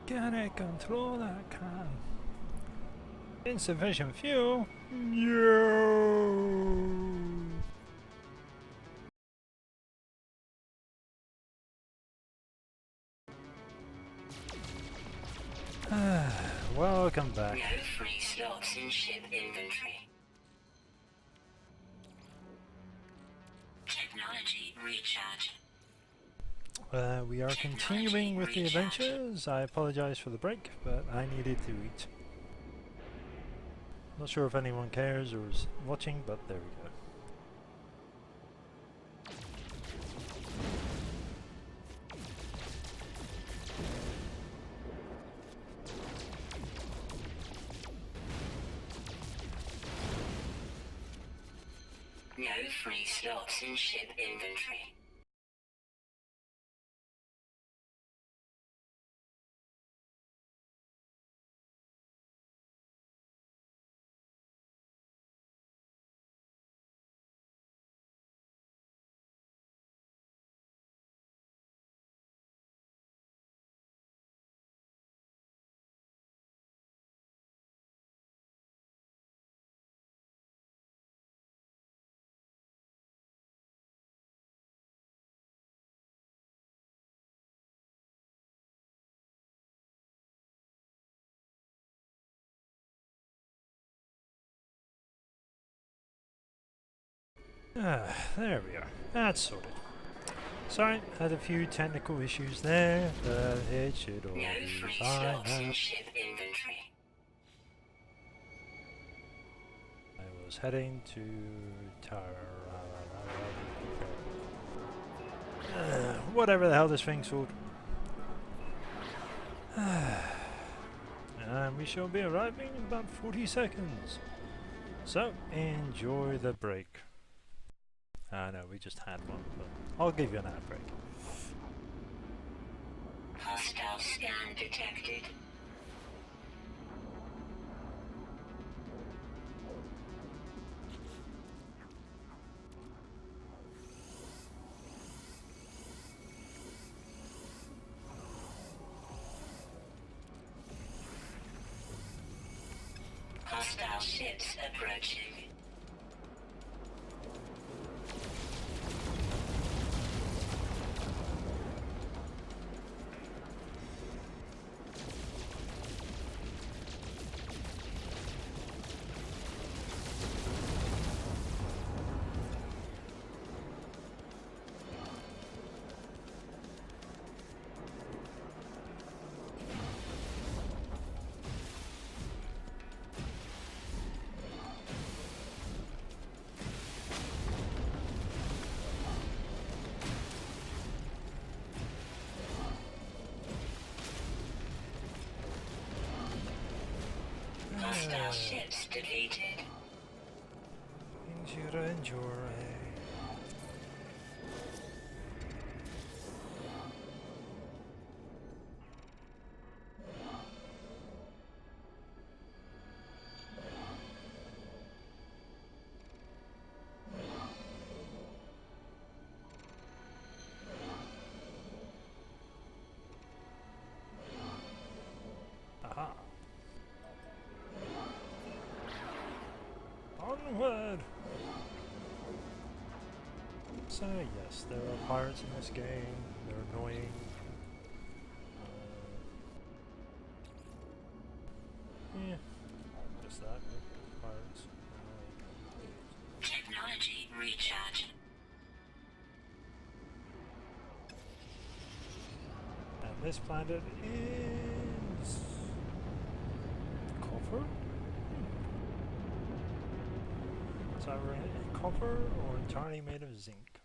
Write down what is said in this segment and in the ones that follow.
Can it control that can? Insufficient fuel? No! Welcome back. No free slots in ship inventory. Technology recharge. We are continuing with the adventures. I apologize for the break, but I needed to eat. Not sure if anyone cares or is watching, but there we go. No free slots in ship inventory. There we are. That's sorted. Sorry, had a few technical issues there, but it should all No be free fine slots now. in ship inventory. I was heading to whatever the hell this thing's called. And we shall be arriving in about 40 seconds. So, enjoy the break. I know, we just had one, but I'll give you an ad break. Hostile scan detected. Hostile ships approaching. Hostile ships defeated. Enjoy. Aha. Onward! So yes, there are pirates in this game. They're annoying. Yeah, just that. Pirates. Annoying. Technology recharge. And this planet is copper. It's either copper or entirely made of zinc.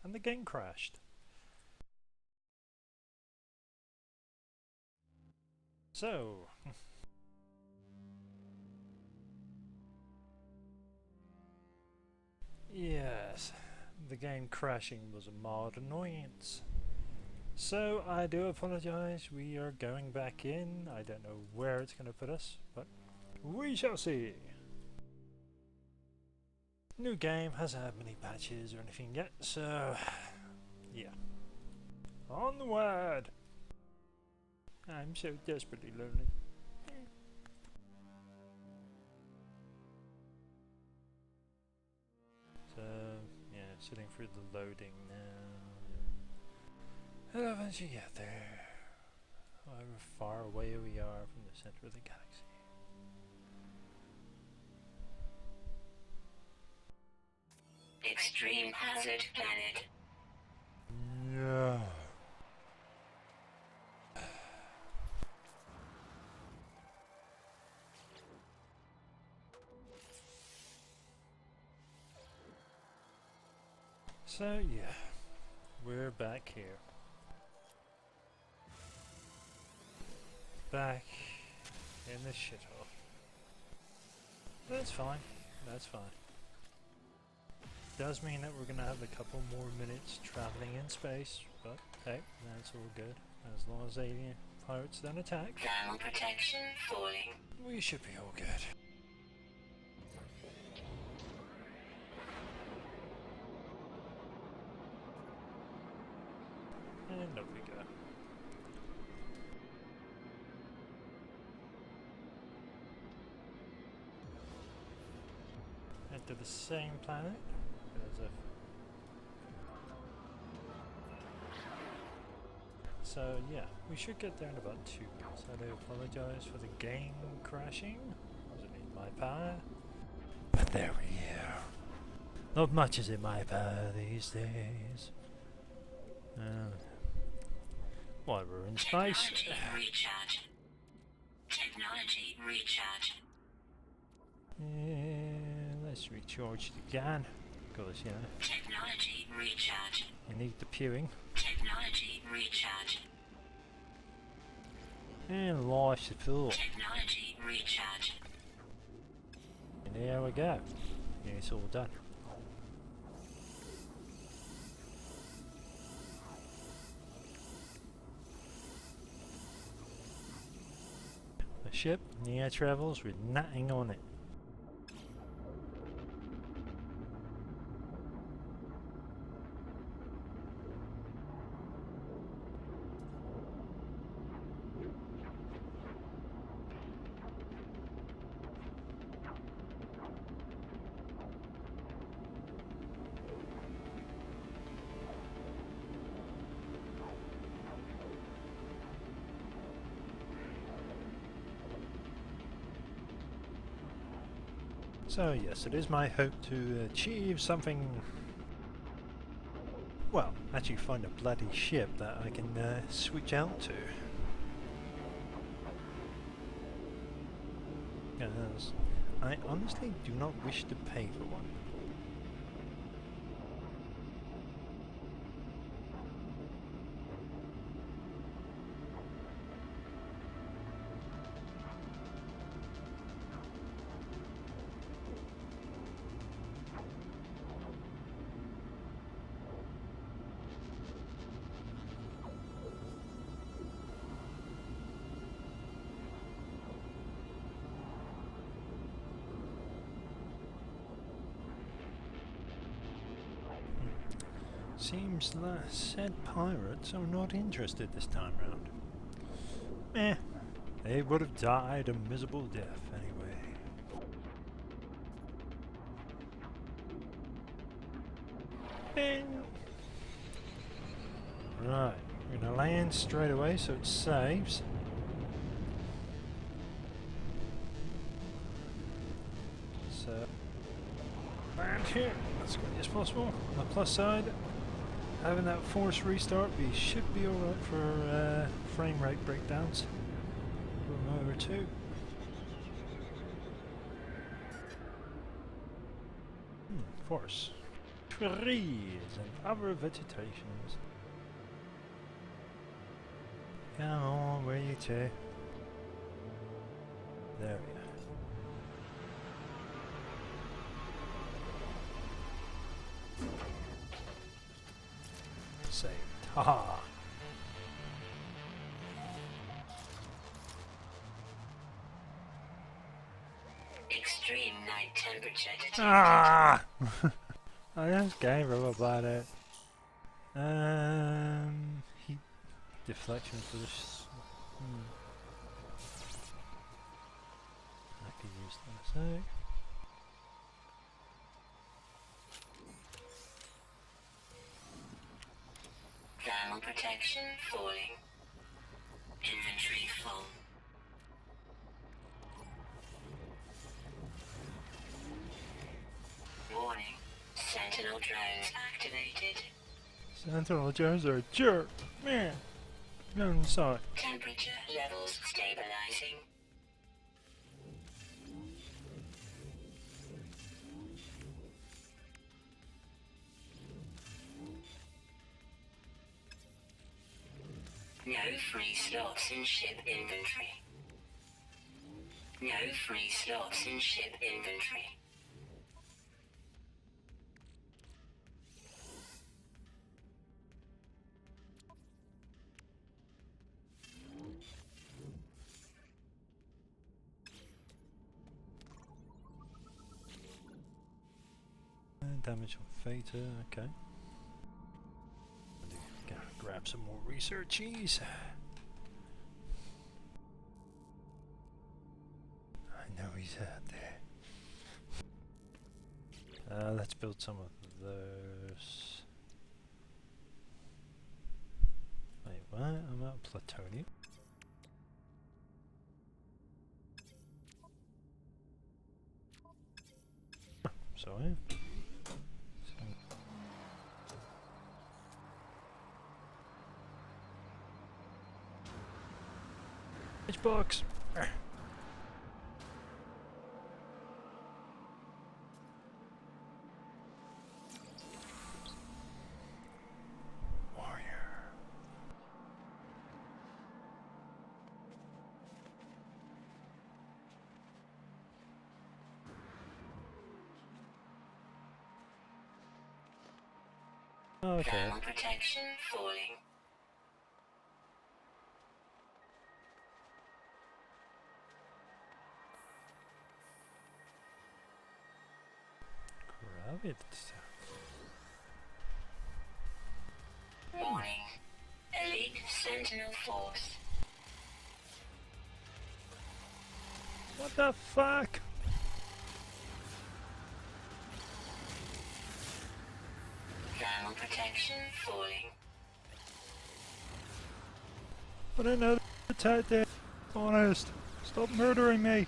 And the game crashed. So, yes, the game crashing was a mild annoyance. So I do apologize, we are going back in. I don't know where it's going to put us, but we shall see. New game, hasn't had many patches or anything yet, so yeah. Onward! I'm so desperately lonely. So, yeah, sitting through the loading now. And eventually get there. However far away we are from the center of the galaxy. Extreme hazard planet. Yeah. So yeah, we're back here. Back in the shithole. That's fine. That's fine. Does mean that we're gonna have a couple more minutes traveling in space, but hey, that's all good. As long as alien pirates don't attack, Thermal protection falling. we should be all good. And up we go. Head to the same planet. There's a So yeah, we should get there in about 2 minutes. I do apologize for the game crashing. Wasn't in my power. But there we are. Not much is in my power these days. While we're in space. Technology recharge. Technology recharge. Yeah, let's recharge it again. Because, you know, Technology recharge. you need the pewing. Technology recharge. And launch the fuel. Technology recharge. And there we go. Yeah, it's all done. The ship near travels with nothing on it. So yes, it is my hope to achieve something, well, actually find a bloody ship that I can switch out to. Because I honestly do not wish to pay for one. Seems that said pirates are not interested this time round. Eh, they would have died a miserable death anyway. Bing! Right, we're gonna land straight away so it saves. So, land here as quickly as possible. On the plus side, having that force restart, we should be alright for frame rate breakdowns. Going over to. Force. Trees and other vegetations. Come on, where are you two? There we go. Saved. Haha. Extreme night temperature detected. Ah! I just gave her about it. Heat deflection for this. I could use that in a sec. Thermal protection falling. Inventory full. Warning. Sentinel drones activated. Sentinel drones are a jerk. Man. Go inside. Temperature levels stabilizing. No free slots in ship inventory. No free slots in ship inventory. Damage on Theta, okay. Gotta grab some more researchies. I know he's out there. Let's build some of those. Wait, what? I'm out of plutonium. Sorry. Box. Warrior. Okay. Thermal protection falling. Grab it. Warning. Elite Sentinel Force. What the fuck? Thermal protection falling. I don't know it's out there. Honest. Stop murdering me.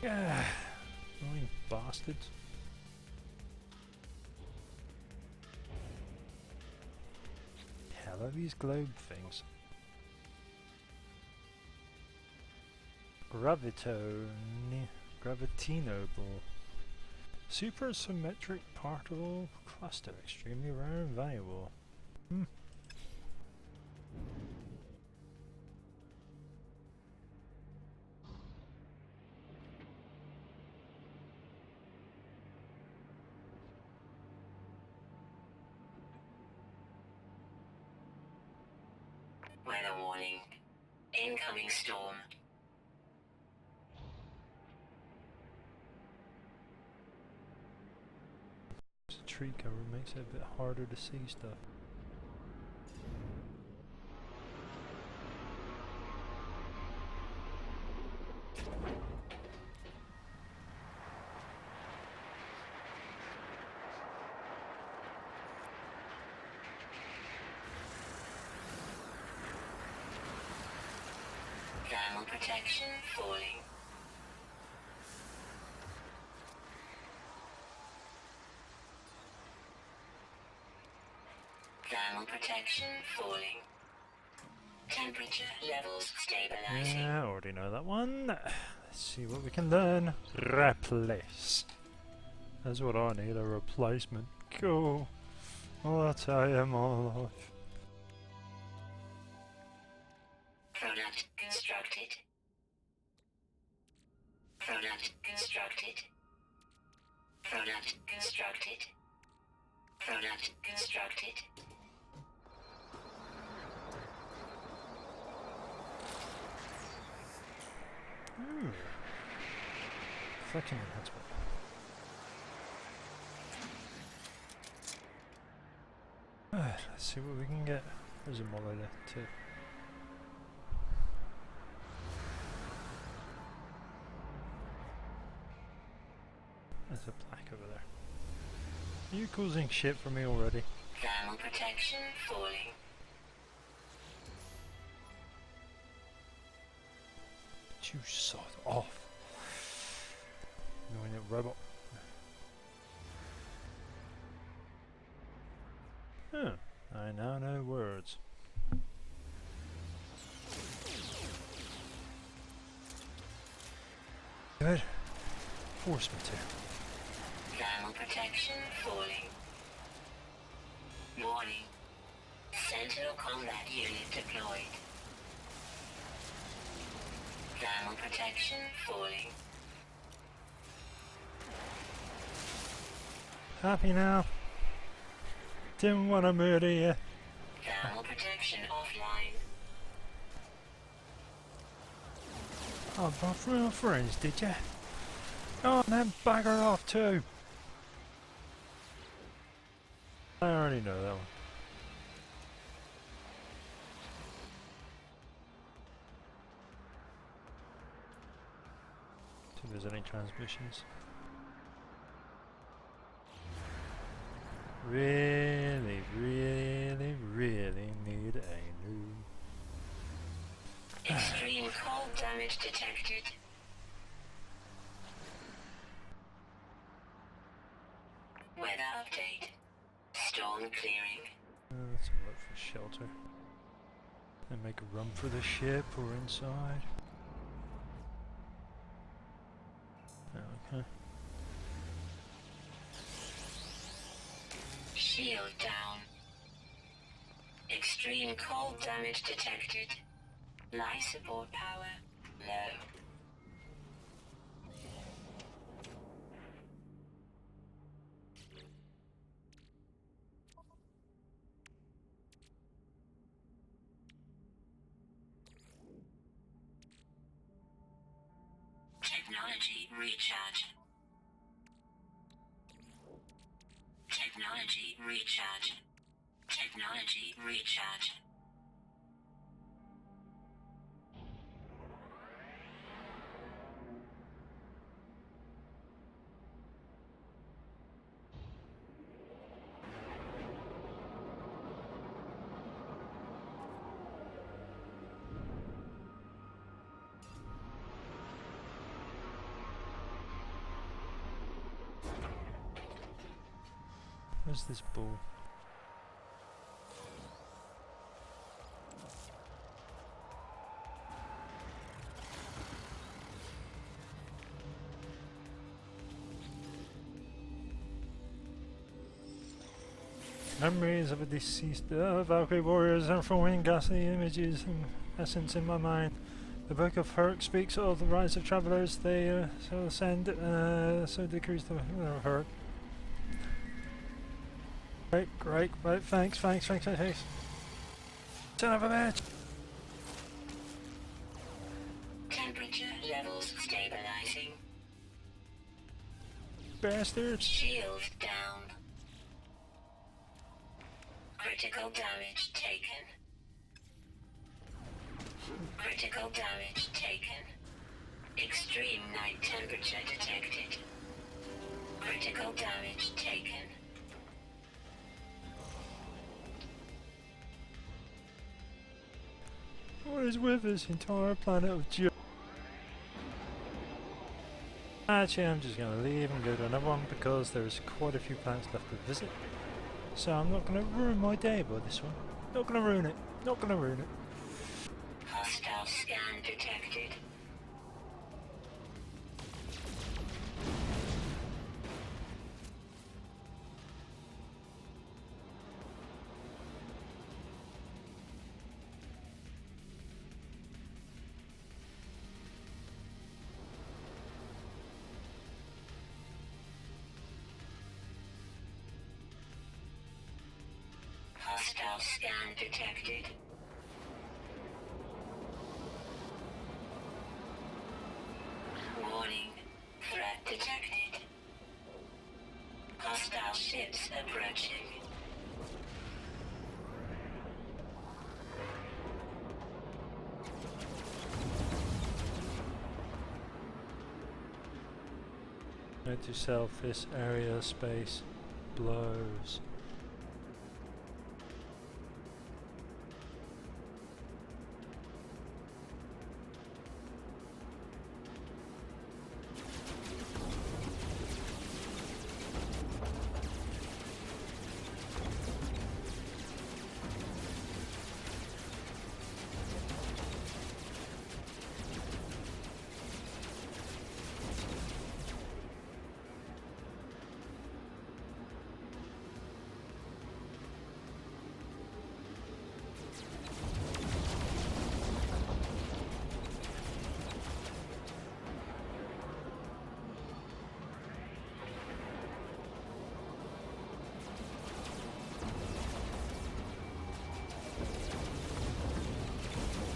Yeah. Annoying bastards. Hell are these globe things? Gravitinoble. Supersymmetric particle cluster. Extremely rare and valuable. Weather warning. Incoming storm. This tree cover makes it a bit harder to see stuff. Thermal protection falling. Thermal protection falling. Temperature levels stabilizing. Yeah, I already know that one. Let's see what we can learn. Replace. That's what I need, a replacement. Cool. Well, that's how I am all life. Product constructed. Product constructed. Product constructed. Product constructed. Ooh. Reflection enhancement. Let's see what we can get. There's a molly there too. There's a black over there. Are you causing shit for me already? Thermal protection falling. You sod off. Annoying little robot. Huh. I now know words. Good. Force material. Thermal protection falling. Warning. Sentinel combat unit deployed. Thermal protection falling. Happy now? Didn't want to murder you. Thermal protection offline. Oh, brought real friends, did you? Oh, and then bagger off too. I already know that one. See if there's any transmissions. Really, really, really need a new... Extreme cold damage detected. Weather update. Storm clearing. Let's look for shelter. And make a run for the ship or inside. Okay. Shield down. Extreme cold damage detected. Life support power low. Technology recharge. Technology recharge. Technology recharge. Where's this ball? Memories of a deceased Valkyrie warriors are forming ghastly images and essence in my mind. The Book of Herc speaks of the rise of travelers. They so ascend, so decrease the Herc. Great, thanks. Son of a bitch! Temperature levels stabilizing. Bastards! Shield down. Critical damage taken. Critical damage taken. Extreme night temperature detected. Critical damage taken. What is with this entire planet of Joe? Actually, I'm just going to leave and go to another one because there's quite a few planets left to visit. So I'm not going to ruin my day by this one. Not going to ruin it. Hostile scan detected. Hostile scan detected. Hostile ships approaching. Note to self, this area space blows.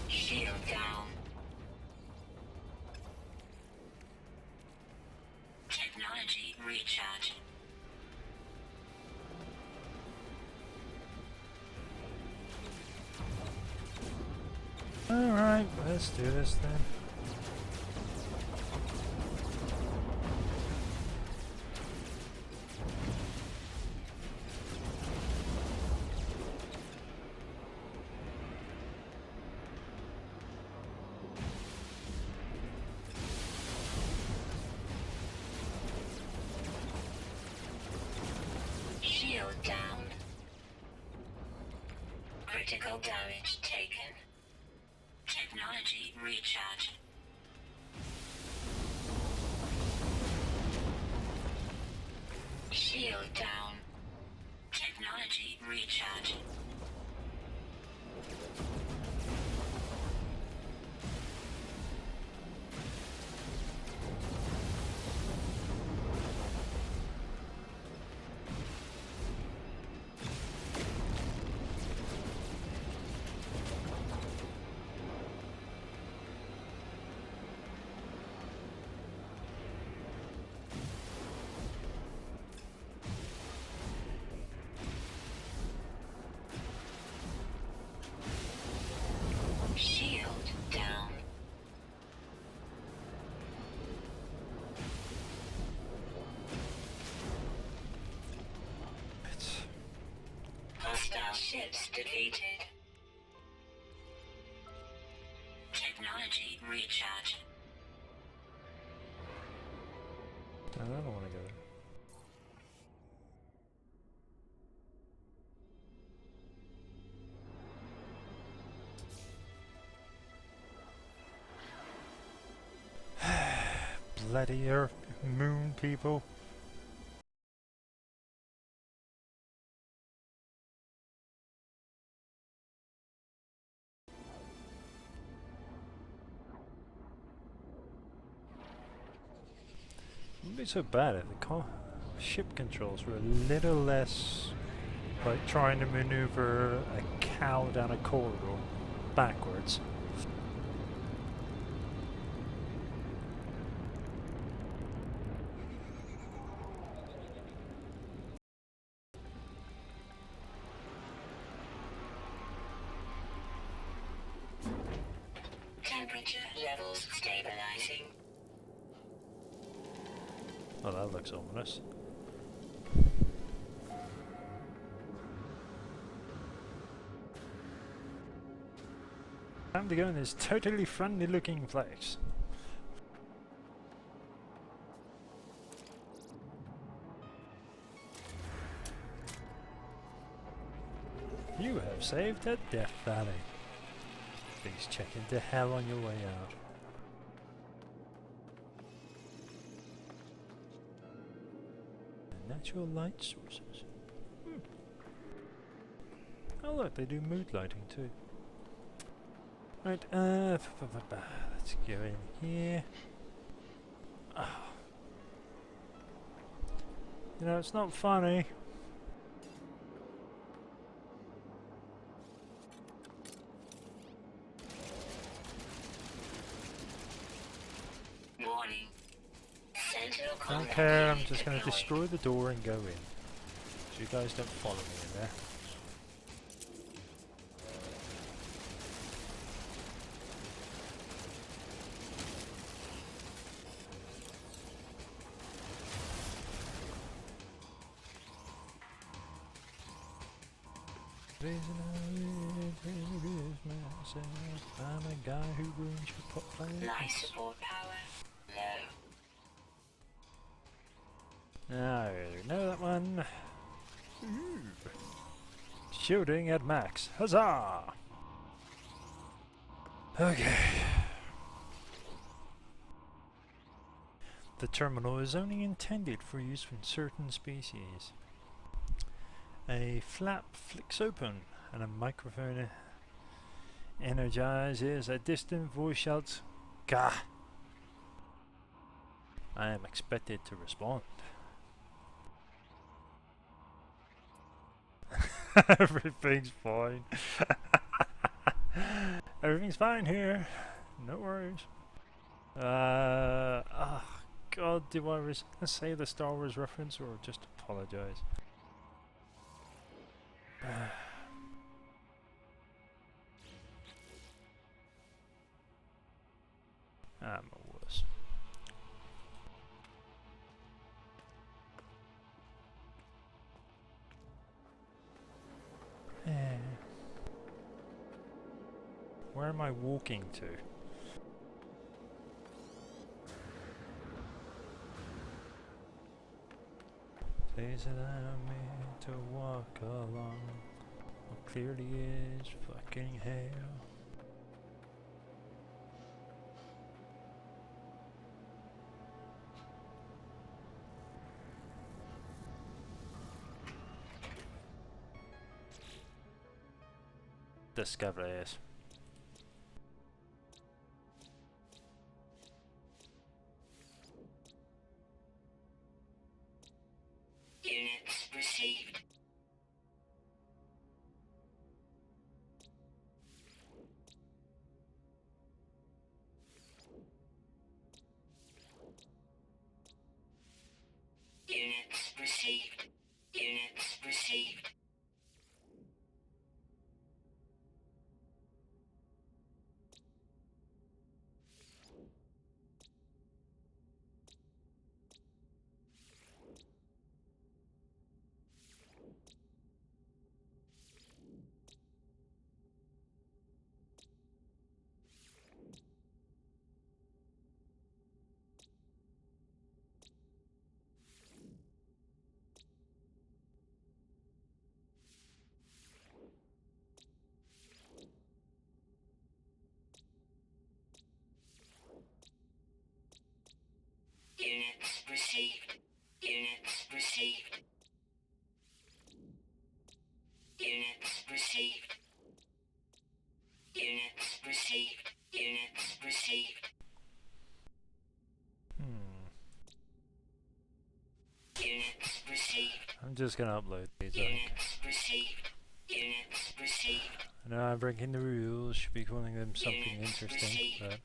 Shield down. Technology recharge. Alright, let's do this then. Shield down. Critical damage taken. Technology recharge. Shield down. Technology recharge. Shield down. It's Hostile ships defeated. Technology recharge. I don't want to go there. Bloody Earth moon people. Wouldn't be so bad if the ship controls were a little less like trying to maneuver a cow down a corridor backwards. Temperature levels stabilizing. Oh, that looks ominous. Time to go in this totally friendly looking place. You have saved a Death Valley. Please check into hell on your way out. Natural light sources. Oh look, they do mood lighting too. Right, let's go in here. Oh. You know, it's not funny. Warning. Sentinel combat care, I'm just going to destroy the door and go in. So you guys don't follow me in there. I'm a guy who ruins your pot plants. Life support power low. I know that one. Ooh. Shooting at max. Huzzah! Okay. The terminal is only intended for use with certain species. A flap flicks open and a microphone energizes. A distant voice shouts, "Gah!" I am expected to respond. Everything's fine. Everything's fine here. No worries. Oh God, do I say the Star Wars reference or just apologize? I'm a wuss. Where am I walking to? Please allow me to walk along what clearly is fucking hell. Discoveries. Units received. Units received. Units received. Units received. Units received. Units received. Units received. Units received. Units received. I'm just gonna upload these. Units received. Units received. I know I'm breaking the rules, should be calling them something interesting, but...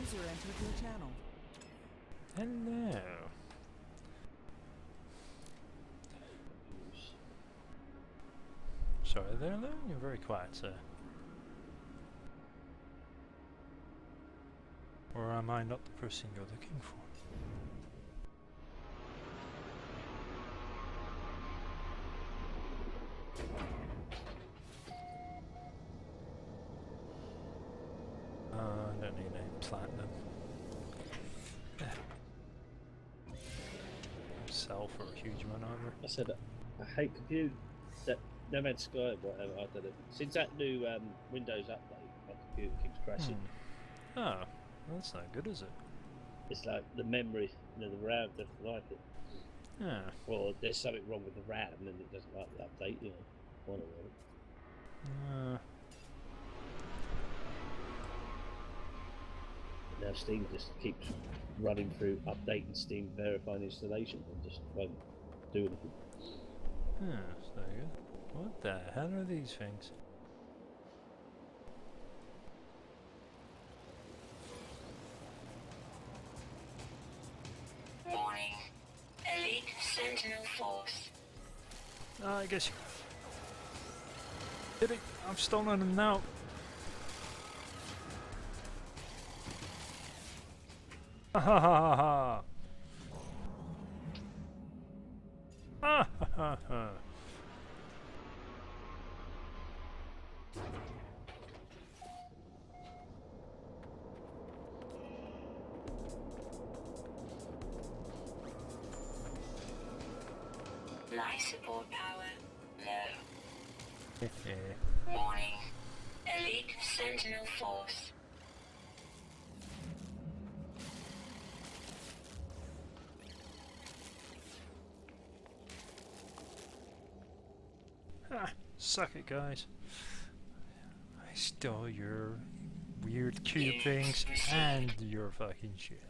User entered your channel. Hello. Sorry there, Lou. You're very quiet, sir. Or am I not the person you're looking for? I don't need any platinum. Sell for a huge amount either. I said I hate compute. That No Man's Sky, whatever. I don't know. Since that new Windows update, my computer keeps crashing. Oh, that's not good, is it? It's like the memory, the RAM doesn't like it. Yeah. Or there's something wrong with the RAM and it doesn't like the update. One or the other. Now Steam just keeps running through updating Steam verifying installation and just won't do anything. That's not good. What the hell are these things? Warning. Elite Sentinel Force. I guess you... Did it? I've stolen them now. Ha ha ha ha! Ha ha ha ha! Life support power low. Warning. Elite Sentinel Force. Ha! Suck it, guys. I stole your weird cube things and your fucking shit.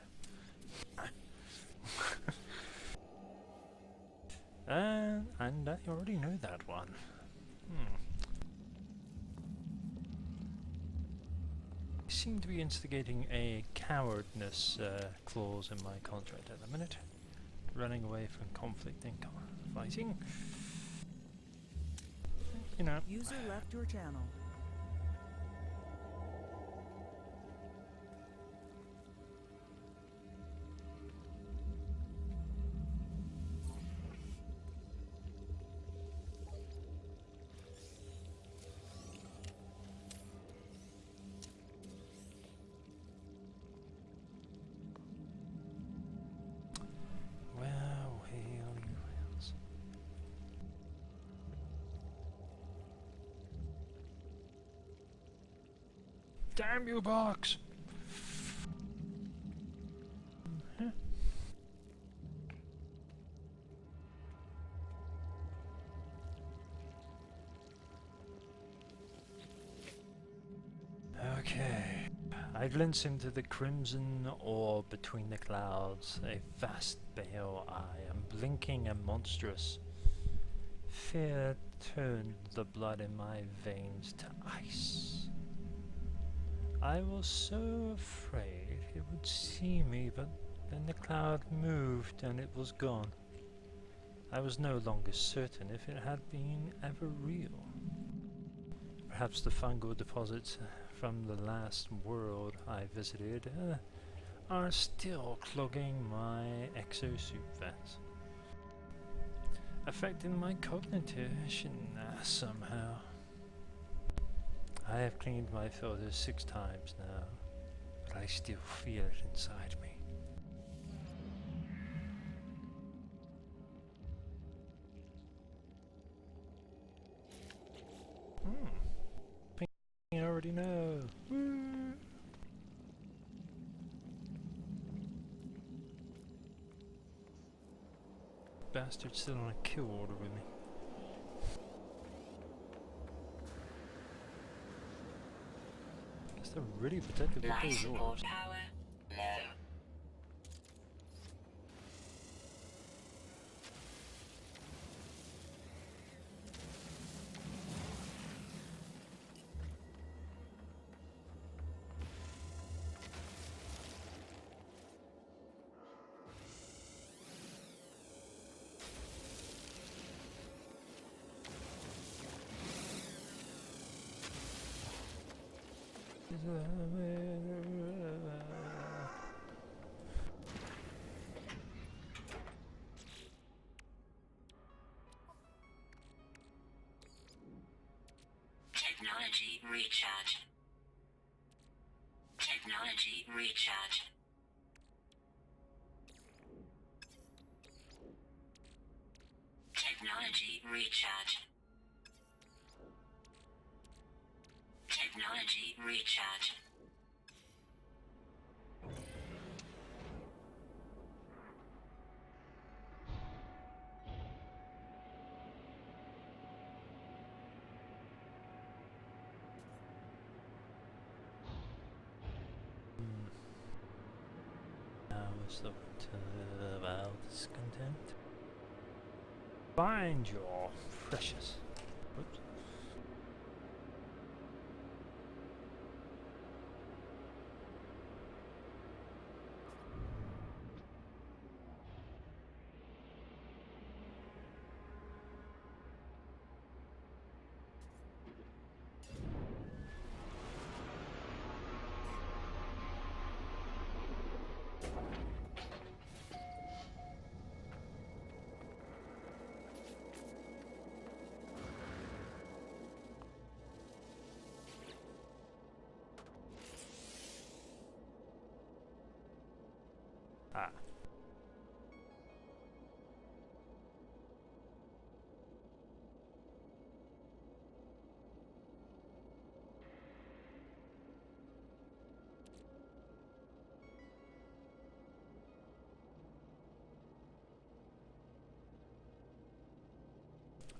And I already know that one. I seem to be instigating a cowardness clause in my contract at the minute. Running away from conflict and fighting. You know. User left your channel. Damn you, box! Okay. I glimpse into the crimson orb between the clouds, a vast pale eye, and blinking and monstrous. Fear turned the blood in my veins to ice. I was so afraid it would see me, but then the cloud moved and it was gone. I was no longer certain if it had been ever real. Perhaps the fungal deposits from the last world I visited are still clogging my exosuit vents, affecting my cognition somehow. I have cleaned my filters 6 times now, but I still feel it inside me. I already know. Woo. Bastard's still on a kill order with me. Guess they're really protected with Life those support orders. power low. Technology recharge. Technology recharge. Technology recharge. Technology recharge. Now is the well discontent. Find your precious. Whoops. Ah.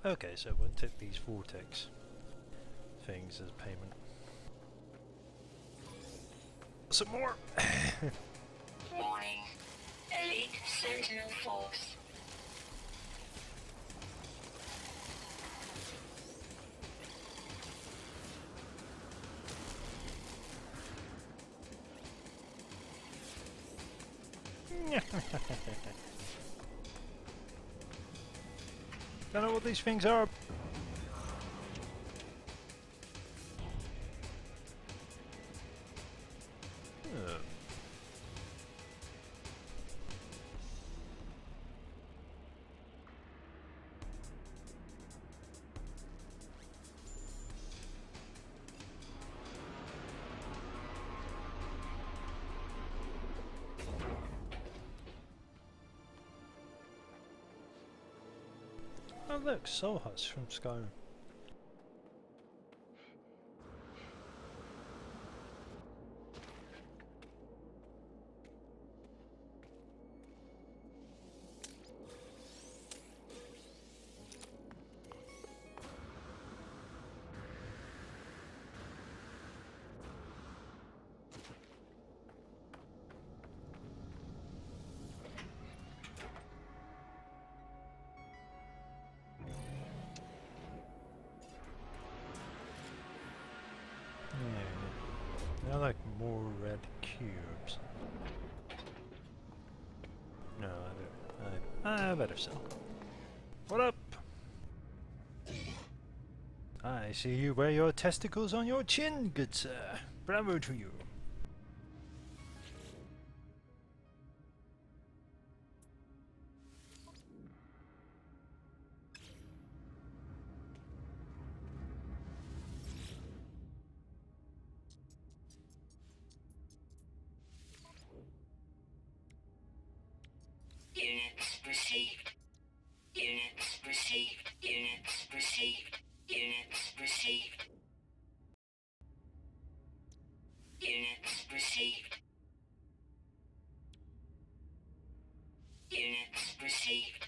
Okay, so we'll take these vortex things as payment. Some more! Warning. Elite Sentinel Force. Don't know what these things are. Oh look, Soul Huts from Skyrim. Yeah, I like more red cubes. No, I better sell. What up? I see you wear your testicles on your chin, good sir. Bravo to you. Units received. Units received. Units received. Units received. Units received. Units received.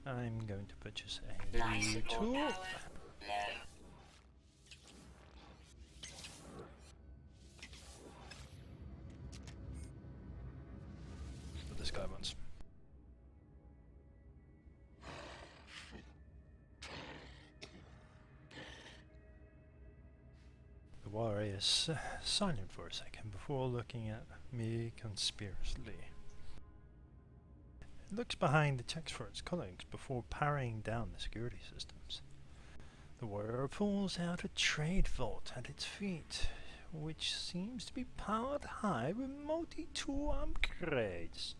I'm going to purchase a Life new support tool. power low. What this guy wants. The warrior is silent for a second before looking at me conspiracially. It looks behind the checks for its colleagues before powering down the security systems. The warrior pulls out a trade vault at its feet, which seems to be powered high with multi-tool upgrades.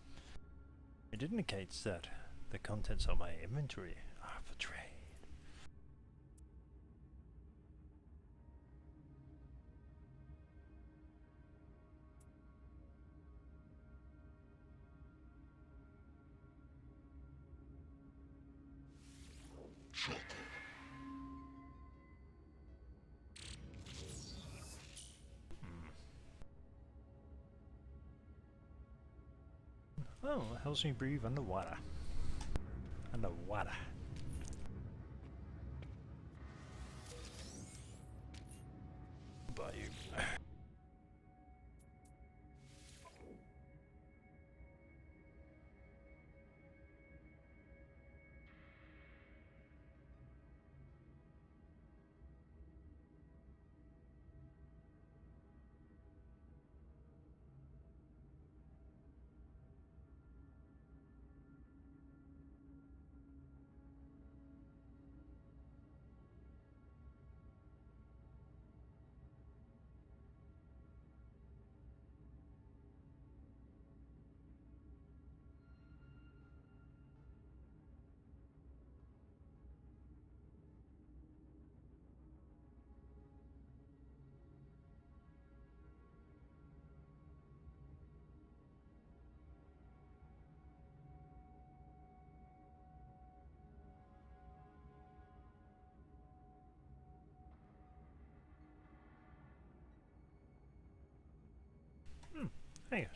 It indicates that the contents of my inventory are for trade. Oh, it helps me breathe underwater. Underwater. But you. Hang on.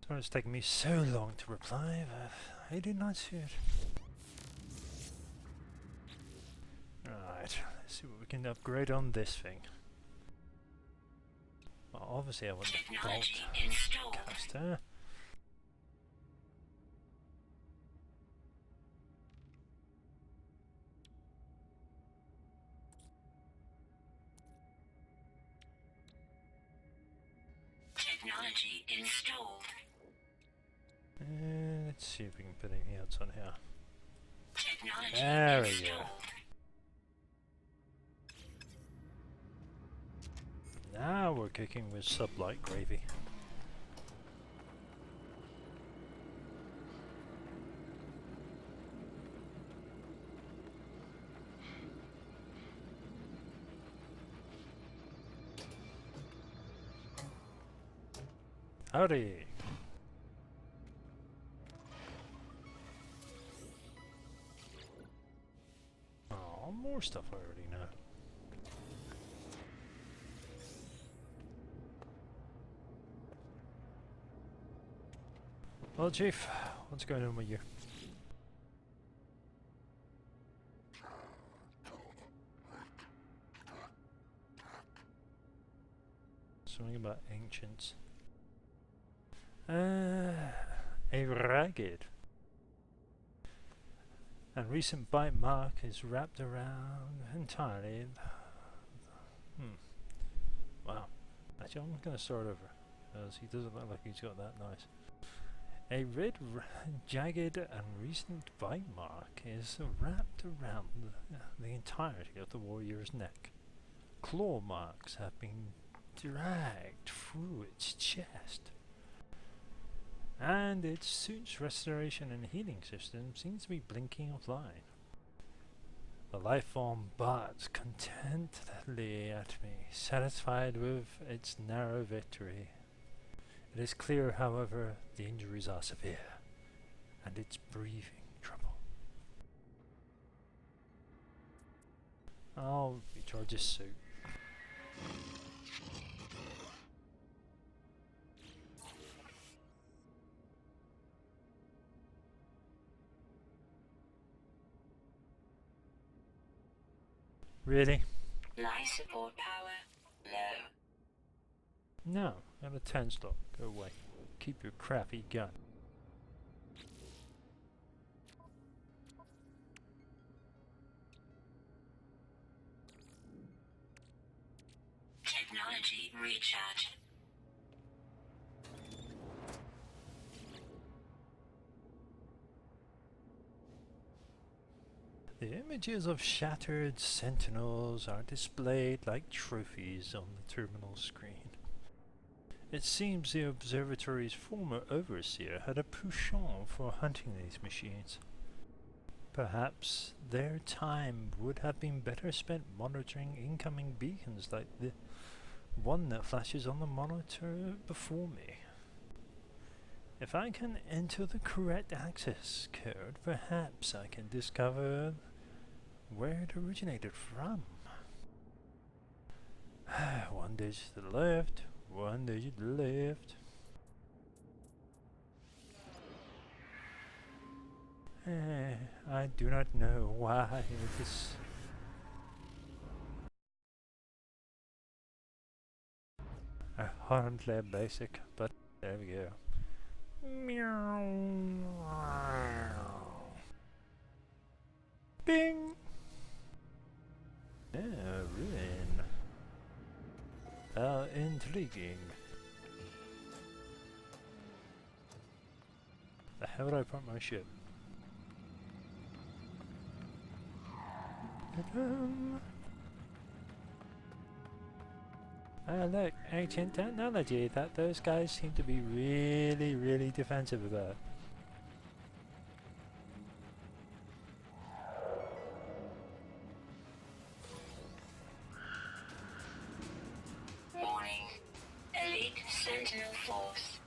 Sorry it's taking me so long to reply, but I did not see it. Right, let's see what we can upgrade on this thing. Well, obviously I want the bolt caster. Technology installed. Let's see if we can put anything else on here. Technology There we installed. go. Now we're cooking with sublight gravy. Howdy! Oh, more stuff I already know. Well, Chief, what's going on with you? Something about ancients. A ragged and recent bite mark is wrapped around entirely. Wow. Actually, I'm going to start over because he doesn't look like he's got that nice. A red, jagged and recent bite mark is wrapped around the entirety of the warrior's neck. Claw marks have been dragged through its chest. And its suit's restoration and healing system seems to be blinking offline. The life form barks contentedly at me, satisfied with its narrow victory. It is clear, however, the injuries are severe, and it's breathing trouble. I'll recharge his suit. Really? Life support power low. No, I'm a 10 stop. Go away. Keep your crappy gun. Technology recharge. The images of shattered sentinels are displayed like trophies on the terminal screen. It seems the observatory's former overseer had a penchant for hunting these machines. Perhaps their time would have been better spent monitoring incoming beacons like the one that flashes on the monitor before me. If I can enter the correct access code, perhaps I can discover where it originated from. One digit to the left, one digit to the left. I do not know why it is. Hardly basic, but there we go. Meow. Bing! Ruin. How intriguing. How would I park my ship? Look, ancient technology that those guys seem to be really defensive about. Warning. Elite Sentinel Force.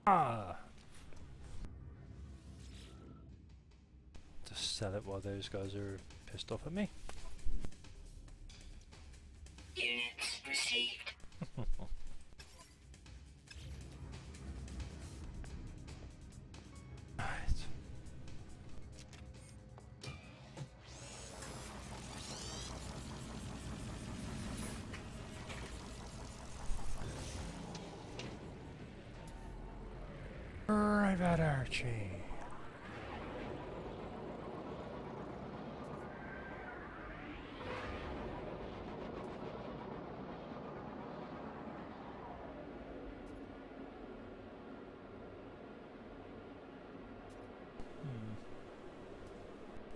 Ah! Just sell it while those guys are pissed off at me. Units received. Right. Private Archie.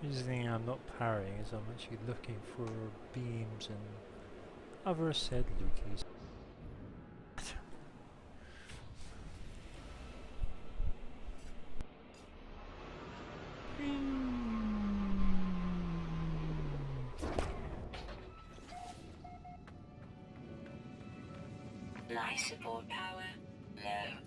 The thing I'm not parrying is I'm actually looking for beams and other said lookies. Life support power low.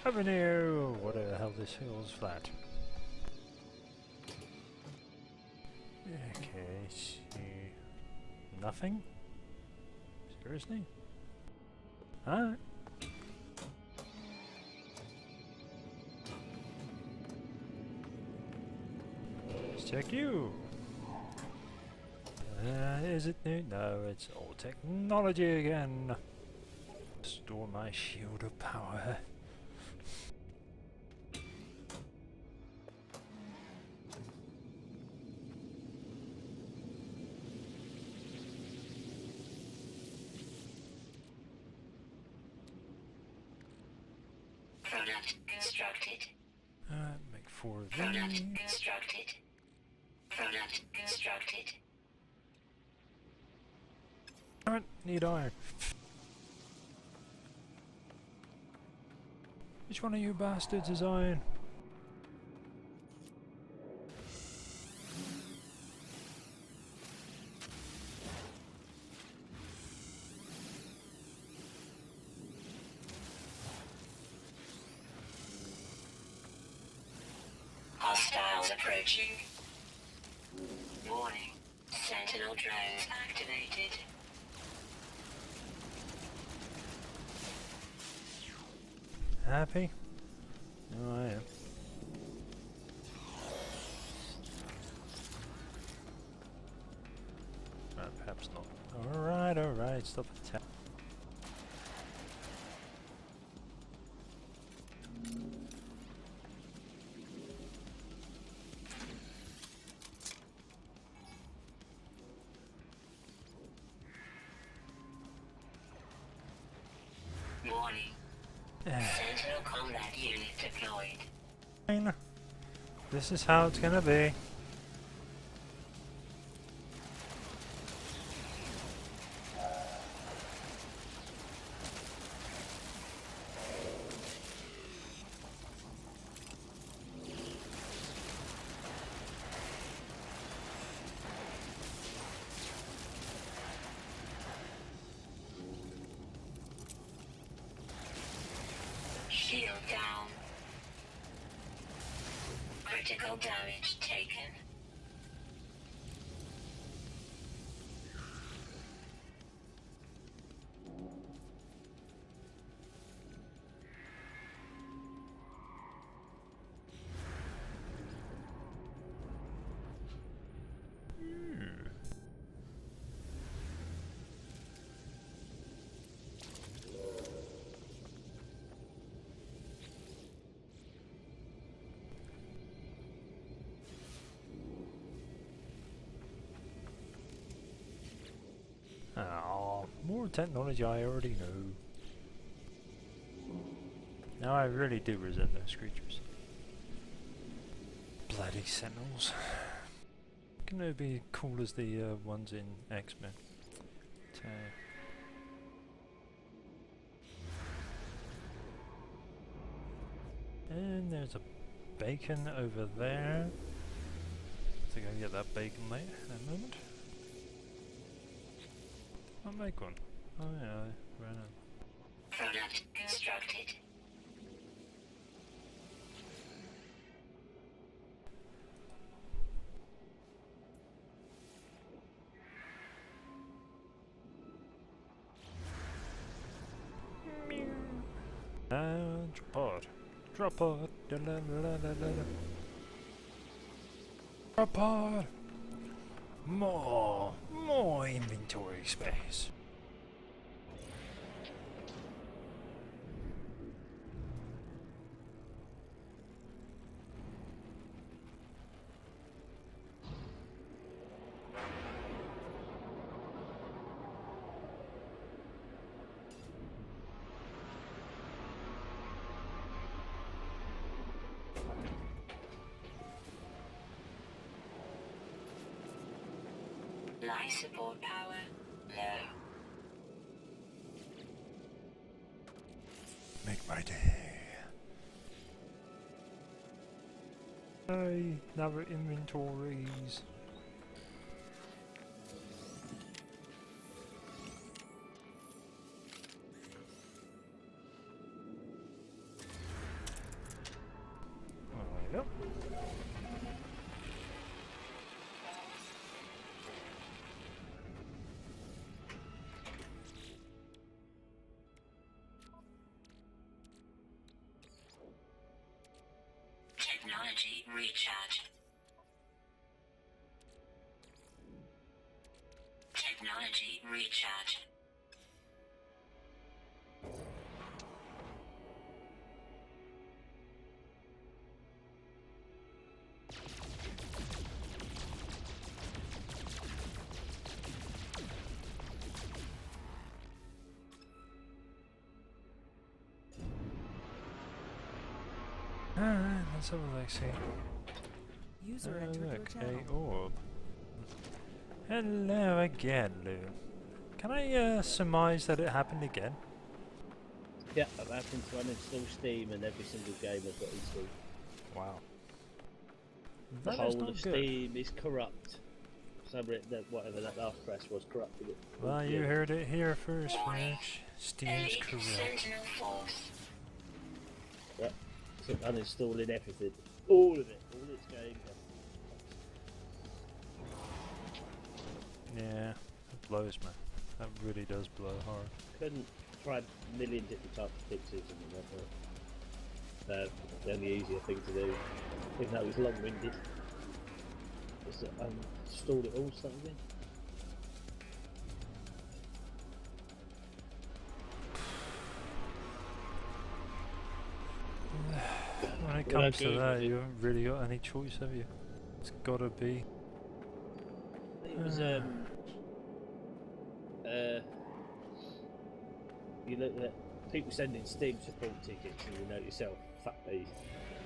Avenue! What the hell, this hill's flat. Okay, see. Nothing? Seriously? Alright. Let's check you! Is it new? No, it's old technology again. Store my shield of power. Product constructed. Make 4 of Product these. constructed. Product constructed. Alright, need iron. Which one of you bastards is iron? Hostiles approaching. Warning. Sentinel drones activated. Happy? No, I am. perhaps not. Alright, stop attacking. Warning. Sentinel combat unit deployed. Fine. This is how it's gonna be. Shield down. Critical damage taken. Oh, more technology I already know. Now I really do resent those creatures. Bloody sentinels. Can they be cool as the ones in X-Men? And there's a bacon over there. I think I can get that bacon later in a moment. I'll make one. Oh yeah, I ran out. Product constructed. And drop pod, da la la la la la. Drop pod. More inventory space. Life support power low. Make my day. Hey, another inventories. Yep. Technology recharge. Technology recharge. Alright, let's have a look, see. User Oh, entered your look, channel. a orb. Hello again, Lou. Can I surmise that it happened again? Yeah, I've happened to uninstall Steam and every single game I've got installed. Wow. The That is whole not of good. Steam is corrupt. Whatever that last press was corrupted it. Well, you heard it here first, Warning. folks. Steam's Elite corrupt. Sentinel Force. Yeah, so uninstalling everything. All of it. All its games. Yeah, it blows, man. That really does blow hard. Couldn't try millions different types of fixes and whatever. The only easier thing to do, even though it was long-winded, is to install it all, start again. When I comes to Googled that, it, you haven't really got any choice, have you? It's gotta be. it was you look at people sending Steam support tickets, and you know yourself, fuck these.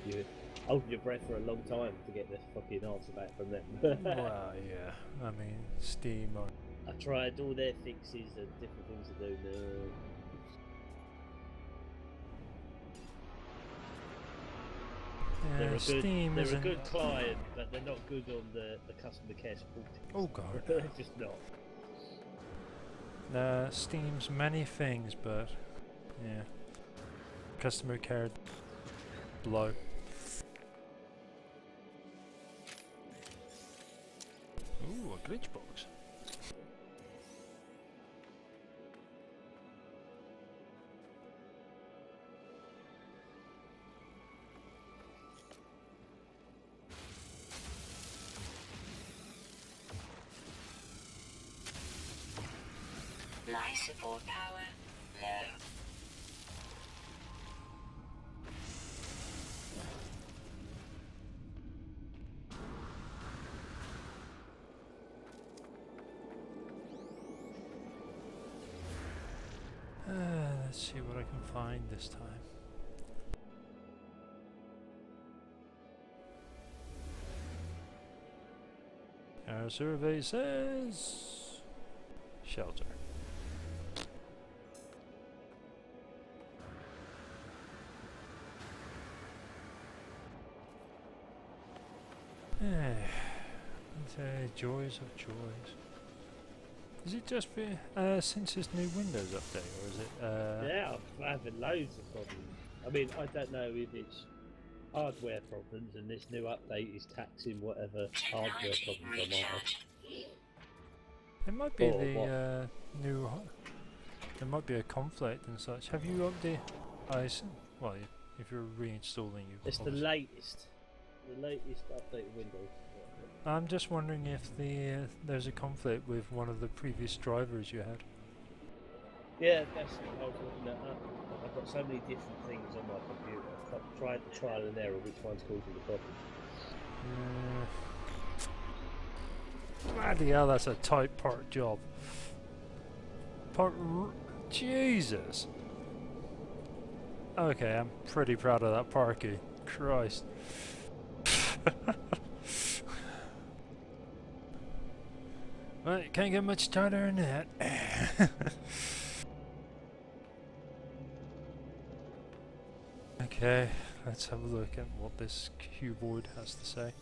You're holding your breath for a long time to get the fucking answer back from them. Well, yeah. I mean, Steam. I tried all their fixes and different things to do. No. Yeah, They're a good, Steam they're a isn't. good client, but they're not good on the customer care support tickets. Oh god. They're just not. Steam's many things, but yeah, customer care low. Ooh, a glitch box. Life support power low. Let's see what I can find this time. Our survey says shelter. Joys of joys. Is it just for, since this new Windows update, or is it? Yeah, I'm having loads of problems. I mean, I don't know if it's hardware problems and this new update is taxing whatever hardware Technology problems I might have. recharge. It might be Or the new. There might be a conflict and such. Have you updated? Well, if you're reinstalling, you. It's the latest updated Windows. I'm just wondering if there's a conflict with one of the previous drivers you had. Yeah, that's what I was looking that up. I've got so many different things on my computer. I've tried the trial and error which one's causing the problem. Bloody hell, that's a tight part job. Jesus. Okay, I'm pretty proud of that parky. Christ. Well, you can't get much tighter than that. Okay, let's have a look at what this cuboid has to say.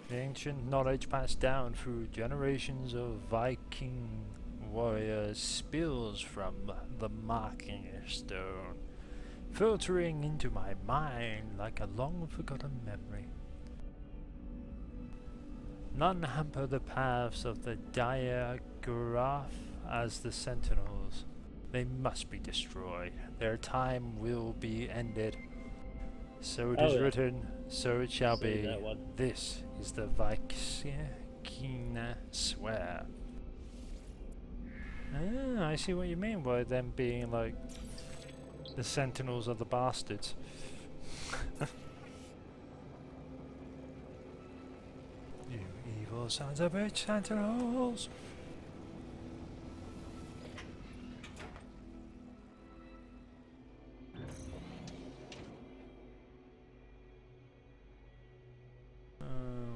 The ancient knowledge passed down through generations of Viking warriors spills from the marking stone, filtering into my mind like a long forgotten memory. None hamper the paths of the Diagraph as the sentinels. They must be destroyed. Their time will be ended. So it is written, so it shall be. That one. This is the Viking swear. Ah, I see what you mean by them being like the sentinels are the bastards. You evil sons of bitch sentinels!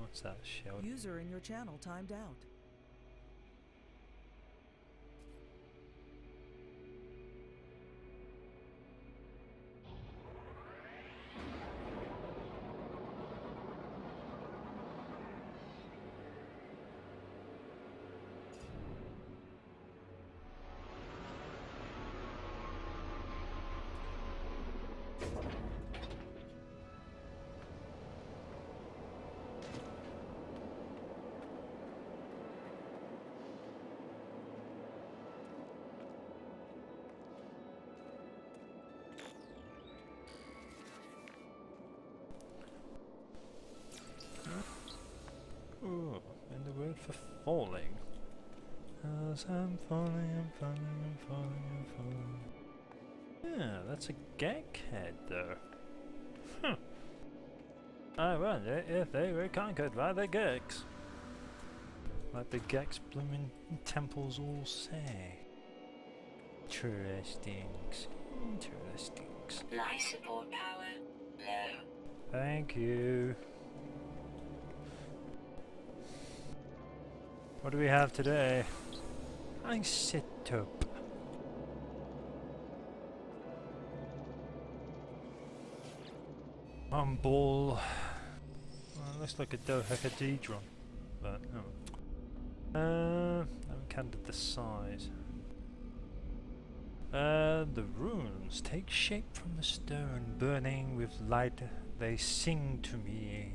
What's that shell? User in your channel timed out. Ooh, and the word for falling. As I'm falling, I'm falling, I'm falling, I'm falling. Yeah, that's a gank head though. Huh. I wonder if they were conquered by the Gex. Like the Gex blooming temples all say. Interestings. Interestings. Life support power low. Thank you. What do we have today? I sit up. Ball. Looks like a dodecahedron, but no. I haven't counted the size. The runes take shape from the stone, burning with light. They sing to me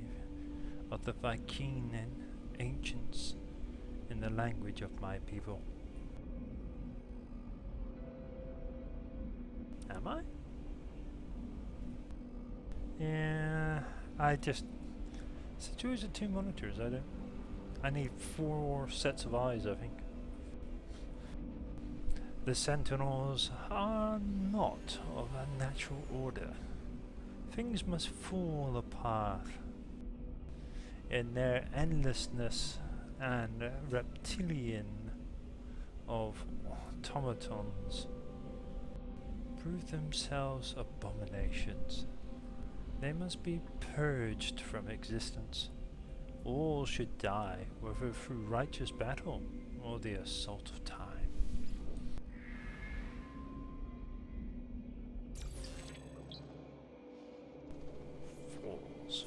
of the Viking and ancients in the language of my people. Am I? Yeah, I just... Choose the 2 monitors, I need 4 sets of eyes, I think. The Sentinels are not of a natural order. Things must fall apart in their endlessness and reptilian of automatons prove themselves abominations. They must be purged from existence. All should die, whether through righteous battle or the assault of time. Falls.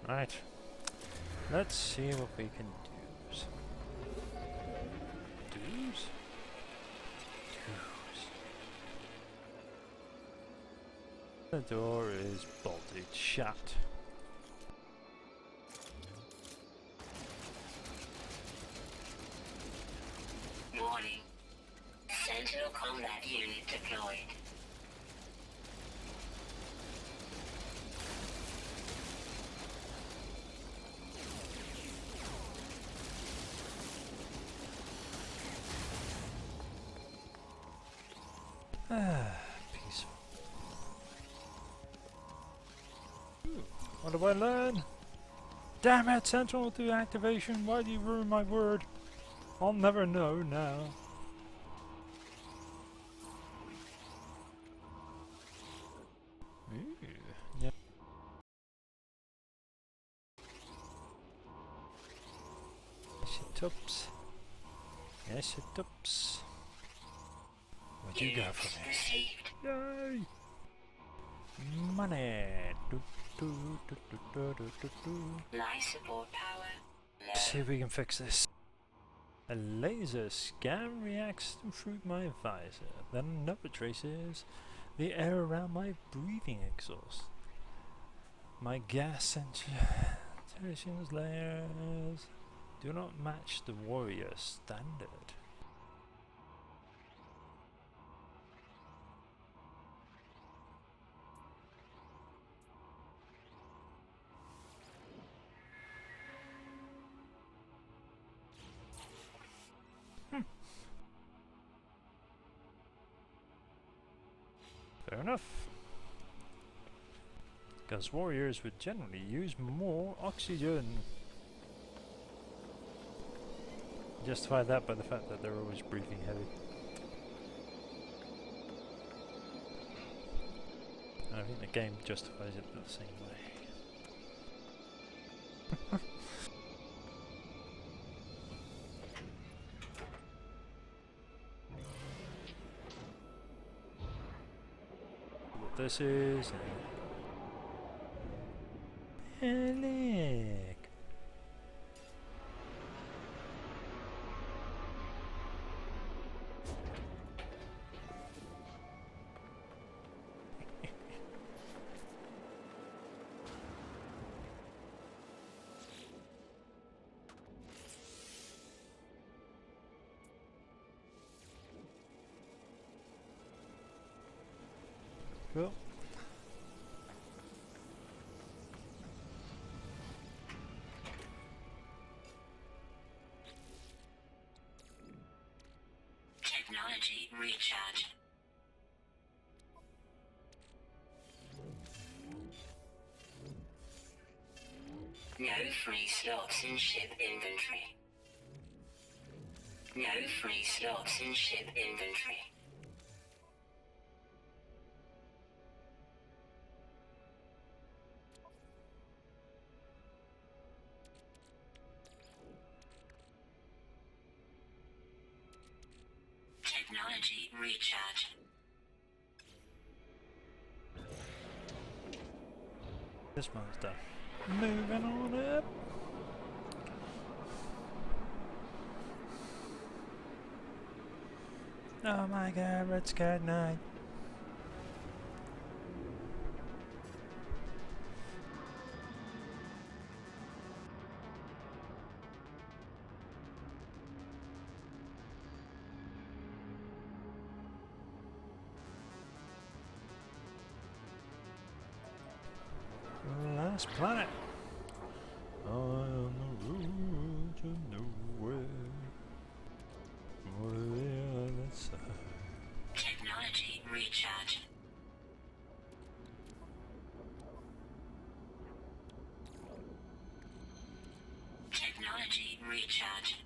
Right. Let's see what we can do. Do's? Do's. The door is bolted shut. Warning. Sentinel combat unit deployed. Peaceful. What do I learn? Damn it, Sentinel to activation, why do you ruin my word? I'll never know now. Ooh, yeah. Yes, it ups. Yes, it ups. What'd you got for me? Received. Yay! Money! Do, do, do, do, do, do, do, do. Life support power low. See if we can fix this. A laser scan reacts through my visor, then another traces the air around my breathing exhaust. My gas saturation layers do not match the warrior standard. Fair enough. Because warriors would generally use more oxygen. Justify that by the fact that they're always breathing heavy. I think the game justifies it the same way. What this is. Look. Cool. Technology recharge. No free slots in ship inventory. No free slots in ship inventory. Technology recharge. This one's done. Moving on up. Oh my god, Red Sky Night. Last planet. On the road to nowhere. Over the other side. Technology recharge. Technology recharge.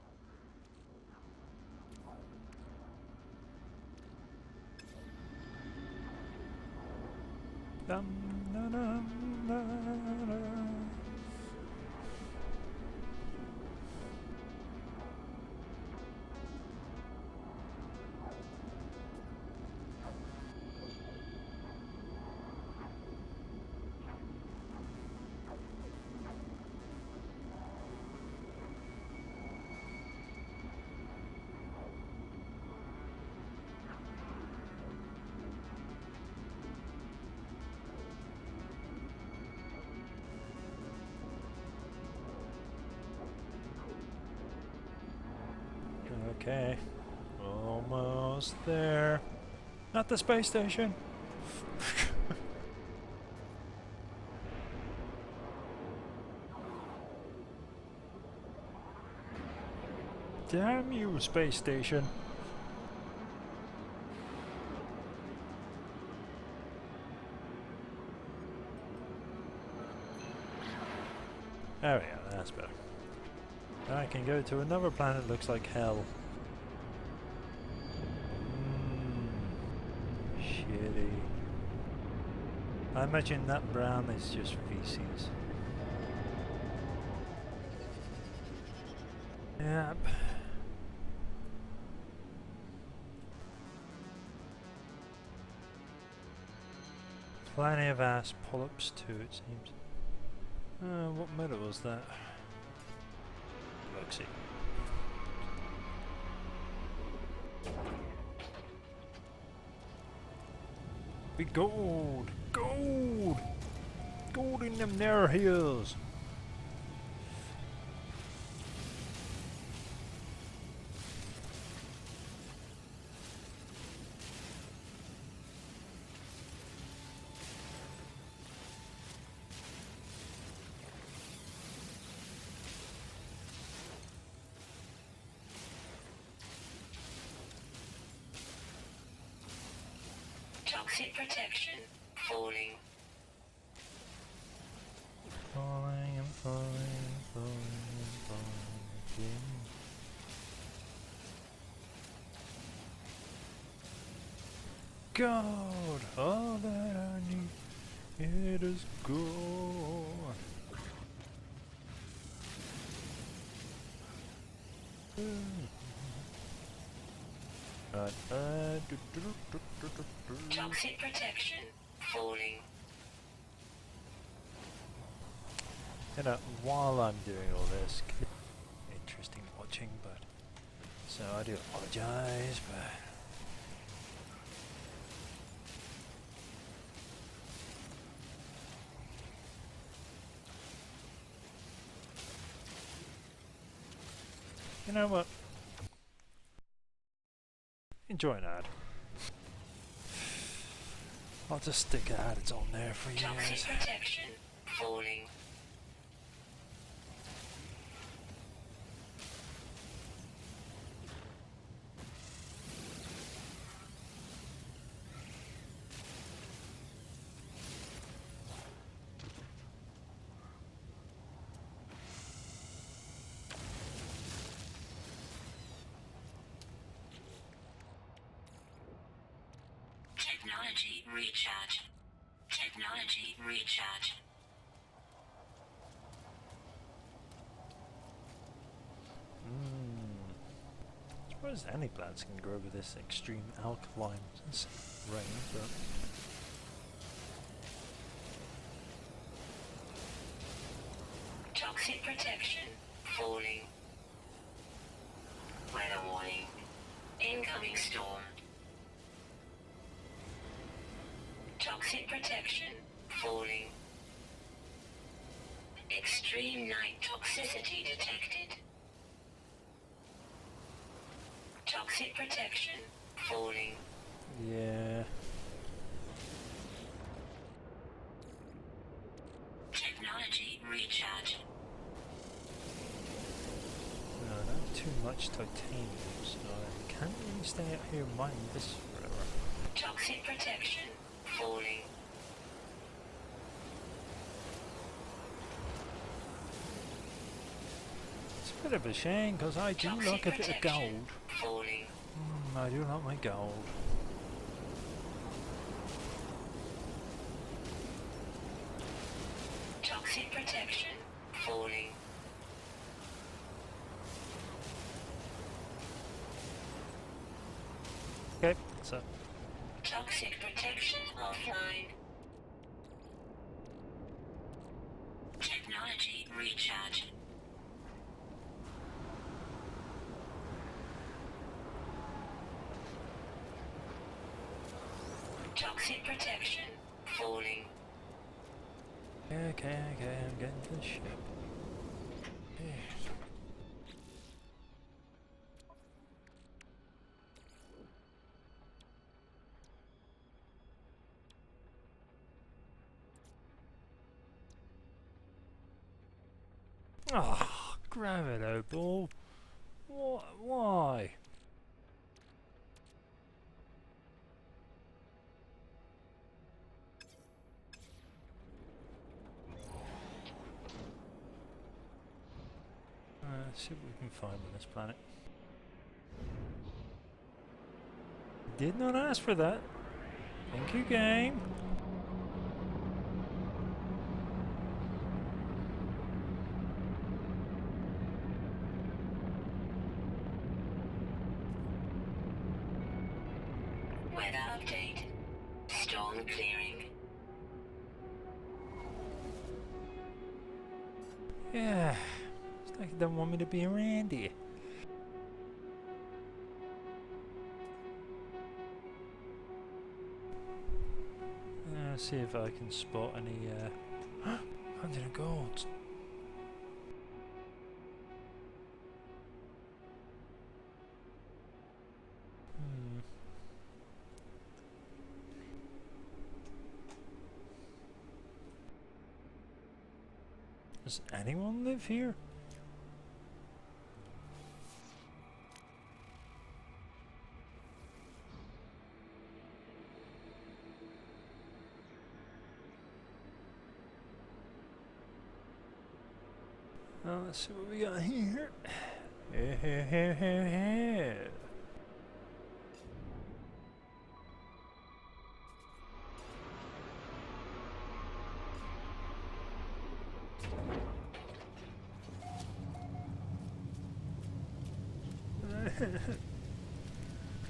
Dum, dum, dum, dum, dum. Okay, almost there. Not the space station. Damn you, space station. There we go, that's better. I can go to another planet that looks like hell. Shitty. I imagine that brown is just feces. Yep. Plenty of ass polyps too, it seems. What metal was that? Let's see. Be gold! Gold! Gold in them there hills! Toxic protection falling. fine, fine, fine again. Gold! All that I need, it is gold. Right, Toxic protection falling. you know, while I'm doing all this, interesting watching, but so I do apologize, but you know what? Enjoy an ad. I'll just stick an ad, it's on there for you Toxic guys. protection falling. Technology recharge. Technology recharge. I suppose any plants can grow with this extreme alkaline rain, but Toxic protection falling. Weather warning. Incoming storm. Toxic protection falling. Extreme night toxicity detected. Toxic protection falling. yeah. Technology recharge. No, not too much titanium, so I can't really stay out here mining this forever. Toxic protection falling. It's a bit of a shame, because I do Toxic like a bit of protection gold. falling. I do like my gold. Toxic protection falling. Okay, so Toxic protection offline. Technology recharge. Toxic protection falling. okay, I'm getting to the ship. Yeah. Ah, Gravito ball. What? Why? Let's see what we can find on this planet. Did not ask for that. Thank you, game. Weather update. Storm clearing. Yeah, it's like you don't want me to be around here. See if I can spot any 100 gold. Does anyone live here? Let's see what we got here. Here.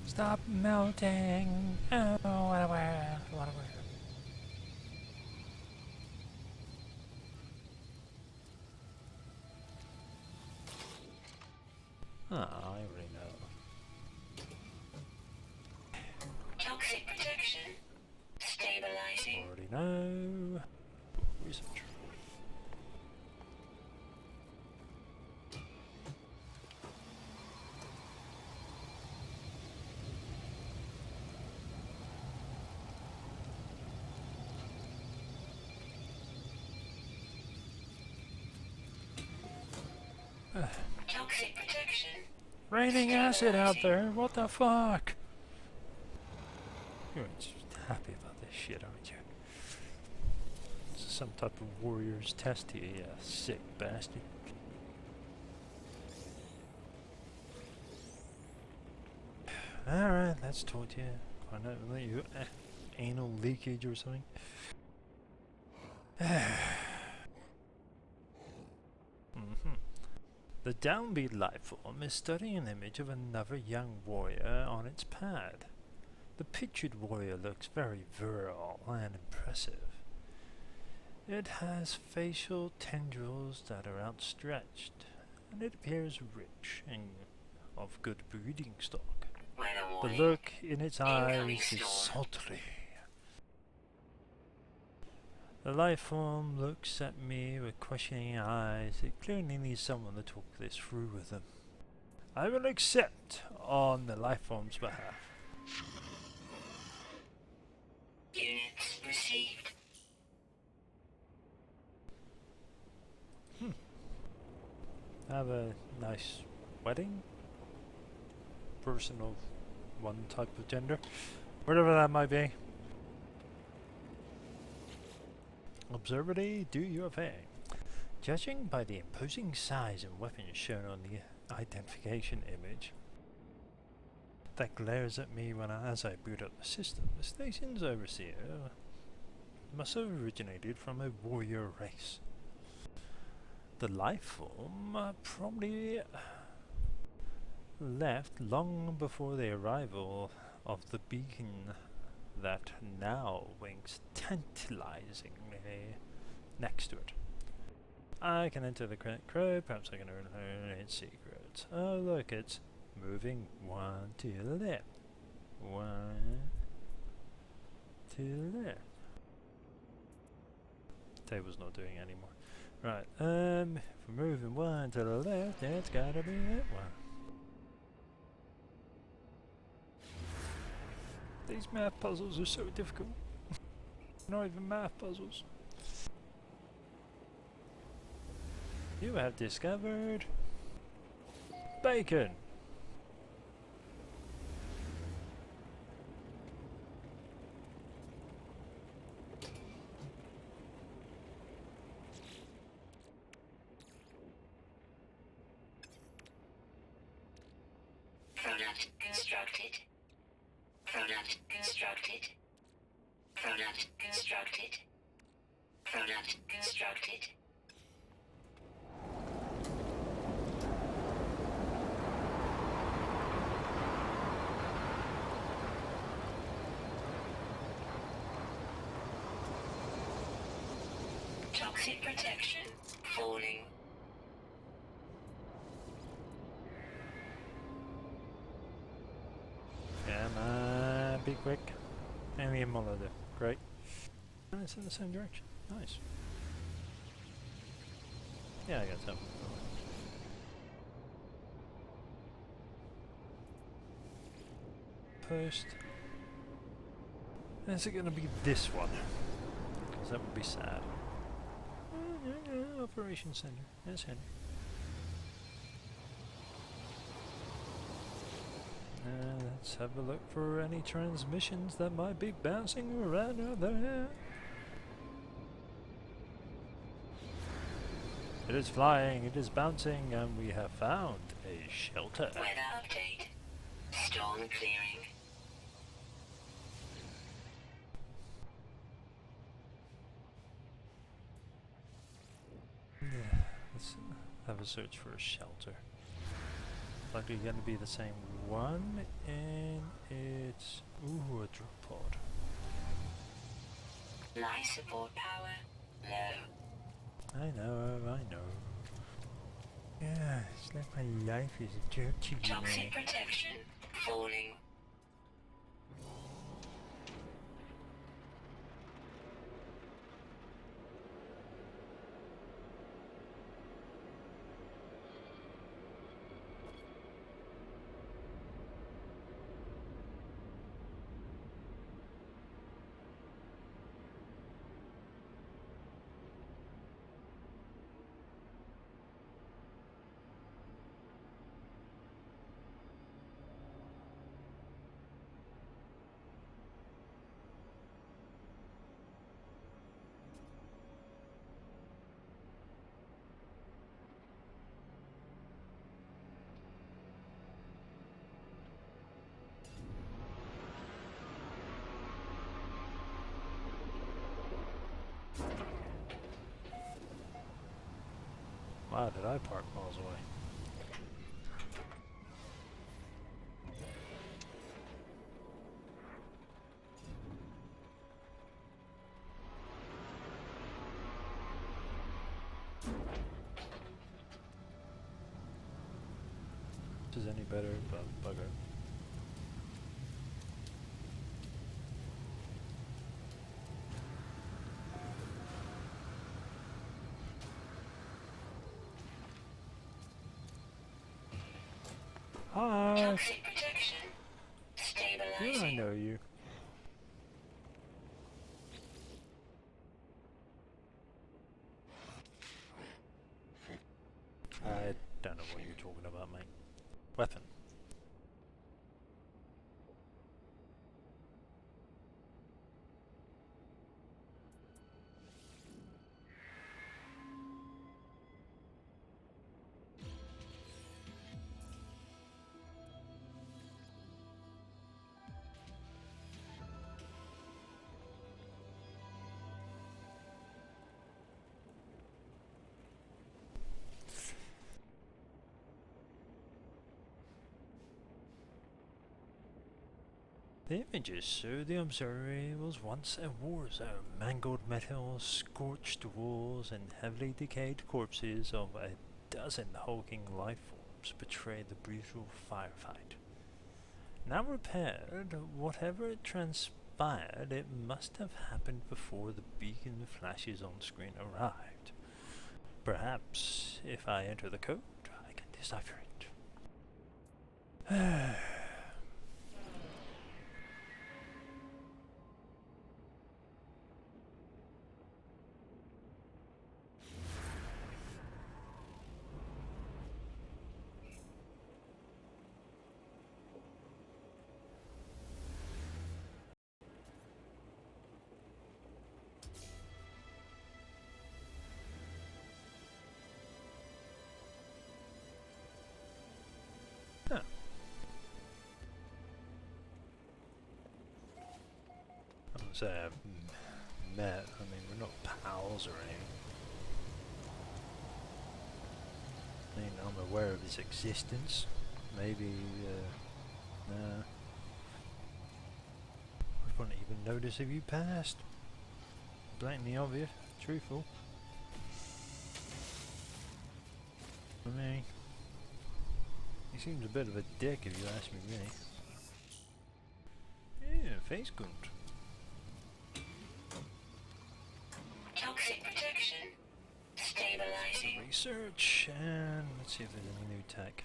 Stop melting. Oh, what a world, what a world. I already know. Toxic protection. Stabilizing. Already know. Research. Toxic protection. Raining acid out there. What the fuck? You're just happy about this shit, aren't you? This is some type of warrior's test here, you sick bastard. Alright, let's talk to you. Find out whether you anal leakage or something. The downbeat lifeform is studying an image of another young warrior on its pad. The pictured warrior looks very virile and impressive. It has facial tendrils that are outstretched, and it appears rich and of good breeding stock. The look in its eyes is sultry. The life form looks at me with questioning eyes. It clearly needs someone to talk this through with them. I will accept on the life form's behalf. Units received. Have a nice wedding. Person of one type of gender. Whatever that might be. Observability, do your thing. Judging by the imposing size and weapons shown on the identification image that glares at me as I boot up the system, the station's overseer must have originated from a warrior race. The life form probably left long before the arrival of the beacon that now winks tantalizingly next to it. I can enter the crow, perhaps I can learn its secrets. Oh look, it's moving one to the left. One to the left. Table's not doing it anymore. Right, if we're moving one to the left, it's gotta be that one. These math puzzles are so difficult. Not even math puzzles. You have discovered bacon. Product constructed. Product constructed. Product constructed. Product constructed. Toxic protection falling. Come on, be quick. And the Muller there. Great. And it's in the same direction. Nice. Yeah, I got some. Post. Is it going to be this one? Because that would be sad. Operation Center. Yes, Henry. Let's have a look for any transmissions that might be bouncing around out there. It is flying, it is bouncing, and we have found a shelter. Weather update. Storm clearing. Yeah, let's have a search for a shelter. Likely going to be the same one, and it's ooh, a drop pod. Life support power low. I know. Yeah, it's like my life is a joke to you, man. Toxic protection falling. Wow, did I park miles away? This is any better, but bugger. Hi! Toxic protection Yeah, I stabilizing. know you. I don't know what you're talking about, mate. Weapon. The images show the observatory was once a war zone. Mangled metal, scorched walls, and heavily decayed corpses of a dozen hulking life forms betray the brutal firefight. Now repaired, whatever it transpired, it must have happened before the beacon flashes on screen arrived. Perhaps, if I enter the code, I can decipher it. Huh. I would say I've met. I mean, we're not pals or anything. I mean, I'm aware of his existence. Maybe, nah. I wouldn't even notice if you passed. Blatantly obvious, truthful. I mean, he seems a bit of a dick if you ask me, really. Yeah, face gunt. Toxic protection stabilizing. Research, and let's see if there's any new tech.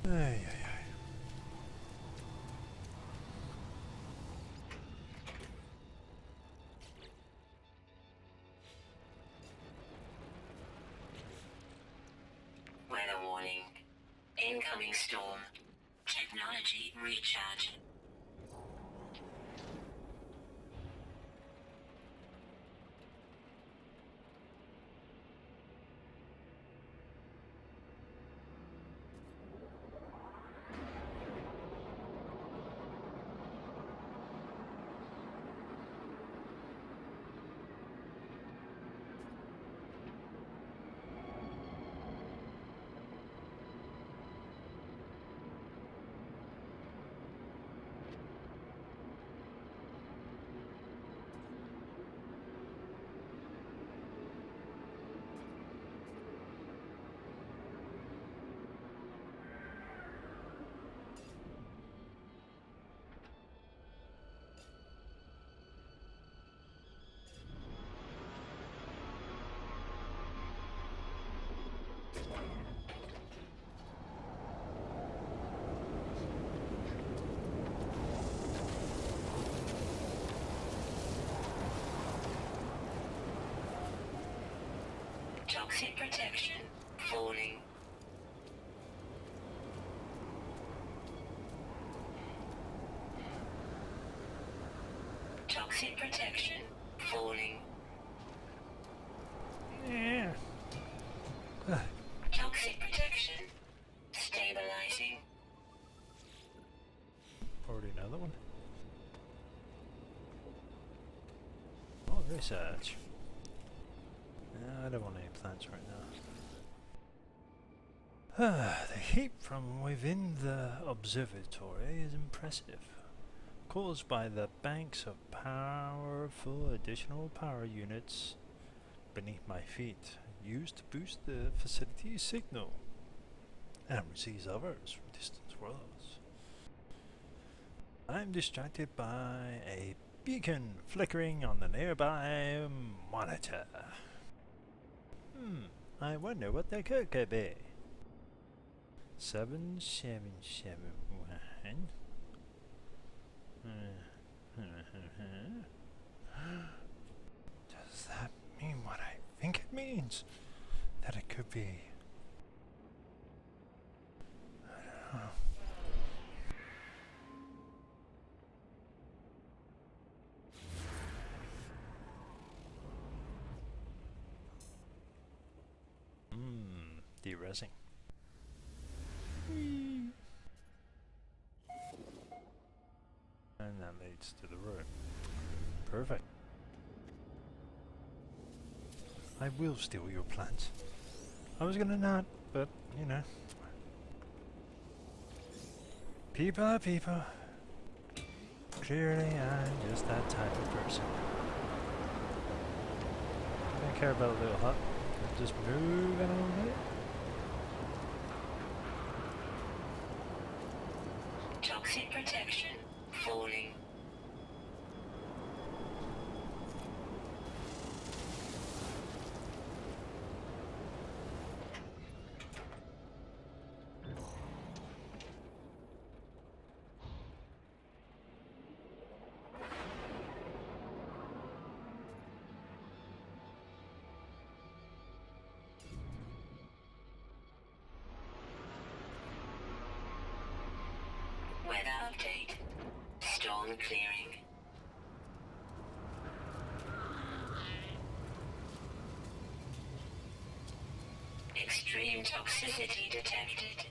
Ay, ay, ay. Weather warning. Incoming storm. Check Technology recharge. Toxic protection falling. Toxic protection falling. Yeah. Toxic protection stabilizing. Already another one. Oh, research. No, I don't want any plants right now. The heat from within the observatory is impressive, caused by the banks of powerful additional power units beneath my feet, used to boost the facility's signal and receives others from distant worlds. I'm distracted by a beacon flickering on the nearby monitor. I wonder what that could be. 7771. Does that mean what I think it means? That it could be... I don't know. De-resing. And that leads to the room. Perfect. I will steal your plants. I was gonna not, but you know. People are people. Clearly I'm just that type of person. I don't care about a little hut. Just move it a little bit. Toxic protection falling. Weather update. Storm clearing. Extreme toxicity detected.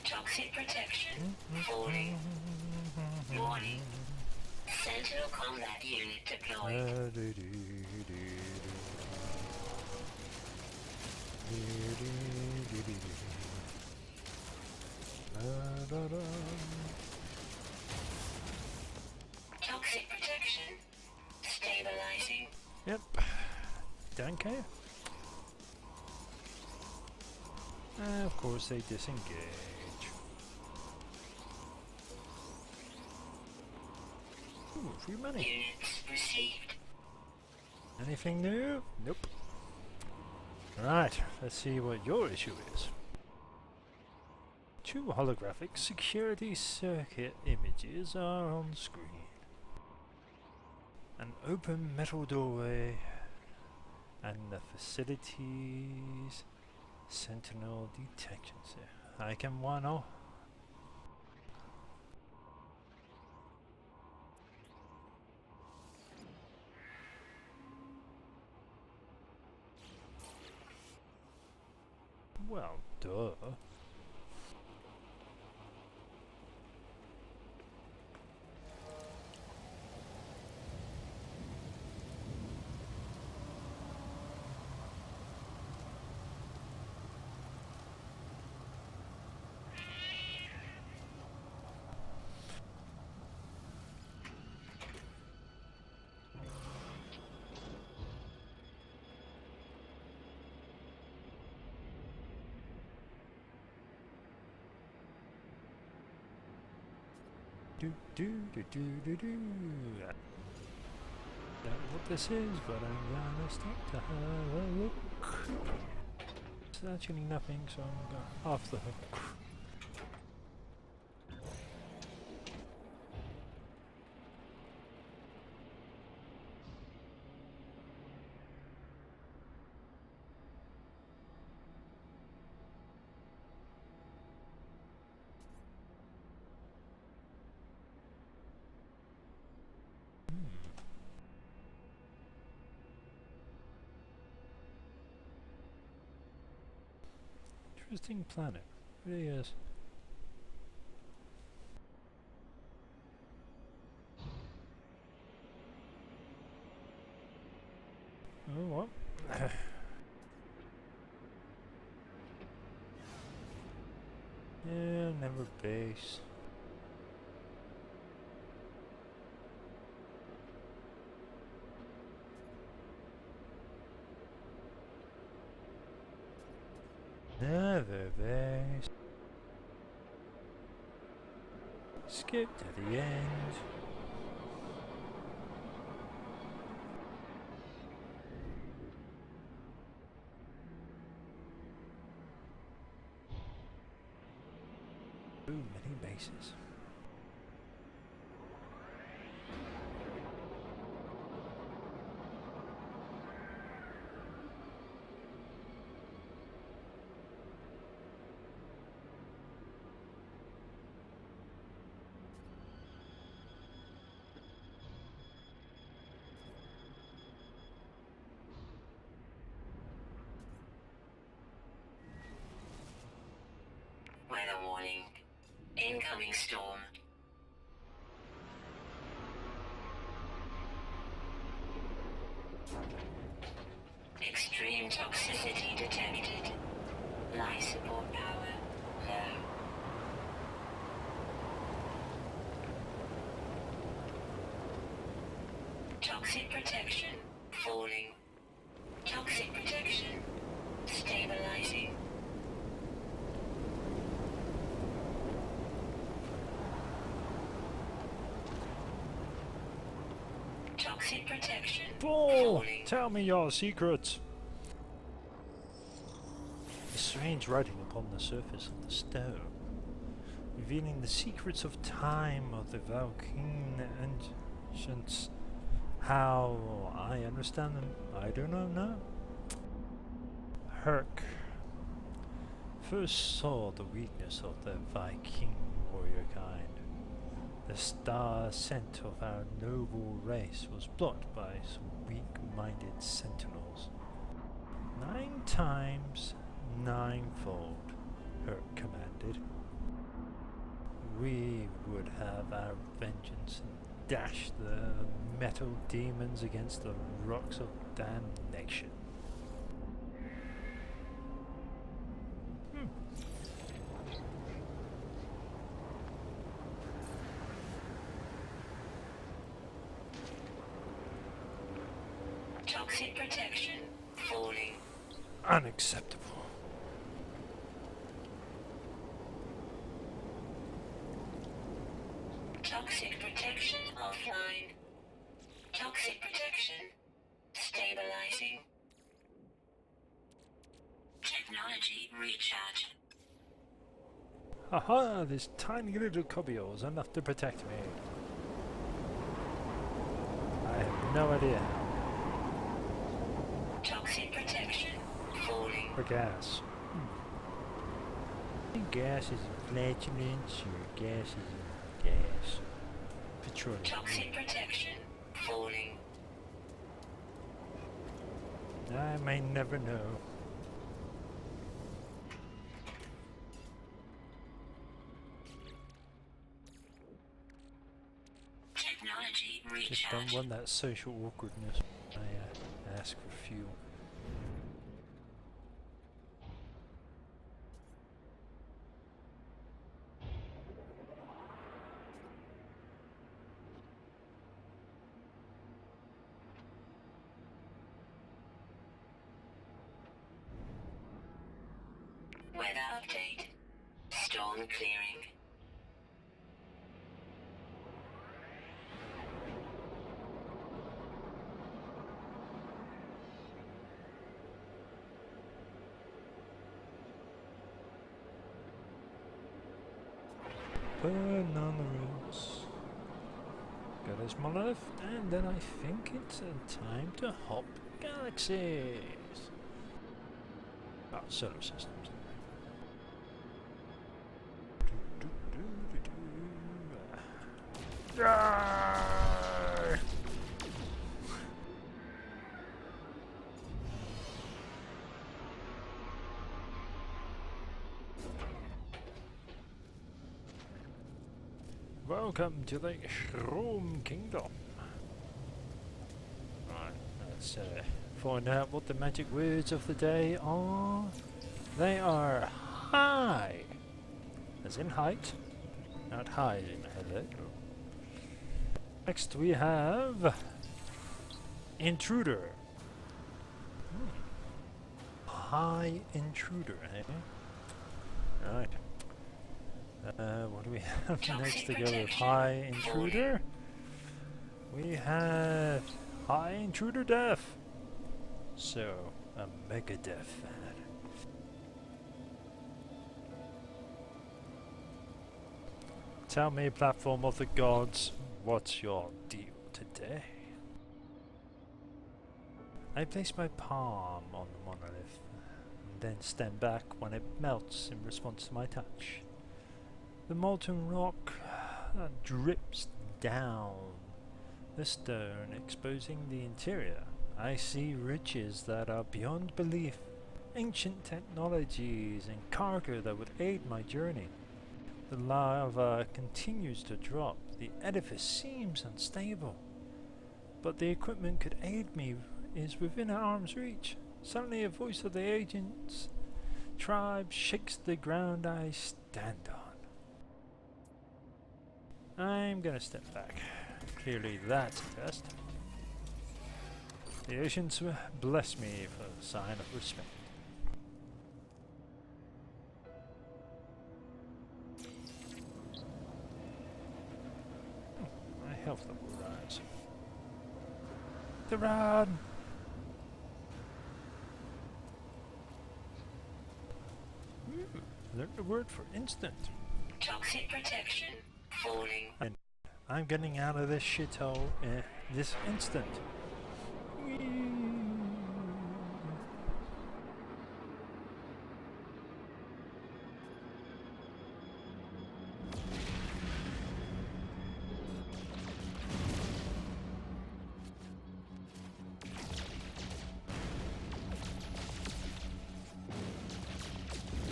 Toxic protection falling. Warning. Sentinel combat unit deployed. Toxic protection stabilizing. Yep. Danke. Of course they disengage. Ooh, free money. Units received. Anything new? Nope. Right, let's see what your issue is. 2 holographic security circuit images are on screen. An open metal doorway and the facilities sentinel detection. I can one off. Well, duh. Do do do do do do. I don't know what this is, but I'm gonna start to have a look. It's actually nothing, so I'm going off the hook. Interesting planet. It really is. Oh, what? Yeah, never base. Never base. Skip to the end. Ooh, many bases. Weather warning. Incoming storm. Extreme toxicity detected. Life support power low. Toxic protection falling. Toxic protection stabilizing. Toxic protection Bull! falling. Tell me your secrets! A strange writing upon the surface of the stone, revealing the secrets of time of the Valkyne ancients. How I understand them, I do not know. Herc first saw the weakness of the Viking warrior kind. The star ascent of our noble race was blocked by some weak-minded sentinels. 9 times, ninefold, Herc commanded. We would have our vengeance and dash the metal demons against the rocks of damnation. Toxic protection falling. Unacceptable. Toxic protection offline. Toxic protection stabilizing. Technology recharge. Haha, this tiny little cubby is enough to protect me. I have no idea. Toxic protection falling. For gas. Gas is flatulence or gas is gas. Petroleum. Toxic protection falling. I may never know. Technology Just don't recharge. want that social awkwardness when I ask for fuel. Weather update. Storm clearing. Bananas. Got his monolith, and then I think it's time to hop galaxies. Oh, solar systems. Yay! Welcome to the Shroom Kingdom. Right, let's find out what the magic words of the day are. They are high, as in height, not high in hello. Next we have intruder. High intruder, eh? Right. What do we have next to go with high intruder? We have high intruder death. So, a mega death. Tell me, platform of the gods, what's your deal today? I place my palm on the monolith, and then stand back when it melts in response to my touch. The molten rock drips down the stone, exposing the interior. I see riches that are beyond belief, ancient technologies and cargo that would aid my journey. The lava continues to drop. The edifice seems unstable, but the equipment could aid me is within arm's reach. Suddenly a voice of the agent's tribe shakes the ground I stand on. I'm gonna step back. Clearly that's a test. The ancients bless me for a sign of respect. My health level will rise. The rod! Learn the word for instant. Toxic protection falling. And I'm getting out of this shithole this instant.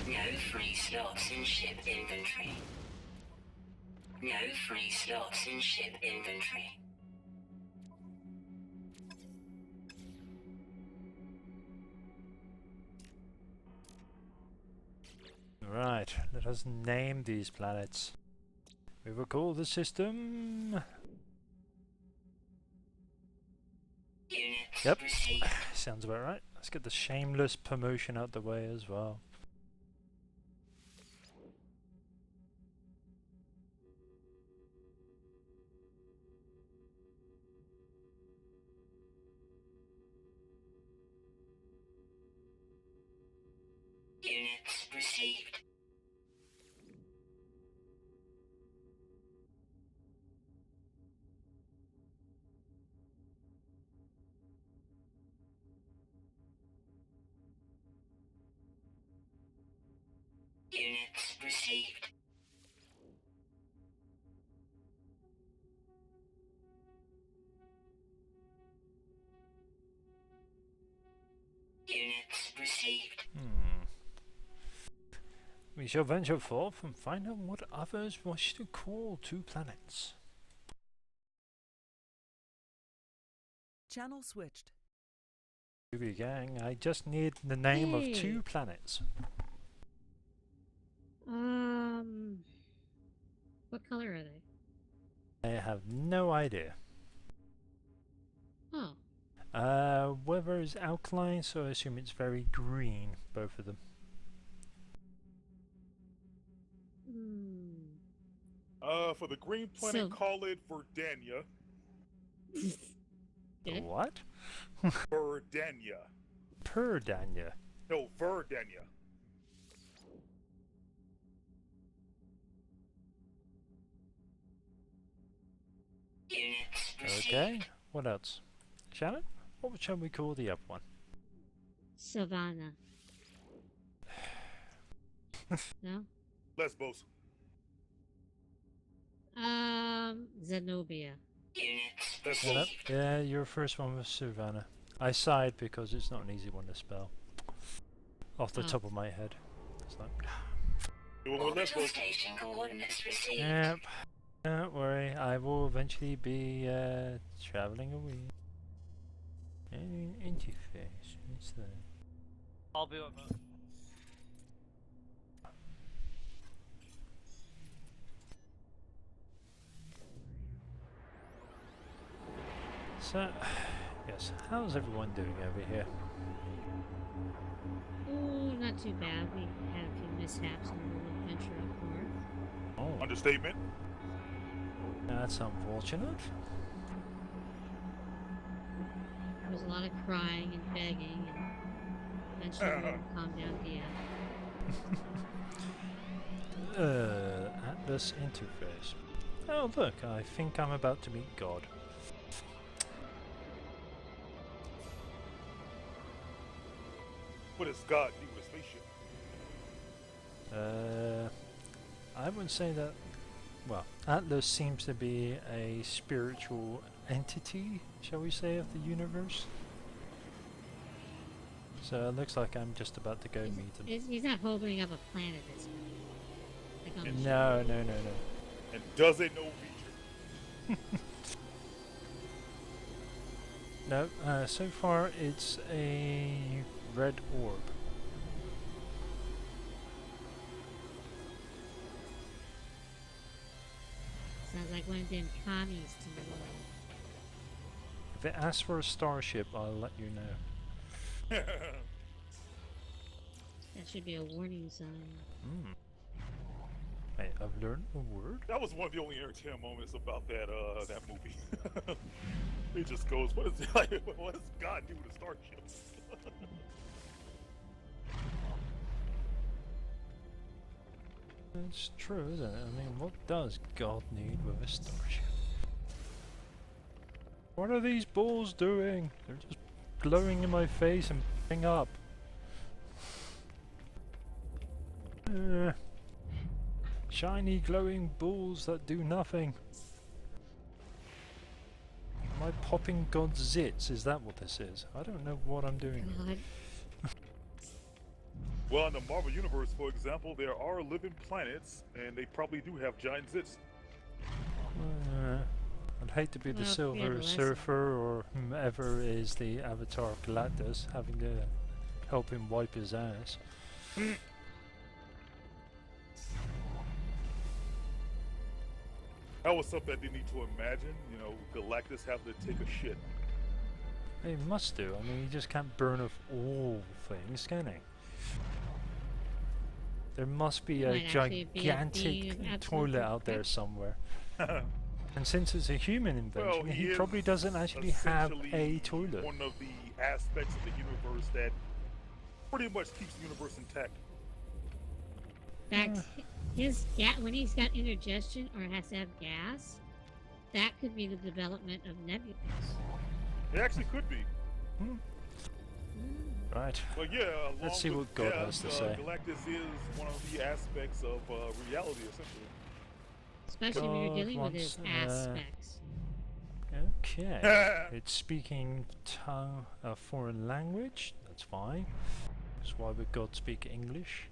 No free slots in ship inventory. No free slots in ship inventory. Right, let us name these planets. We will call the system... Units Yep, received. sounds about right. Let's get the shameless promotion out the way as well. Units received. Units received. Units received. We shall venture forth and find out what others wish to call 2 planets. Channel switched. Groovy gang, I just need the name of 2 Hey. planets. What color are they? I have no idea. Oh, Weather is alkaline, so I assume it's very green, both of them. hmm. For the green planet, So- call it Verdania. The Good. what? Verdania. Perdania. No, Verdania. Units received. Okay, what else? Shannon, what shall we call the other one? Savannah. No? Lesbos. Zenobia. Units Lesbos. Yep. Yeah, your first one was Savannah. I sighed because it's not an easy one to spell. Off the Oh. top of my head. It's like, You went with orbital Lesbos. station coordinates received. yep. Don't worry, I will eventually be traveling away. Alien interface. What's that? I'll be with them. So, yes, how's everyone doing over here? Oh, not too bad. We had a few mishaps on the little adventure up north. Oh, Understatement. that's unfortunate. There was a lot of crying and begging, and eventually we all calmed down at the end. Atlas interface. Oh look, I think I'm about to meet God. What does God do with a spaceship? I would say that, well, Atlas seems to be a spiritual entity, shall we say, of the universe. So it looks like I'm just about to go meet him. He's not holding up a planet, is he? Like on the ship. No, no, no, no. And does it know feature? No, so far it's a red orb. Sounds like one of them commies to me. If it asks for a starship, I'll let you know. That should be a warning sign. Hmm. Hey, I've learned a word. That was one of the only entertaining moments about that movie. It just goes, what is like, what does God do with a starship? It's true, isn't it? I mean, what does God need with a starship? What are these balls doing? They're just glowing in my face and blowing up. Shiny glowing balls that do nothing. Am I popping God's zits? Is that what this is? I don't know what I'm doing. God, Well, in the Marvel Universe, for example, there are living planets, and they probably do have giant zits. I'd hate to be the Well, we have a Silver lesson. Surfer or whomever is the Avatar of Galactus, having to help him wipe his ass. That was something I didn't need to imagine. You know, Galactus having to take a shit. He must do. I mean, he just can't burn off all things, can he? There must be a Might actually be a gigantic being of absolute toilet out there perfection. somewhere. And since it's a human invention, Well, he is probably doesn't actually have a essentially toilet. One of the aspects of the universe that pretty much keeps the universe intact. in fact, his when he's got indigestion or has to have gas, that could be the development of nebulas. It actually could be. Hmm. Right. Well, yeah. Let's Along see with what God death, has to say. Galactus is one of the aspects of reality, essentially. Especially when you're God dealing with his wants, aspects. Okay. It's speaking a foreign language. That's fine. That's why we God speak English.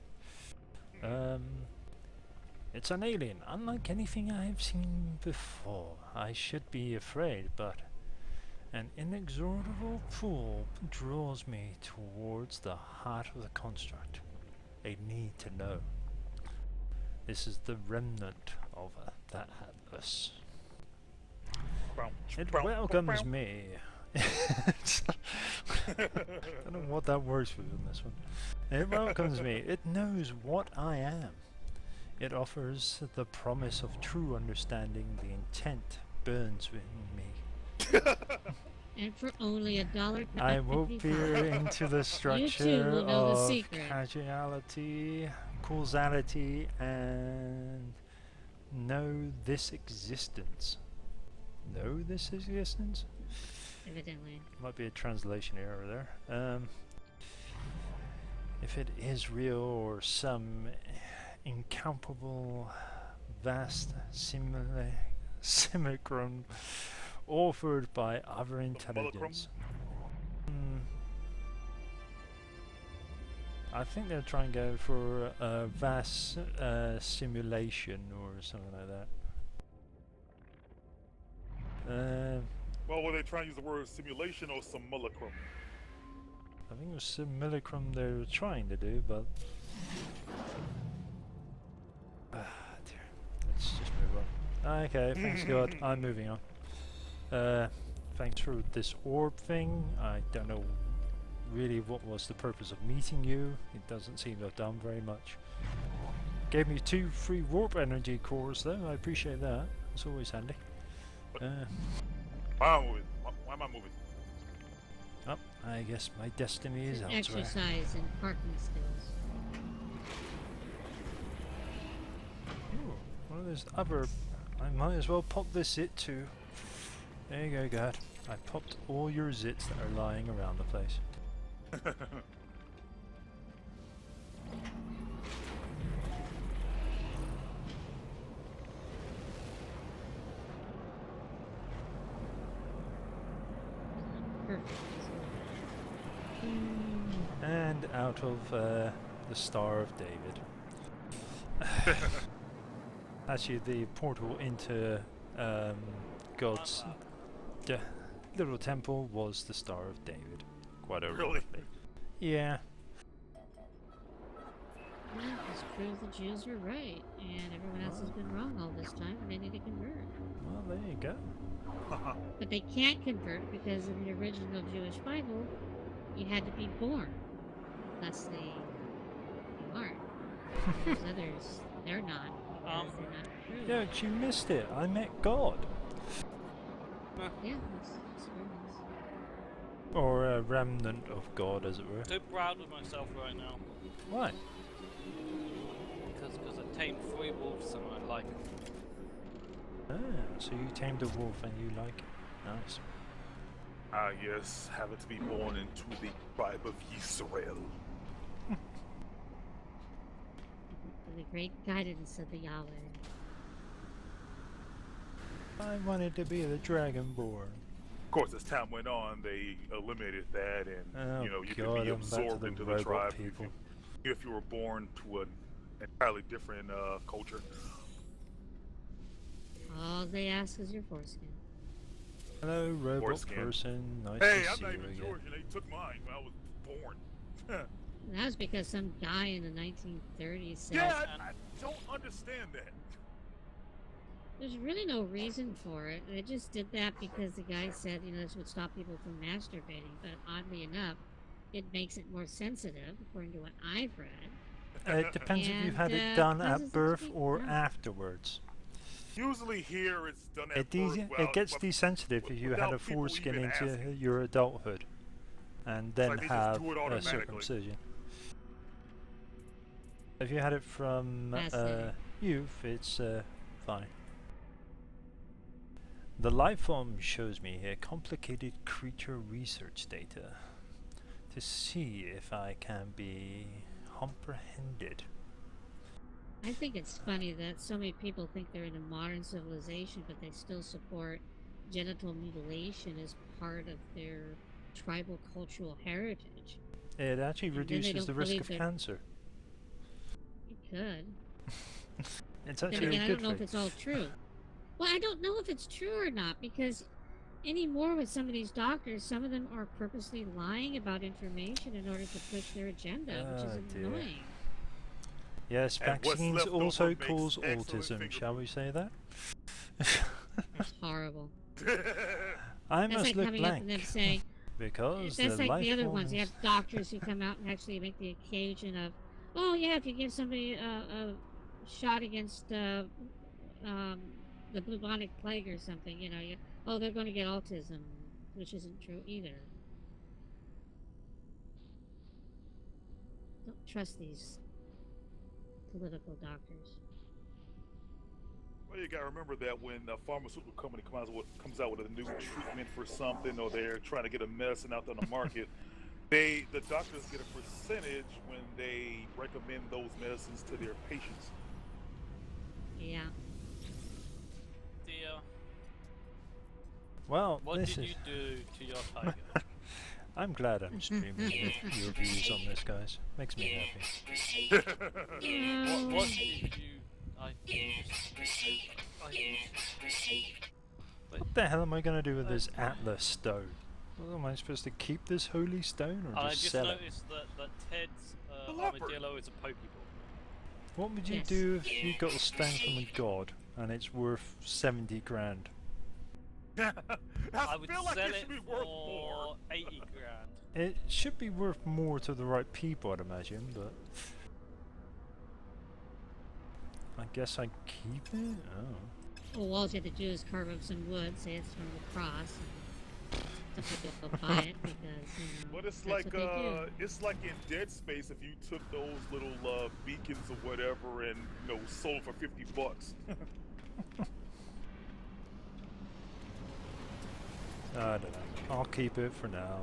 It's an alien, unlike anything I have seen before. I should be afraid, but an inexorable pull draws me towards the heart of the construct. A need to know. This is the remnant of that atlas. It welcomes me. I don't know what that works with in this one. It welcomes me. It knows what I am. It offers the promise of true understanding. The intent burns within me. And for only $1. I will peer into the structure will know the of secret. causality, and know this existence. Know this existence? Evidently. Might be a translation error there. If it is real or some incalculable, vast simulacrum offered by other intelligence. I think they're trying to go for a vast simulation or something like that. Well, were they trying to use the word simulation or simulacrum? I think it was simulacrum they were trying to do, but dear. Let's just move on. Okay, thanks God, I'm moving on. Thanks for this orb thing. I don't know really what was the purpose of meeting you. It doesn't seem to have done very much. Gave me 2 free warp energy cores though, I appreciate that. It's always handy. Why am I moving? Why am I moving? Oh, I guess my destiny is elsewhere. Exercise and parking skills. Ooh, one of those other... I might as well pop this zit too. There you go, God. I popped all your zits that are lying around the place. Perfect. And out of the Star of David. Actually, the portal into God's little temple was the Star of David. Quite ironically. Yeah. Yeah, it's true the Jews were right, and everyone else has been wrong all this time, and they need to convert. Well, there you go. But they can't convert because in the original Jewish Bible, you had to be born. Thus, you aren't. Those others, they're not, because they're not true. Yeah, but you missed it. I met God. Yeah, that's very nice. Or a remnant of God, as it were. So proud of myself right now. Why? Because I tamed 3 wolves and I like them. Ah, so you tamed a wolf and you like it. Nice. Ah, yes, having to be born into the tribe of Israel. For the great guidance of the Yahweh. I wanted to be the Dragonborn. Of course, as time went on, they eliminated that, and Oh, you God, could be I'm back to absorbed the into the robot tribe people. if you were born to an entirely different culture. All they ask is your foreskin. Hello, robot Foreskin. person. Nice Hey, to I'm see not you even again. Georgian. They took mine when I was born. And that was because some guy in the 1930s said Yeah, I don't understand that. there's really no reason for it. They just did that because the guy said, this would stop people from masturbating. But oddly enough, it makes it more sensitive, according to what I've read. It depends if you've had And, it done causes it at to birth be- or no. afterwards. Usually here it's done at It, birth. it gets desensitive if you had without a people foreskin even into asking. your adulthood, and then like they just have do it a automatically. circumcision. If you had it from Fascinating. youth, it's fine. The life form shows me here complicated creature research data. to see if I can be comprehended. I think it's funny that so many people think they're in a modern civilization, but they still support genital mutilation as part of their tribal cultural heritage. It actually And then they reduces don't the risk believe of that- cancer. It could. It's Then actually again, a I good don't know if thing. it's all true. Well, I don't know if it's true or not, because anymore with some of these doctors, some of them are purposely lying about information in order to push their agenda, which is Oh, dear. annoying. Yes, And what's vaccines left over also makes cause excellent autism, finger shall we say that? It's horrible. I That's must like look coming up blank and them saying, because that's the like life the other form ones. You is- have doctors who come out and actually make the occasion of, oh yeah, if you give somebody a shot against the bubonic plague or something, you know, oh, they're going to get autism, which isn't true either. Don't trust these political doctors. Well, you gotta remember that when a pharmaceutical company comes out with a new treatment for something, or they're trying to get a medicine out on the market, the doctors get a percentage when they recommend those medicines to their patients. Yeah. Dear, Well, what this did is. you do to your tiger? I'm glad I'm streaming with your views on this, guys. Makes me happy. What did you? I What the hell am I gonna do with this Atlas stone? Well, am I supposed to keep this holy stone or I just just sell it? noticed that Ted's The leopard. armadillo is a Pokeball. What would you Yes. do if you got a stone from a god and it's worth 70 grand? I would feel like sell it it should be worth more. for 80 grand. It should be worth more to the right people, I'd imagine, but... I guess I keep it? Oh. Well, all you have to do is carve up some wood, say it's from the cross, and some people will buy it because, you know, But it's that's like what they do. it's like in Dead Space if you took those little beacons or whatever and sold for $50. I don't know. I'll keep it for now.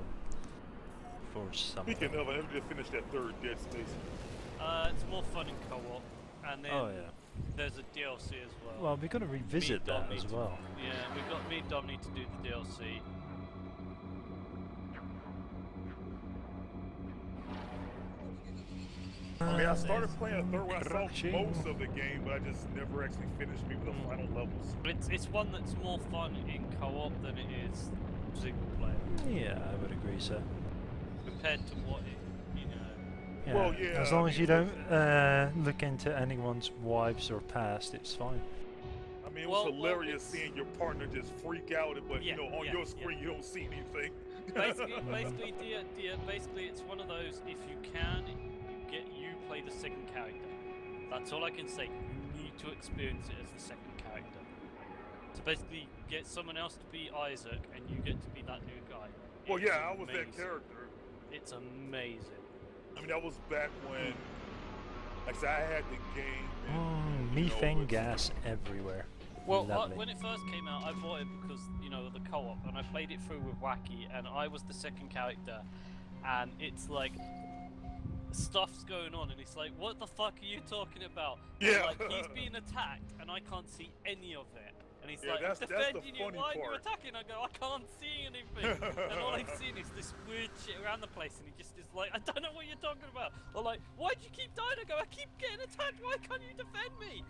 For something. Speaking of, I never did finish that third Dead Space. It's more fun in co-op, and then Oh yeah. there's a DLC as well. Well, we've got to revisit Me and Dom that as need to- well. Yeah, me and Dom need to do the DLC. I mean, I started playing a third one. I saw Crashing. most of the game, but I just never actually finished maybe the final levels. It's one that's more fun in co-op than it is single player, Yeah, I would agree, sir. compared to what it, Yeah, Well, yeah, as I long as mean, you don't look into anyone's wives or past, it's fine. I mean, it was Well, hilarious it's- seeing your partner just freak out, but Yeah, on yeah, your yeah. screen you don't see anything. basically, basically, it's one of those. If you can, you play the second character. That's all I can say. You need to experience it as the second character. So basically, get someone else to be Isaac, and you get to be that new guy. Well, It's yeah, I was that amazing. character. It's amazing. I mean, that was back when, like I said, I had the game. And, Methane it's- gas everywhere. Well, Lovely. when it first came out, I bought it because, of the co-op, and I played it through with Wacky, and I was the second character, and it's like, stuff's going on, and it's like, what the fuck are you talking about? And, Yeah. like, he's being attacked, and I can't see any of it. And he's Yeah, like, that's the defending you, funny why are you part. attacking? I go, I can't see anything. And all I've seen is this weird shit around the place, and he just is like, I don't know what you're talking about. Or like, why'd you keep dying? I go, I keep getting attacked, why can't you defend me?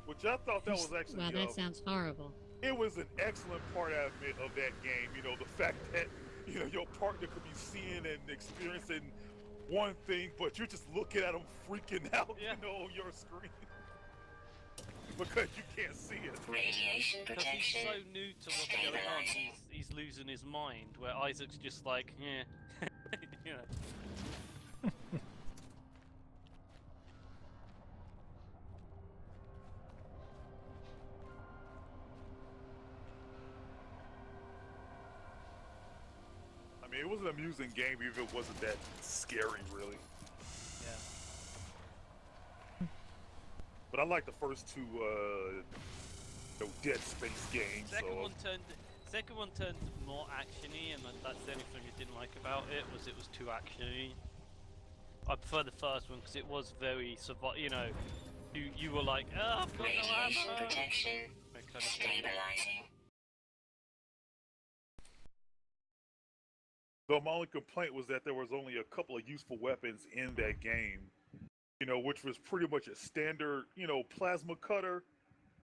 Which I thought that was actually, Well, that sounds horrible. it was an excellent part of that game. The fact that your partner could be seeing and experiencing one thing, but you're just looking at them freaking out, Yeah. on your screen because you can't see it. Radiation Because he's protection. so new to what's going on, he's losing his mind, where Isaac's just like, yeah. I mean, it was an amusing game, even if it wasn't that scary, really. Yeah. But I like the first two, Dead Space games. Second So one turned second one turned more actiony, and that's the only thing I didn't like about it. Was too actiony. I prefer the first one because it was very you know, you were like, oh, I've got no Radiation ammo. protection That kind of thing. stabilizing. So my only complaint was that there was only a couple of useful weapons in that game, you know, which was pretty much a standard, you know, plasma cutter.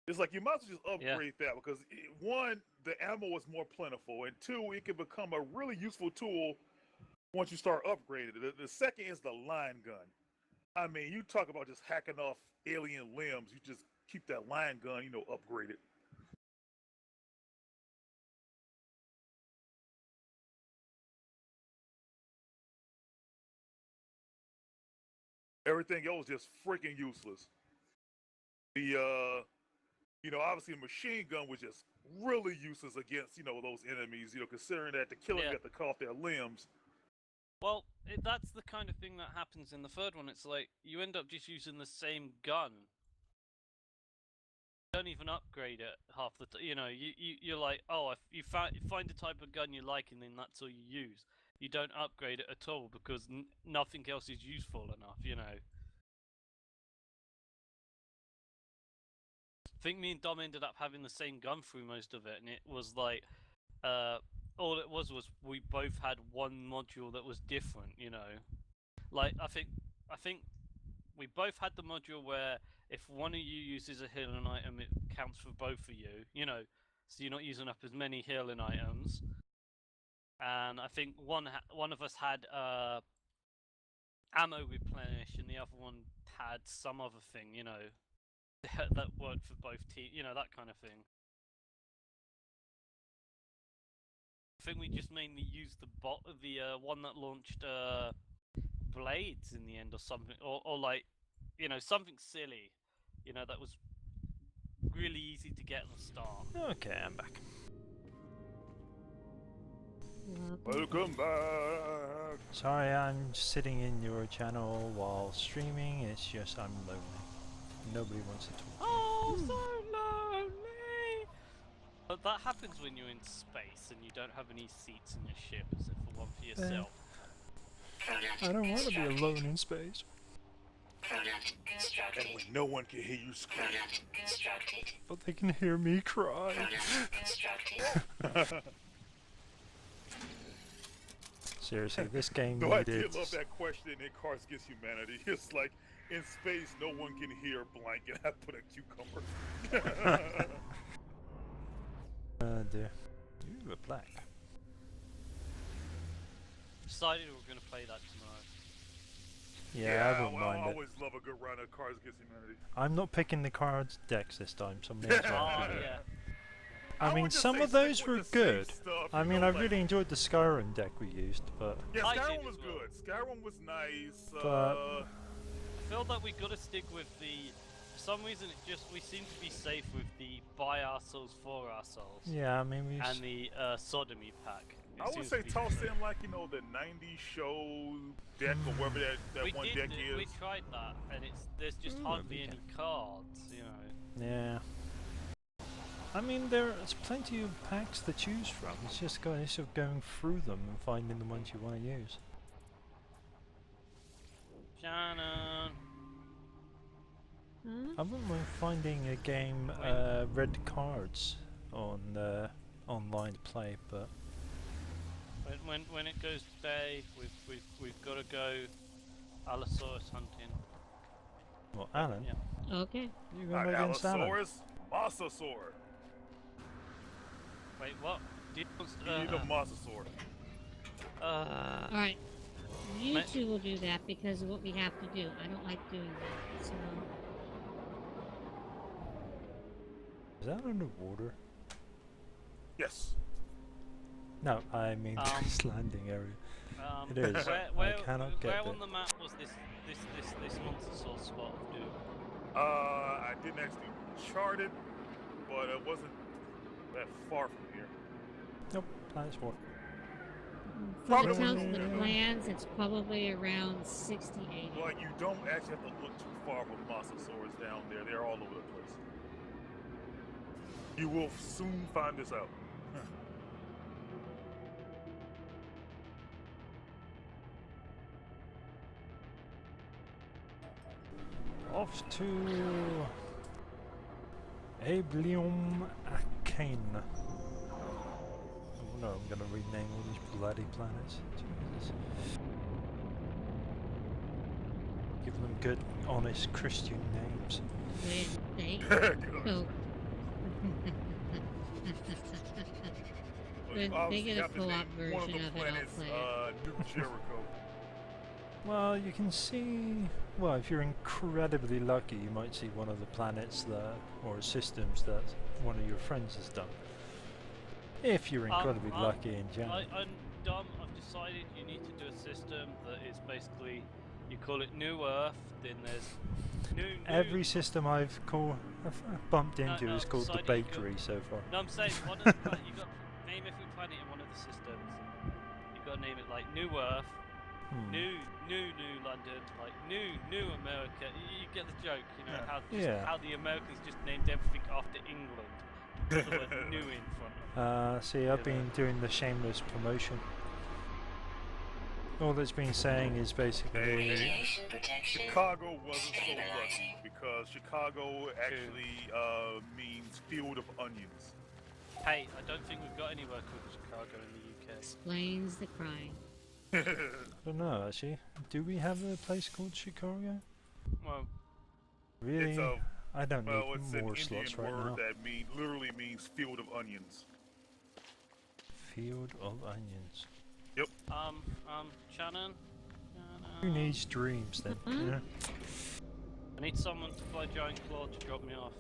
It's like you might as well just upgrade that because one, the ammo was more plentiful, and two, it can become a really useful tool once you start upgrading it. The second is the line gun. I mean, you talk about just hacking off alien limbs, you just keep that line gun, you know, upgraded. Everything else just freaking useless. The you know, obviously the machine gun was just really useless against, you know, those enemies, you know, considering that to kill them you have to cut off their limbs. Well, that's the kind of thing that happens in the third one. It's like you end up just using the same gun. You don't even upgrade it half the time. You know, you're like, oh, if you find the type of gun you like, and then that's all you use. You don't upgrade it at all because nothing else is useful enough. You know. I think me and Dom ended up having the same gun through most of it, and it was like, all it was we both had one module that was different, you know. Like I think we both had the module where if one of you uses a healing item, it counts for both of you, you know, so you're not using up as many healing items. And I think one of us had ammo replenish, and the other one had some other thing, you know, that worked for both teams, you know, that kind of thing. I think we just mainly used the one that launched blades in the end, or something, or like, you know, something silly, you know, that was really easy to get at the start. Okay, I'm back. Welcome back. Sorry, I'm sitting in your channel while streaming. It's just I'm lonely. Nobody wants to talk to me. Oh, so lonely! But that happens when you're in space and you don't have any seats in your ship, except for one for yourself. I don't want to be alone in space. Product constructed. And when no one can hear you scream. Product constructed. But they can hear me cry. Product constructed. Seriously, this game No, I needed... did love that question in Cars Against Humanity. It's like, in space, no one can hear blank, and I put a cucumber. dear. You were black. Decided we were going to play that tomorrow. Yeah, I wouldn't well, mind I it. always love a good round of Cars Against Humanity. I'm not picking the cards decks this time. Somebody else will Oh, do it. yeah. I mean, would just some say of those stick were with the same good. stuff, I you mean, know, I like- really enjoyed the Skyrim deck we used, but... Yeah, I did Skyrim as was well. good. Skyrim was nice. But- I feel that we got to stick with the... For some reason, we seem to be safe with the by ourselves, for ourselves. Yeah, I mean, we... And the sodomy pack. It I would seems say to be toss different. in, like, you know, the 90s show deck or whatever that We one did deck do- is. We tried that, and there's just hardly any cards, you know. Yeah. I mean, there's plenty of packs to choose from. It's just going through them and finding the ones you want to use. Shannon. I wouldn't mind finding a game, red cards on online to play, but When it goes day, we've got to go Allosaurus hunting. well, Alan, Yeah. Okay. you're going against Alan. Allosaurus, Mosasaur. Wait, what? You need a Mosasaur. Alright. You Ma- two will do that because of what we have to do. I don't like doing that. So, Is that underwater? Yes. No, I mean this landing area. It is. Where I cannot get where there. on the map was this Mosasaur spot of doom? I didn't actually chart it, but it wasn't that far from here. Nope, planet sport. for Probably the sounds of wouldn't- the plans, it's probably around 60, 80. But you don't actually have to look too far for Mosasaurs down there. They're all over the place. You will soon find this out. off to Ablium Arcane. Oh no, I'm gonna rename all these bloody planets. Jesus. Give them good, honest Christian names. They Good. so Well, you they obviously get a have to co-op name one of version the of it, I'll planets play it. New Jericho. Well, you can see. Well, if you're incredibly lucky, you might see one of the planets that, or systems that one of your friends has done. If you're incredibly lucky in general. I'm dumb. I've decided you need to do a system that is basically, you call it New Earth, then there's new. Every system I've bumped No, into no, is I've cove the decided you've got- Bakeri so far. No, I'm saying one of the you got name every planet in one of the systems. You got to name it like New Earth, Hmm. New London, like New America. You get the joke, you know Yeah. how the Americans just named everything after England. With the word new in front of it. See, I've been doing the shameless promotion. All that's been saying is basically. Radiation protection. Chicago wasn't so Stabilizing. lucky because Chicago actually means field of onions. Hey, I don't think we've got anywhere called Chicago in the UK. Explains the crying. I don't know actually. Do we have a place called Chicago? Well, Really? It's a I don't well, it's need an more Indian slots right word now. that literally means field of onions. Field of onions. Shannon. Who needs dreams then? Yeah. I need someone to fly Giant Claw to drop me off.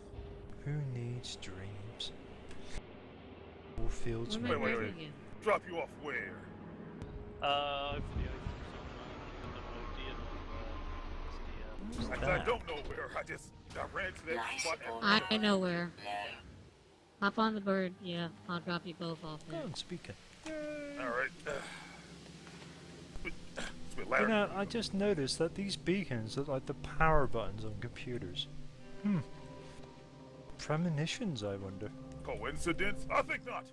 Who needs dreams? All fields. What am I wait, grabbing wait. you? Drop you off where? Hopefully I don't know where. I ran to that spot. I know where. Hop on the bird. Yeah, I'll drop you both off Go there. on, speaker. All right. You know, I just noticed that these beacons look like the power buttons on computers. Premonitions, I wonder. Coincidence? I think not.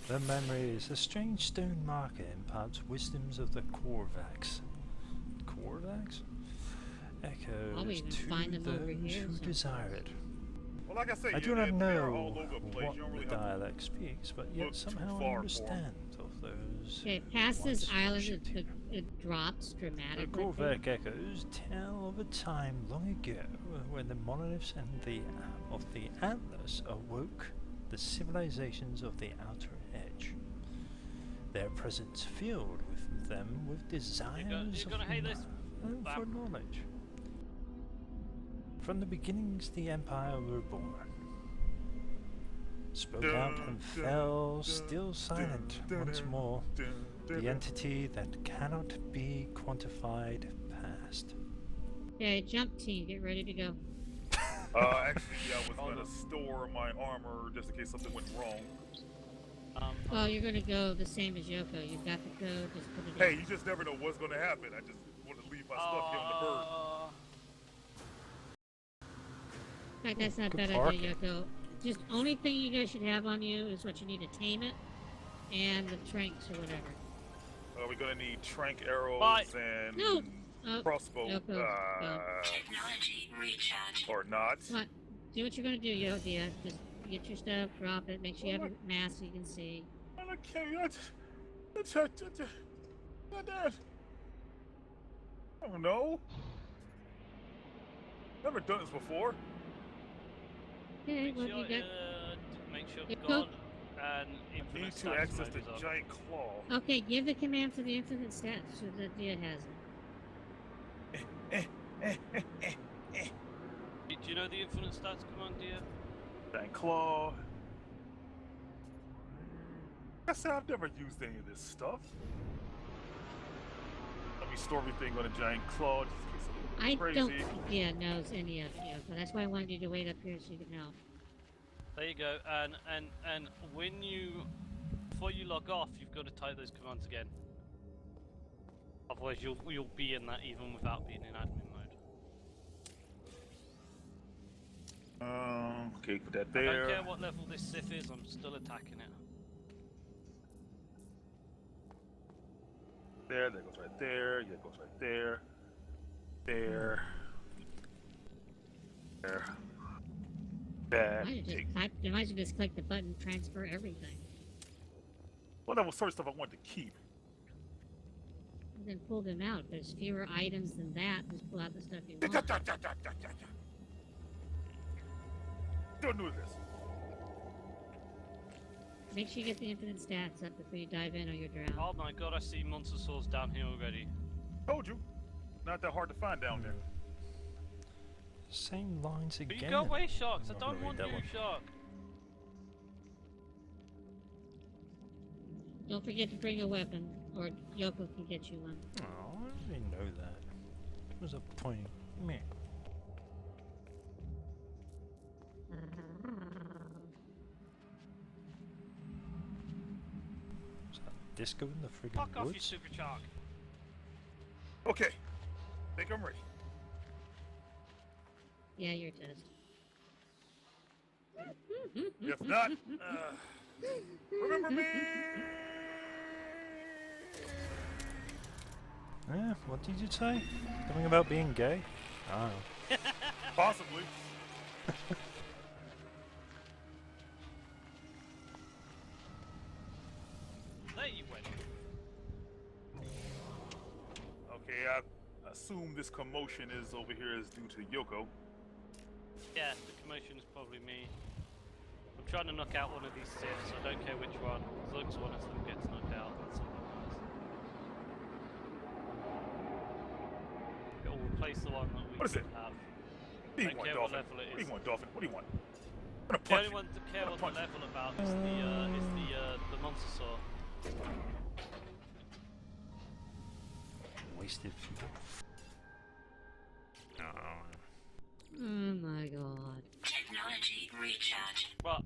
The memory is a strange stone marker imparts wisdoms of the Korvax. Korvax? Probably Echoes even to find them over those here who somewhere. desire it. Well, like I say, I do not they're know all over the place. what You don't really the have to dialect speaks, but yet look too somehow I far for 'em. understand of those. Okay, past this once island, worshipped it drops The dramatically. Korvac echoes tell of a time long ago when the monoliths and of the Atlas awoke the civilizations of the outer edge. Their presence filled with them with desires you're gonna hate this. and for knowledge. From the beginnings, the Empire were born. Spoke out and fell, still silent once more. The entity that cannot be quantified passed. Okay, jump team, get ready to go. Actually, I was gonna store my armor just in case something went wrong. Well, you're gonna go the same as Yoko. You've got the code, just put it Hey, in. you just never know what's gonna happen. I just want to leave my stuff here on the bird. In fact, that's not a Good bad parking. idea, Yoko. Just only thing you guys should have on you is what you need to tame it, and the tranks or whatever. We're gonna need trank arrows Bye. and No. Oh, crossbow, Yoko, go. Technology recharge. or not. What? Do what you're gonna do, Yoko. Just get your stuff, drop it, make sure you have your mask so you can see. I don't know. Never done this before. Okay, Make well, sure, you got. make sure Yeah, God and Need Infinite to Stats access mode the is on. giant claw. Okay, give the command for the infinite stats so that Dia has it. Do you know the Infinite Stats command, dear? Giant claw. I said I've never used any of this stuff. Let me store everything on a giant claw just in case I I'm crazy. don't think Dia knows any of it, Yoko. That's why I wanted you to wait up here so you can help. There you go. And when you, before you log off, you've got to type those commands again. Otherwise, you'll be in that even without being in admin mode. Okay, put that I don't there. care what level this Sith is. I'm still attacking it. there. That goes right there. That goes right there. There. There. That. You might just click the button, transfer everything. Well, that was sort of stuff I wanted to keep. And then pull them out. There's fewer items than that. Just pull out the stuff you want. Still new to this. Make sure you get the infinite stats up before you dive in or you're drowned. Oh my god, I see monster swords down here already. Told you. Not that hard to find down there. Same lines again. But you go away, Sharks. I I'm not don't gonna want read you, that one. Shark. Don't forget to bring a weapon, or Yoko can get you one. Oh, I didn't know that. What was the point? Meh. Is that disco in the friggin' Fuck off, you woods? super shark. Okay. Think I'm ready. Yeah, you're toast. If not, remember me. What did you say? Something about being gay? Oh. Possibly. There you went. Okay, I assume this commotion is over here is due to Yoko. Yeah, the commotion is probably me. I'm trying to knock out one of these sieves, I don't care which one. As long as one of them gets knocked out, that's all that matters. It'll replace the one that we What is it? have. What do you Don't want, care what Dolphin? level it What do is. you want, Dolphin? What do you want? I'm gonna The punch only you. one to care I'm what gonna the punch level about is the monster saw. Wasted fuel. Oh. Oh my god. Technology recharge. But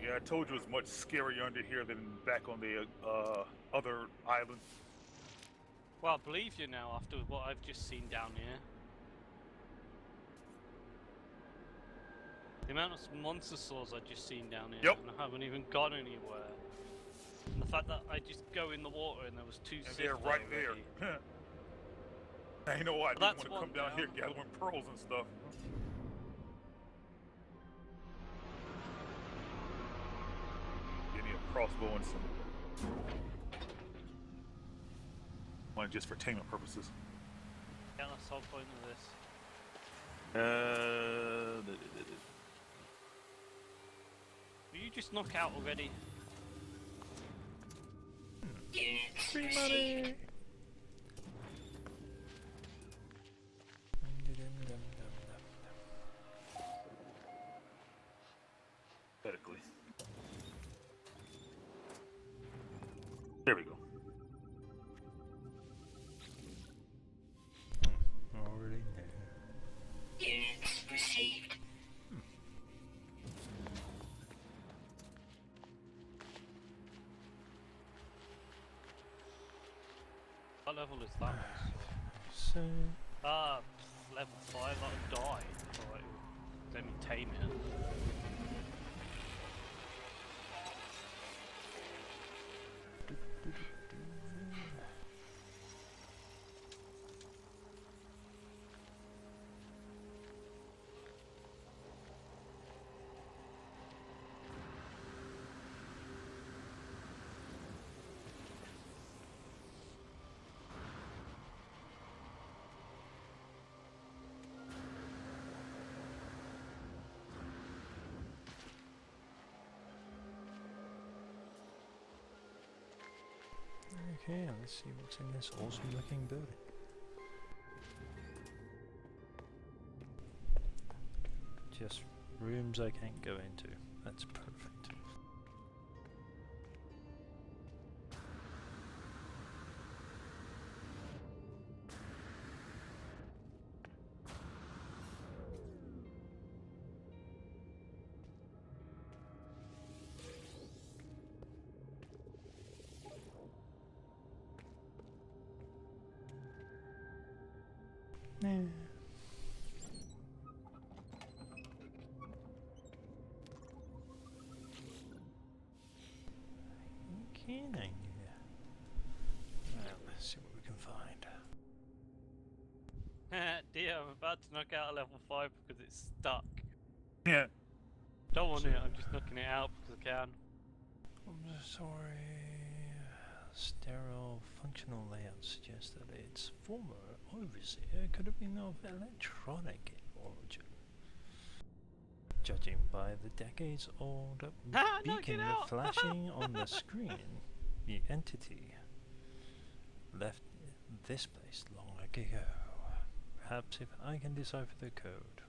Yeah, I told you it's much scarier under here than back on the other island. well, I believe you now after what I've just seen down here. The amount of monster saws I've just seen down here, Yep. and I haven't even gone anywhere. And the fact that I just go in the water and there was two And sieves they're right already. there. Now, you know why I Well, didn't that's want to come one down here down. gathering pearls and stuff. Give me a crossbow and some. One just for taming purposes. Yeah, that's the whole point of this. Will you just knock out already? Units Free received. money! Pathetically. There we go. Already there. Units received. What level is that one? So, Ah, level 5, that'll die. Alright, let me tame it. okay, let's see what's in this awesome looking building. Just rooms I can't go into. That's perfect. Yeah. Can I? Dear, I'm about to knock out a level 5 because it's stuck. Yeah. Don't want it, I'm just knocking it out because I can. I'm sorry. Sterile functional layout suggests that its former overseer could have been of electronic origin. Judging by the decades-old Ah, knock beacon it out! flashing on the screen, the entity left this place long ago. Perhaps if I can decipher the code.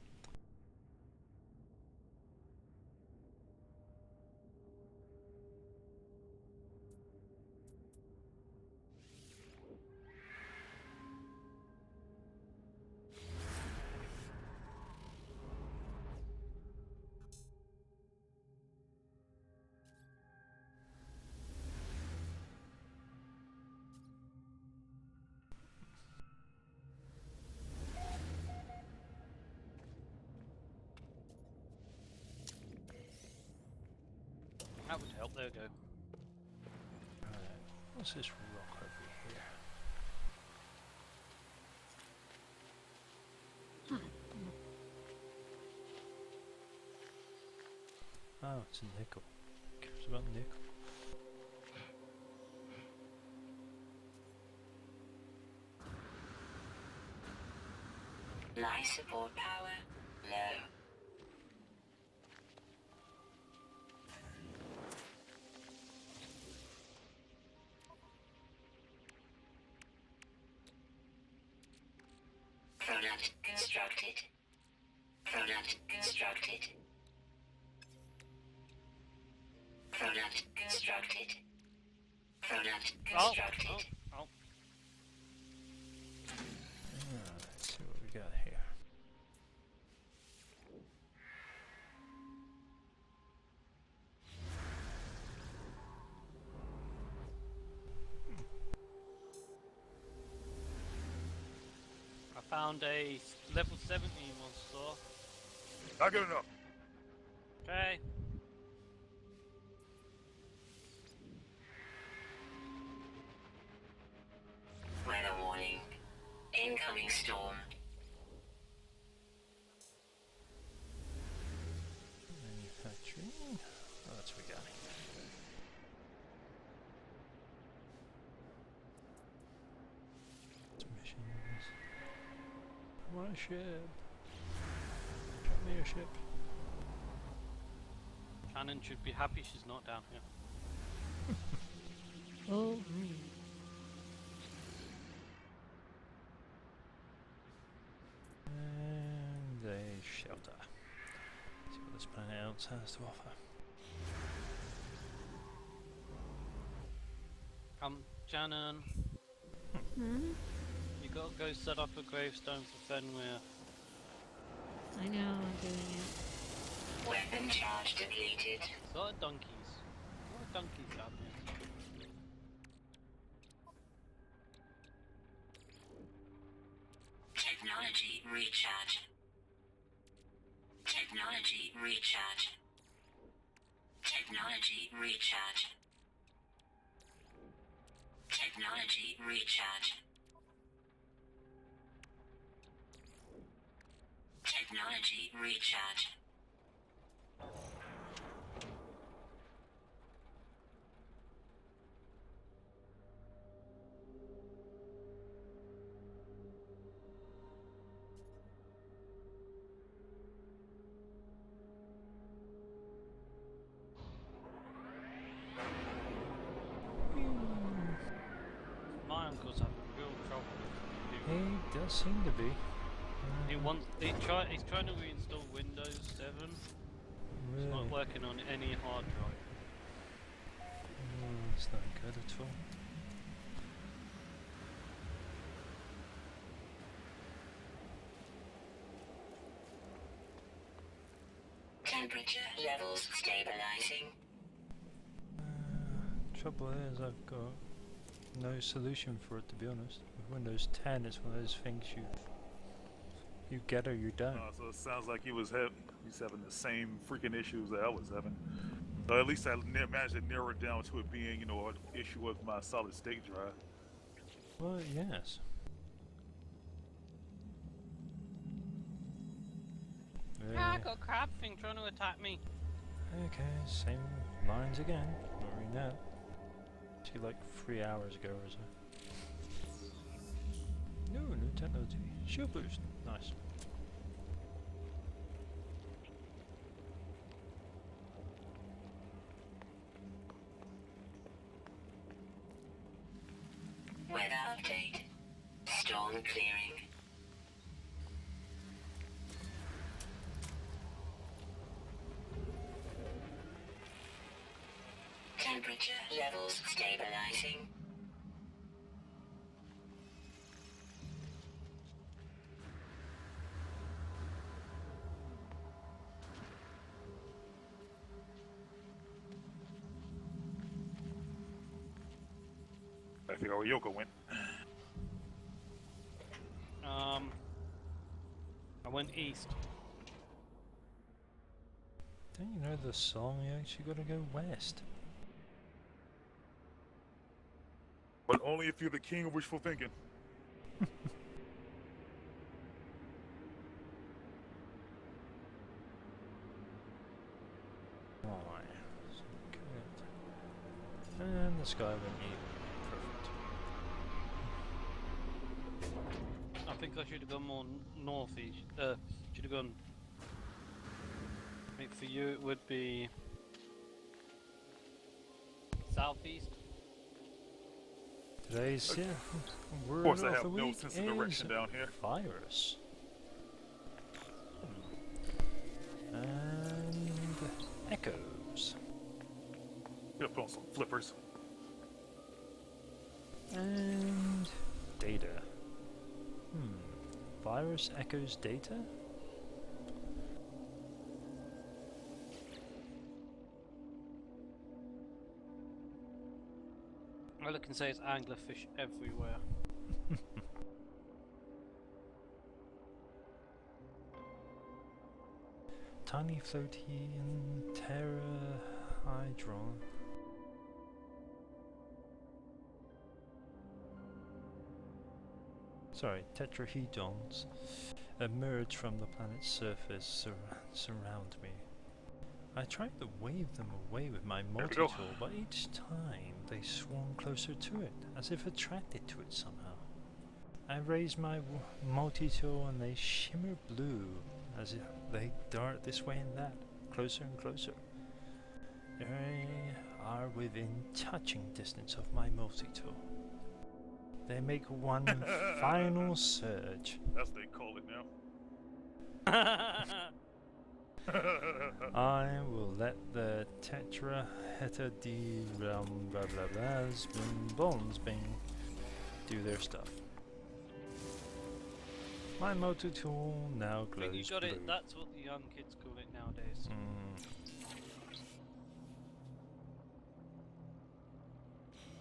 That would help, there we go. Right, what's this rock over here? Oh, it's a nickel. Cares about nickel. Life support power low. Product constructed. Product constructed. Product constructed. Product constructed. Oh. Let's see what we got here. I found a level 70 monster. Not good enough. Okay. Weather warning. Incoming storm. Manufacturing. What else we got here? Missions. I want a ship. Show me a ship. Shannon should be happy she's not down here. Oh, And a shelter. See what this planet else has to offer. Come, Shannon. hmm? You gotta go set up a gravestone for Fenrir. I know, I'm doing it. Weapon charge depleted. There's a lot of donkeys. A lot of donkeys out there. Technology recharge. Technology recharge. Technology recharge. Technology recharge. Technology recharge. My uncle's having real trouble with He it. does seem to be. He's trying to reinstall Windows 7. It's not Really? working on any hard drive. Oh, it's not good at all. Temperature levels stabilizing. Trouble is, I've got no solution for it, to be honest. With Windows 10, it's one of those things you get or you don't. So it sounds like he's having the same freaking issues that I was having. At least I managed to narrow it down to it being, an issue with my solid state drive. Well, yes. I got a crab thing trying to attack me. Okay, same lines again. Not reading that. See, like 3 hours ago or so. No, new technology. Shield boost. Nice. Weather update. Storm clearing. Temperature levels stabilizing. I figure out where Yoko went. I went east. Don't you know the song? You actually gotta go west. But only if you're the king of wishful thinking. Why? Good. And the sky went even. Perfect. I think I should have gone more northeast. Should have gone. I think for you it would be southeast. Today's Of course, I have no sense of direction down here. Virus. And echoes. Gonna put on some flippers. And data. Virus echoes data? All I can say is anglerfish everywhere. Tiny floating terahydron. Sorry, tetrahedrons emerge from the planet's surface, surround me. I tried to wave them away with my multi-tool, but each time they swarm closer to it, as if attracted to it somehow. I raise my multi-tool and they shimmer blue, as if they dart this way and that, closer and closer. They are within touching distance of my multi-tool. They make one final surge. That's what they call it now. I will let the tetrahedron blah blah blahs bones bing do their stuff. My motor tool now I glows think you got blue. it. That's what the young kids call it nowadays.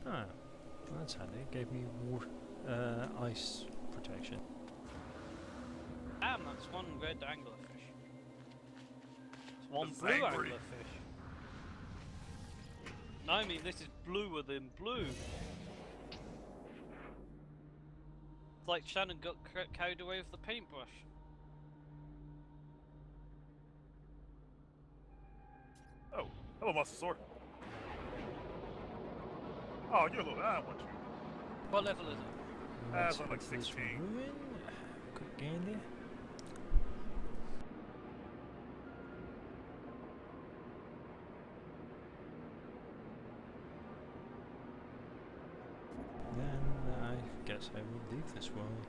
Ah, well, that's handy. It gave me ice protection. Damn, that's one red anglerfish. It's one That's blue angry. anglerfish. No, I mean this is bluer than blue. It's like Shannon got carried away with the paintbrush. Oh, hello, Mosasaur. Oh, you're a little. I want you. What level is it? That's Let's like hit this 16. ruin. Quick gander. Then I guess I will leave this world.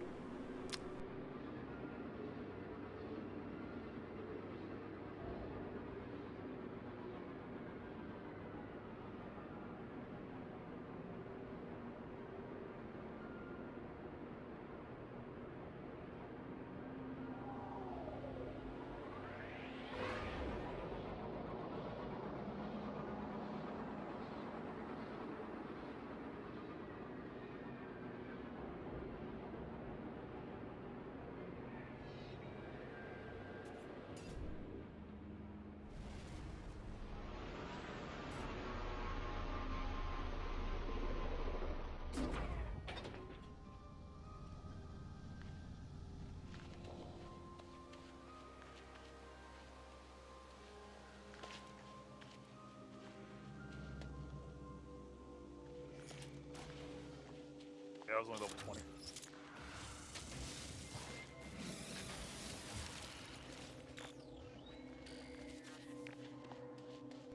I was only level 20.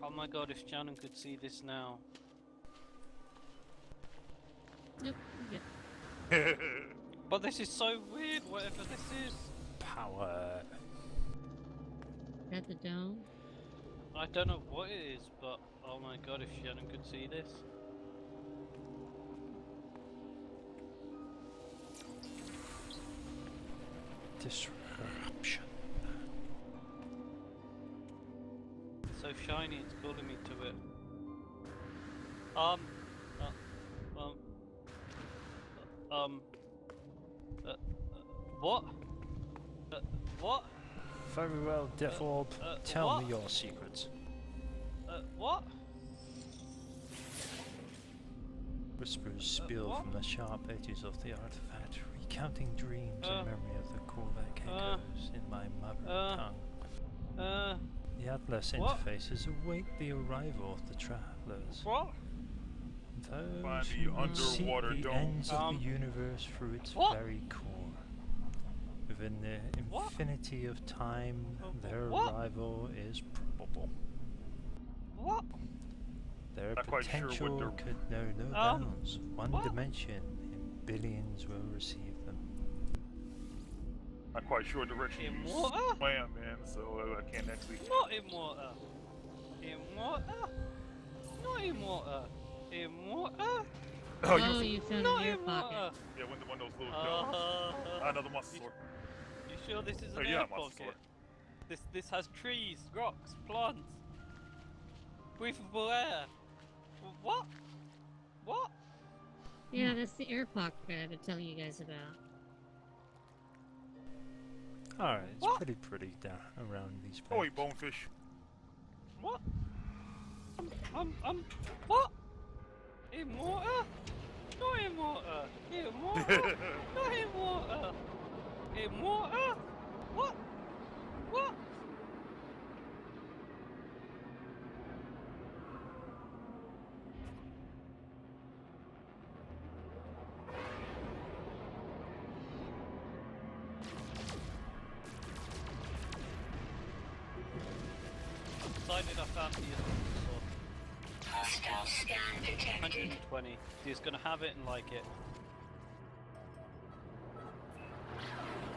Oh my god, if Shannon could see this now. Nope, I'm good. But this is so weird, whatever this is. Power. Is that the dome? I don't know what it is, but oh my god, if Shannon could see this. Disruption. It's so shiny, it's calling me to it. What? What? Very well, Death Orb. Tell what? me your secrets. What? Whispers spill what? from the sharp edges of the artifact, recounting dreams and memory of the Korvac echoes in my mother tongue. The Atlas what? interfaces await the arrival of the travelers. What? Find Those the who will seek underwater the dome. ends of the universe through its what? very core. Within the What? infinity of time, their what? arrival is probable. What? Not Their quite sure what potential they're- could know no bounds. One what? dimension, and billions will receive them. Not quite sure direction In you water? swam in, so I can't actually. Not in water. In water? Not in water. In water? Oh, Oh, you you found Not an air in pocket. water. yeah, one of those little domes. Another muscle sword. You sure this is Oh, an yeah, air muscle pocket? sword. This has trees, rocks, plants, breathable air. What? What? Yeah, that's the air pocket I've been telling you guys about. Alright, it's What? pretty down around these places. Oh, you bonefish. What? What? In water? Not in water. In water? Not in water. In water? What? What? Decided I found the sword. Hostile scan detected. 120. He's gonna have it and like it.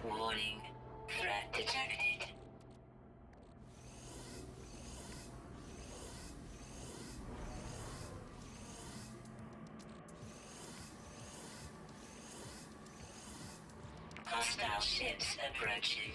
Warning. Threat detected. Hostile ships approaching.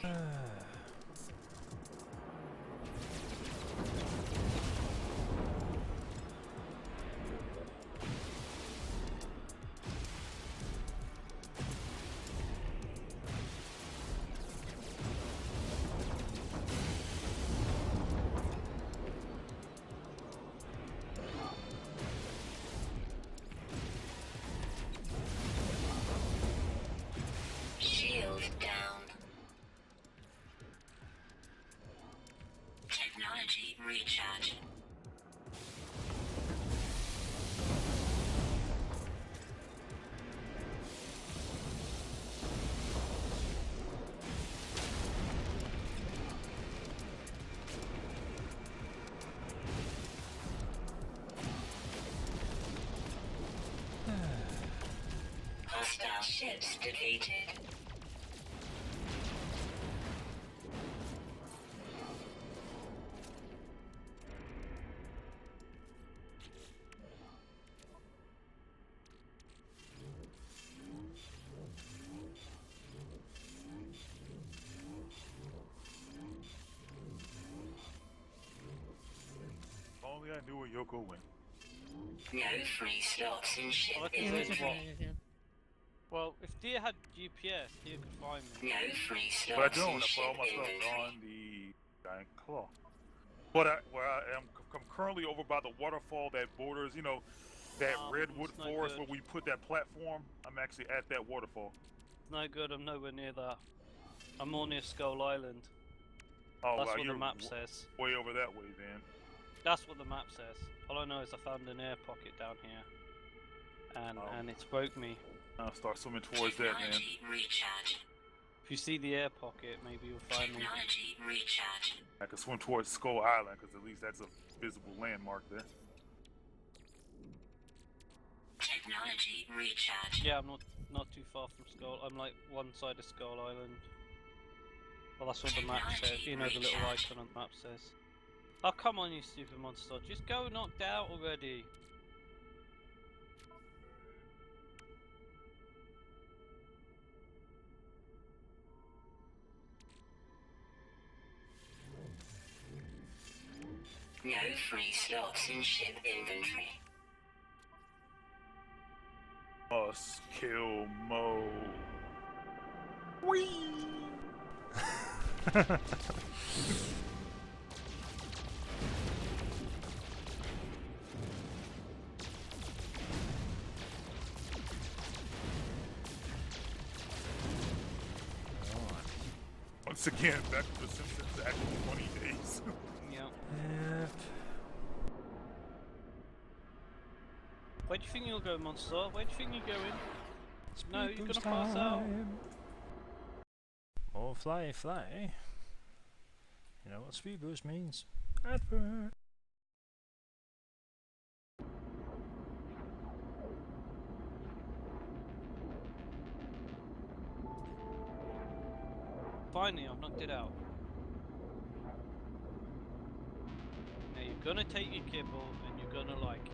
Shield down. Technology recharge. Hostile ships defeated. If only I knew where Yoko went. No free slots in ship I reckon Yeah, there's where's what? your Well, if Deer had GPS, Deer could find me. No free But I slots don't. in I put ship all my stuff inventory. on the giant claw. But where I am, I'm currently over by the waterfall that borders, that redwood it's no forest good. where we put that platform. I'm actually at that waterfall. It's no good, I'm nowhere near that. I'm more near Skull Island. Oh, That's wow, what you're the map says. way over that way then. That's what the map says. All I know is I found an air pocket down here. And Oh. and it's broke me. I'll start swimming towards that, man. Technology recharge. If you see the air pocket, maybe you'll find me. Technology recharge. I can swim towards Skull Island because at least that's a visible landmark there. Technology recharge. Yeah, I'm not too far from Skull. I'm like one side of Skull Island. Well, that's what the map says. You know, the little icon on the map says. Oh, come on, you stupid monster! Just go knocked out already. No free slots in ship inventory. Must kill Mo. Once again, back to the Simpsons actual 20 days. Yeah. Yep. Where do you think you'll go, monster? Where do you think you're going? No, you're Speed gonna boost pass out. time. Oh, fly, fly. You know what speed boost means? Advert. Finally, I've knocked it out. Now you're gonna take your kibble and you're gonna like it.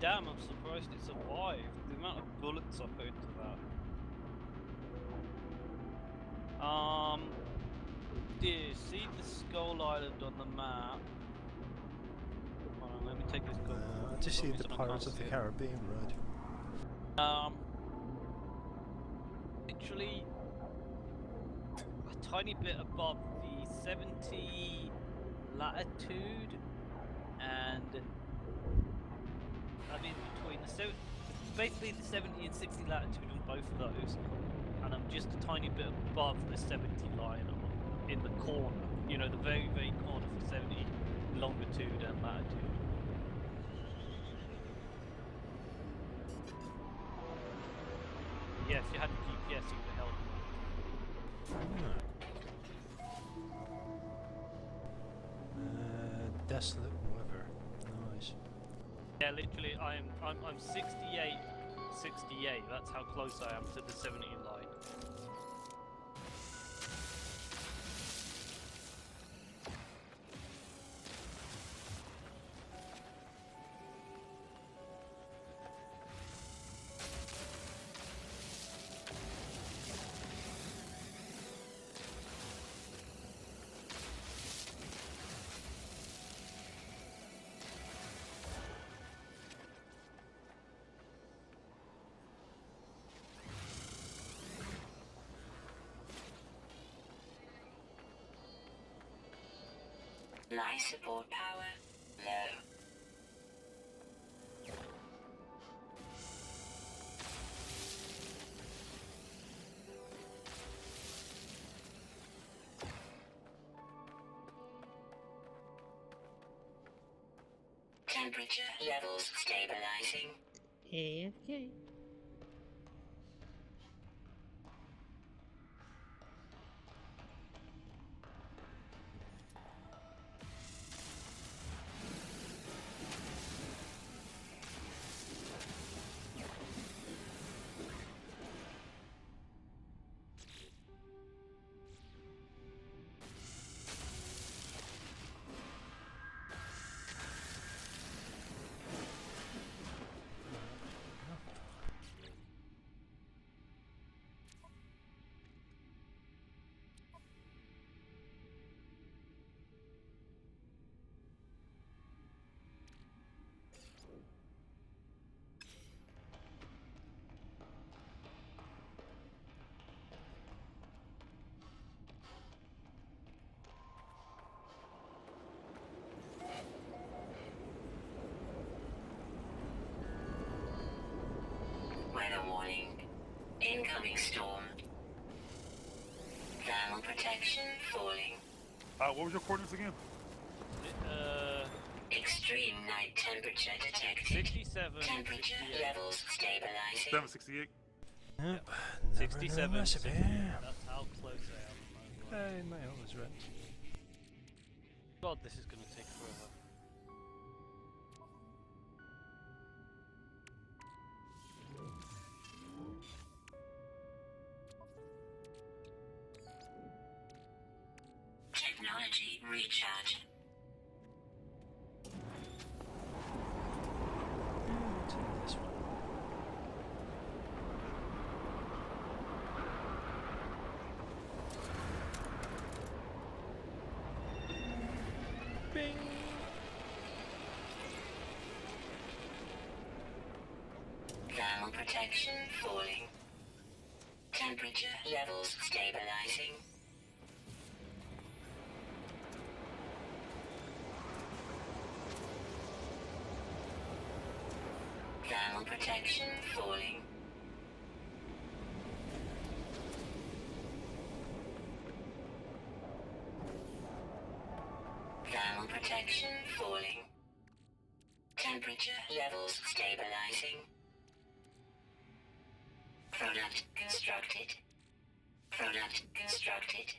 Damn, I'm surprised it survived. The amount of bullets I put into that. Dear, see the Skull Island on the map. Hold on, let me take this gun. I just For see some the reason I Pirates can't of the see it. Caribbean road. Literally a tiny bit above the 70 latitude, and I mean between the basically the 70 and 60 latitude on both of those, and I'm just a tiny bit above the 70 line in the corner. You know, the very corner for 70 longitude and latitude. Yeah, if you had the GPS, you could help. Desolate weather. Nice. Yeah, literally, I'm 68. That's how close I am to the 70 line. Life support power low. Temperature levels stabilizing. AFK. Weather warning. Incoming storm. Thermal protection falling. What was your coordinates again? Extreme night temperature detected. 67, Temperature 68. levels stabilizing. 768. Yep. Never know 67. recipe. 60, that's how close I am. Hey, my always red. God, this is going to take forever. Technology recharge. Take this one. Bing. Thermal protection falling. Temperature levels stabilizing. Thermal protection falling. Thermal protection falling. Temperature levels stabilizing. Product constructed. Product constructed.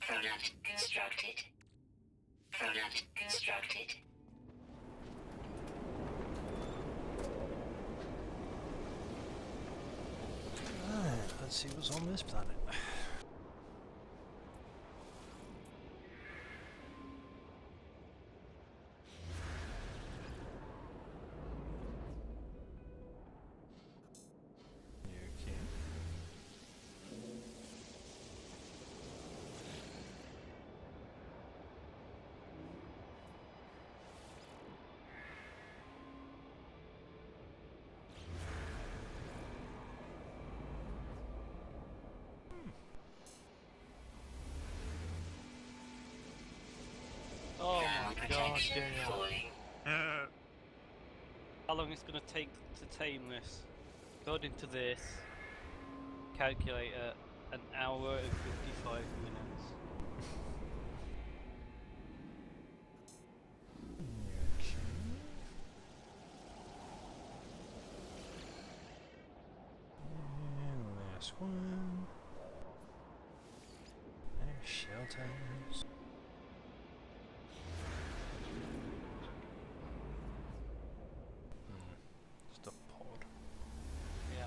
Product constructed. Product constructed. Alright, let's see what's on this planet. Okay. Oh Thermal my god, protection yeah. falling. How long it's going to take to tame this? Got into this calculator, an hour and 55 minutes. And last one. There's shelters. Just a pod. Yeah.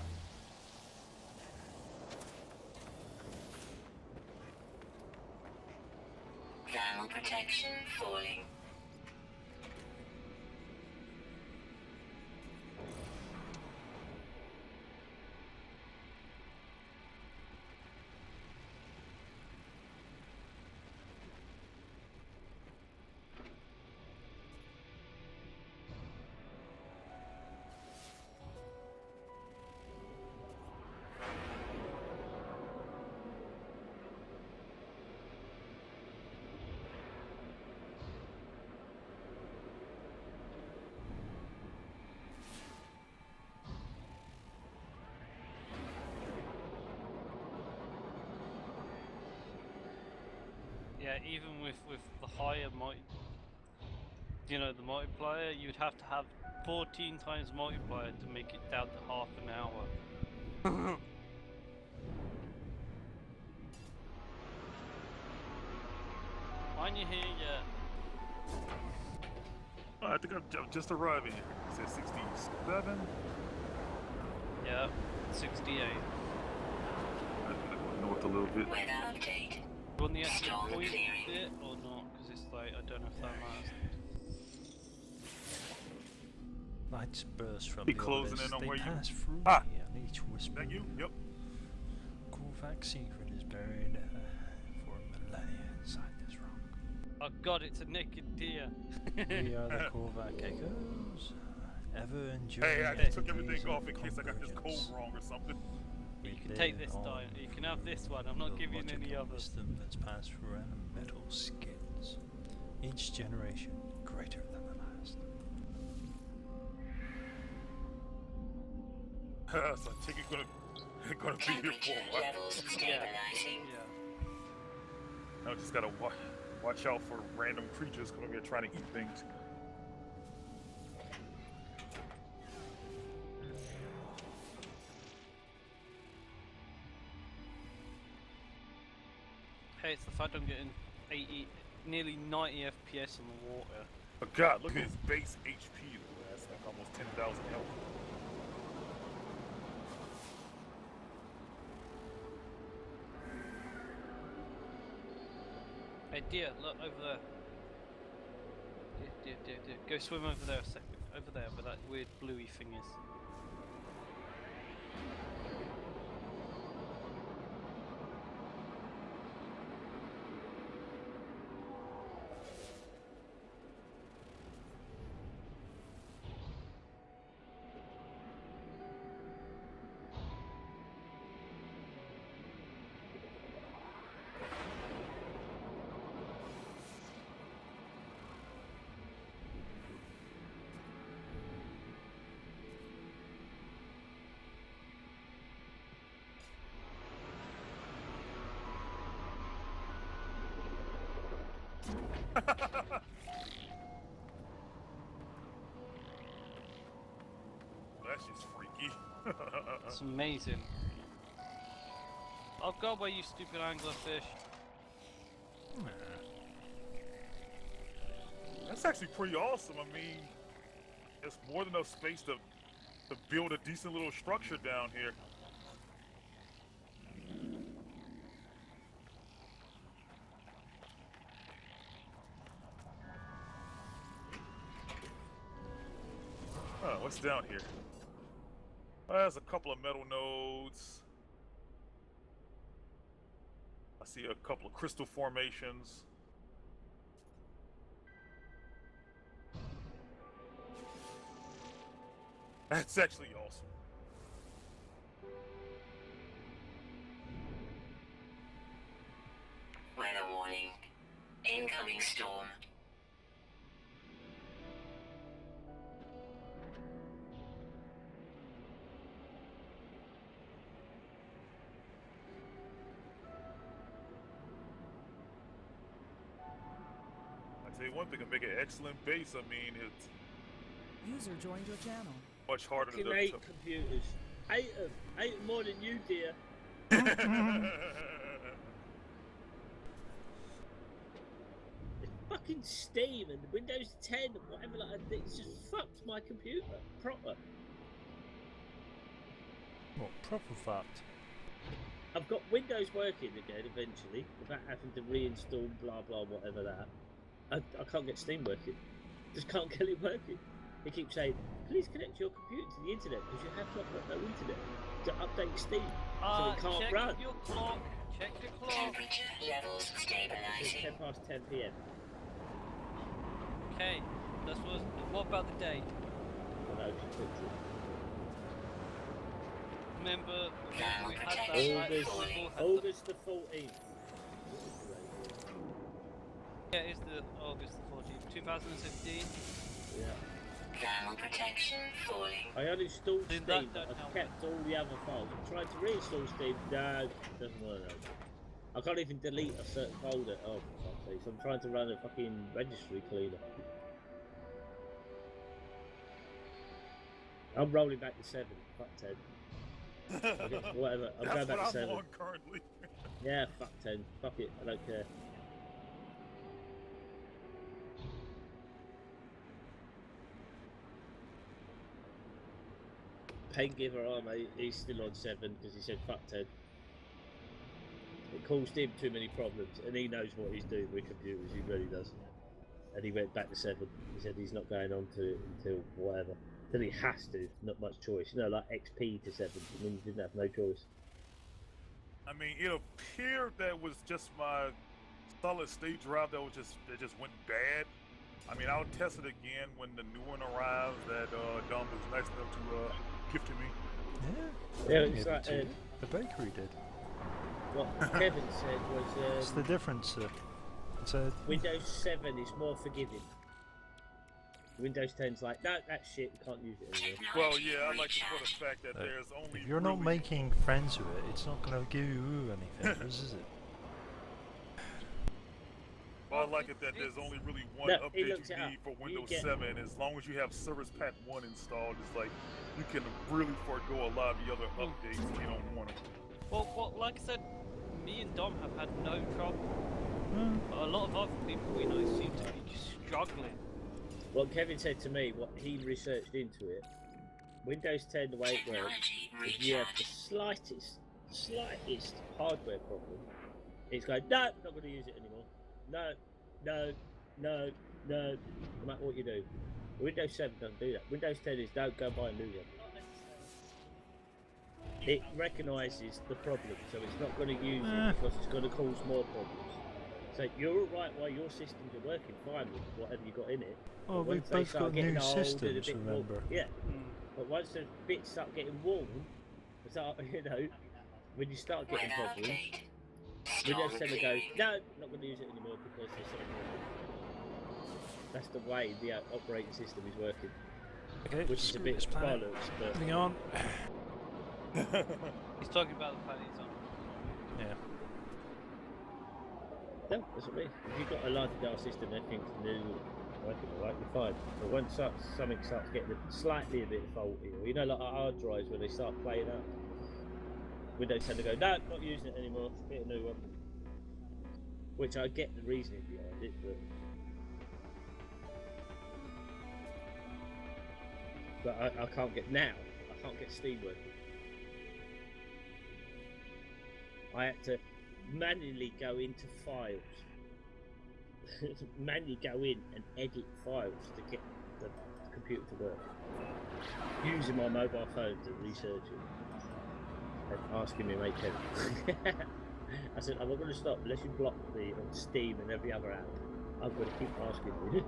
Thermal protection falling. Yeah, even with the higher the multiplier, you'd have to have 14 times multiplier to make it down to half an hour. Aren't you here yet? Oh, I think I'm just arriving. It says 67. Yeah, 68. I went north a little bit. Weather update. You want the actual Storm point clearing. bit or not? Because it's like, I don't know if that matters. Lights burst from Be the closing orbits. in on They where you- pass through Ah! me, and each whisper. Thank you. Yep. Korvac secret is buried for millennia inside this rock. Oh god, it's a naked deer. We are the Korvac echoes, ever enduring. Hey, I just took decades everything of off in case I got this code convergence. wrong or something. We You can take live this on time. You can have this one. I'm the not giving you any logical others. wisdom that's passed through our metal skins. Each generation greater than the last. So I think it's gonna be here for Temperature a while. levels stabilizing. Yeah. I just gotta watch out for random creatures coming here trying to eat things. Hey, it's the fact I'm getting 80, nearly 90 FPS on the water. But God, look at his base HP though. That's like almost 10,000 health. Hey, dear, look over there. Dear. Go swim over there a second. Over there, where that weird bluey thing is. That's just freaky. It's amazing. Oh god, where you stupid anglerfish. That's actually pretty awesome. I mean, it's more than enough space to build a decent little structure down here. Oh, what's down here? There's a couple of metal nodes. I see a couple of crystal formations. That's actually awesome. Weather warning. Incoming storm. I tell you one thing, can make an excellent base. I mean, it's User joined your channel. much harder to. Fucking 8 computers. 8 of them. 8 more than you, dear. It's fucking Steam and Windows 10 and whatever like that. It's just fucked my computer. Proper. What, proper fact? I've got Windows working again eventually without having to reinstall blah blah whatever that. I can't get Steam working. Just can't get it working. They keep saying, please connect your computer to the internet because you have got no internet to update Steam. So it can't check run. your clock. Check your clock. Temperature levels It's stabilizing. 10 past 10 p.m. Okay, that's what about the date? I know, she fixed it. Remember, we had that Protection. night before had August the 14th. yeah, it's the August the 14th, 2015. Yeah. Thermal protection falling. I uninstalled Did Steam, that but help? I've kept all the other files. I'm trying to reinstall Steam, no, doesn't work out. I can't even delete a certain folder. Oh, for fuck's sake. So I'm trying to run a fucking registry cleaner. I'm rolling back to 7. Fuck 10. Okay, whatever. I'm going That's back what to I'm 7. on currently. Yeah, fuck 10. Fuck it. I don't care. Pain giver, mate. He's still on 7 because he said fuck 10. It caused him too many problems, and he knows what he's doing with computers. He really does. And he went back to 7. He said he's not going on to it until whatever. Until he has to. Not much choice. You know, like XP to 7. I mean, he didn't have no choice. I mean, it appeared that was just my solid state drive that just went bad. I mean, I'll test it again when the new one arrives that Dom was nice enough to gift to me. Yeah. Yeah, I it's gave it like, to you. The bakery did. What Kevin said What's was the difference? It's a Windows 7 is more forgiving. Windows 10's like, no, that's shit, you can't use it anymore. Well, yeah, I like to put the fact that there's only. if you're not really- making friends with it, it's not going to give you anything, is it? Well, I like it that there's only really one No, he update looks you it up. need for You Windows get- 7. As long as you have Service Pack 1 installed, it's like you can really forego a lot of the other updates if you don't want them. Well, like I said, me and Dom have had no trouble. Hmm. But a lot of other people we know seem to be just struggling. What Kevin said to me, what he researched into it, Windows 10, the way it works, if you have the slightest hardware problem, it's going, no, not going to use it anymore. No, no, no, no, no matter what you do. Windows 7 doesn't do that. Windows 10 is don't go buy a new one. It recognises the problem, so it's not going to use it because it's going to cause more problems. So you're alright while your systems are working fine with whatever you got in it. Oh, But we've once they both start got getting new old and a systems, bit more- remember? yeah. But once the bits start getting worn, start, you know, when you start getting When problems, update. Windows Stop 10 will go, clearing. no, not going to use it anymore because there's something wrong. That's the way the operating system is working, Okay, which is a screw bit this planet. bollocks, but Moving on. He's talking about the planet he's on. Yeah. no, that's what I mean. If you've got a large dial system, everything's new, working all right, you're fine. But once something starts getting slightly a bit faulty, or you know, like our hard drives when they start playing up, Windows tend to go, no, not using it anymore, get a new one. Which I get the reasoning behind it, but I can't get Steam working. I had to manually go into files, manually go in and edit files to get the computer to work, using my mobile phone to research it and asking me, mate, Kevin. I said, I'm not going to stop unless you block me on Steam and every other app. I'm going to keep asking you.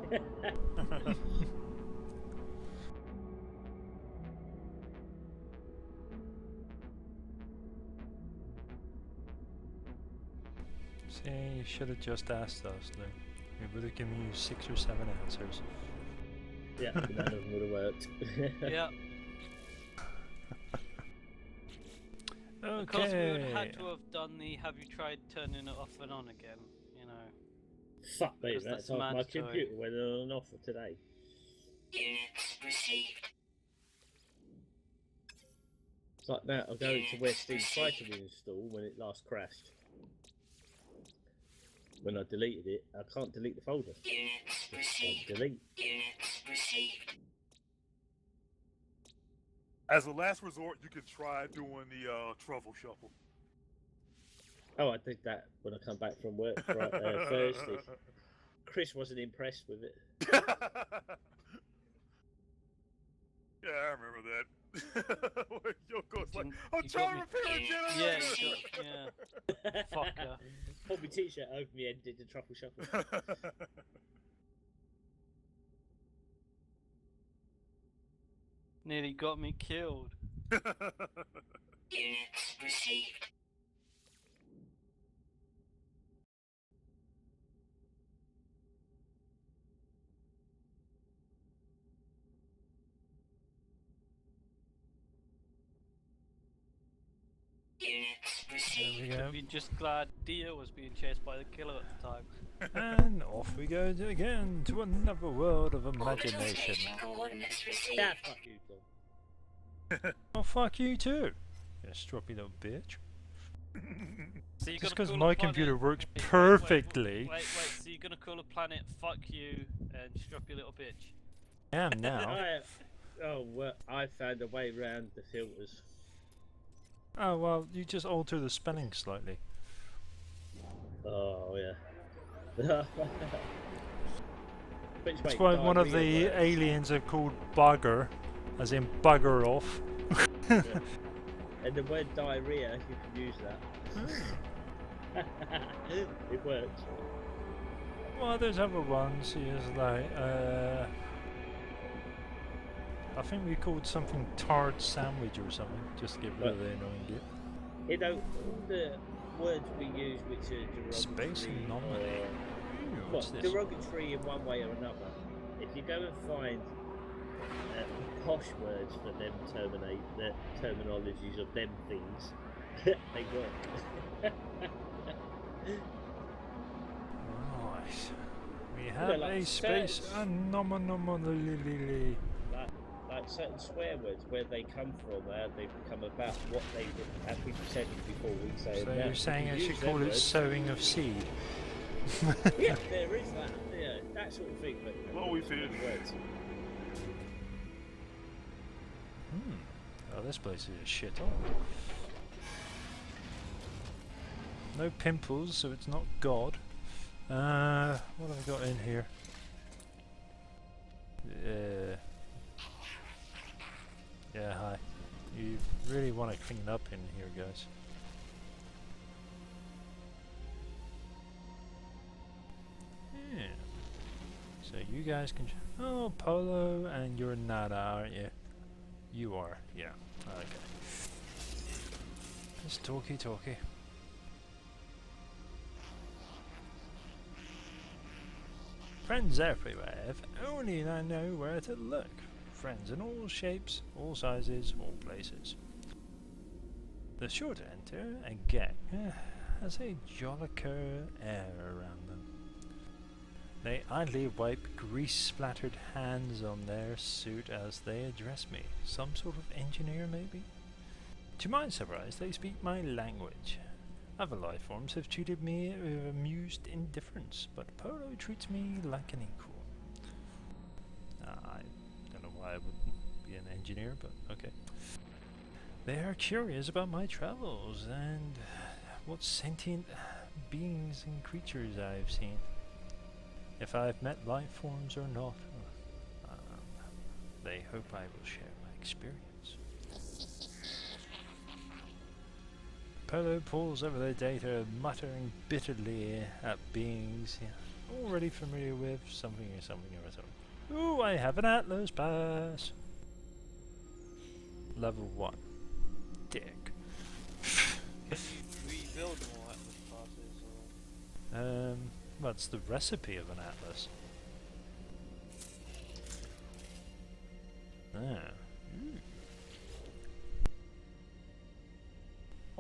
See, you should have just asked us, Lou. We would have given you 6 or 7 answers. Yeah, none of them would have worked. Yeah. Of course, we would have Okay. had to have done the have you tried turning it off and on again, you know. Fuck me, Because that's that's off. My mandatory. computer went on and off for today. Units received. It's like that, I'll go into where Steam tried to reinstall when it last crashed. When I deleted it, I can't delete the folder. Units Just received. delete. Units received. As a last resort, you can try doing the truffle shuffle. Oh, I did that when I come back from work Thursday. Chris wasn't impressed with it. Yeah, I remember that. Yoko's like, I'm You got trying to me. repair a Yeah, generator. yeah. Fucker. Pulled my t-shirt over me and did the truffle shuffle. Nearly got me killed. Units received. Units There received. we go. Be just glad Dio was being chased by the killer at the time. And off we go again to another world of Orbital imagination. station coordinates received. Yeah, fuck you, Tom. Oh, fuck you too. You stroppy little bitch. So you're Just gonna because call a my planet- computer works Wait, perfectly. Wait, so you're gonna call a planet fuck you and strop your little bitch? I am now. I found a way around the filters. Oh, well, you just alter the spelling slightly. Oh, yeah. That's why one of the aliens are called bugger, as in bugger off. Yeah. And the word diarrhea, you can use that. It works. Well, there's other ones. Yes, like I think we called something tart sandwich or something, just to get rid of the annoying bit. You know, all the words we use which are derogatory, Space anomaly. Ooh, what's well, this? derogatory in one way or another. If you go and find posh words for them the terminologies of them things, they work. Right. We have like a space search. anomaly. like certain swear words, where they come from, how they become about, what they, as we said before, we say. So now, you're saying I use should them call it words- sowing of seed? Yeah, there is that. Yeah, that sort of thing. But Well, we figured. words. Oh, this place is a shithole. No pimples, so it's not God. What have I got in here? Yeah, hi. You really want to clean up in here, guys. Yeah. So you guys can... Oh, Polo, and you're Nada, aren't you? You are, yeah. Okay. Just talkie. Friends everywhere, if only I know where to look. Friends in all shapes, all sizes, all places. The short enter and get has a jolliker air around them. They idly wipe grease-splattered hands on their suit as they address me. Some sort of engineer, maybe? To my surprise, they speak my language. Other life forms have treated me with amused indifference, but Polo treats me like an equal. I don't know why I would be an engineer, but okay. They are curious about my travels and what sentient beings and creatures I've seen. If I've met life forms or not, they hope I will share my experience. Polo pulls over the data, muttering bitterly at beings already familiar with something or other. Ooh, I have an Atlas pass! Level 1. Dick. We build more Atlas passes, or... What's the recipe of an Atlas?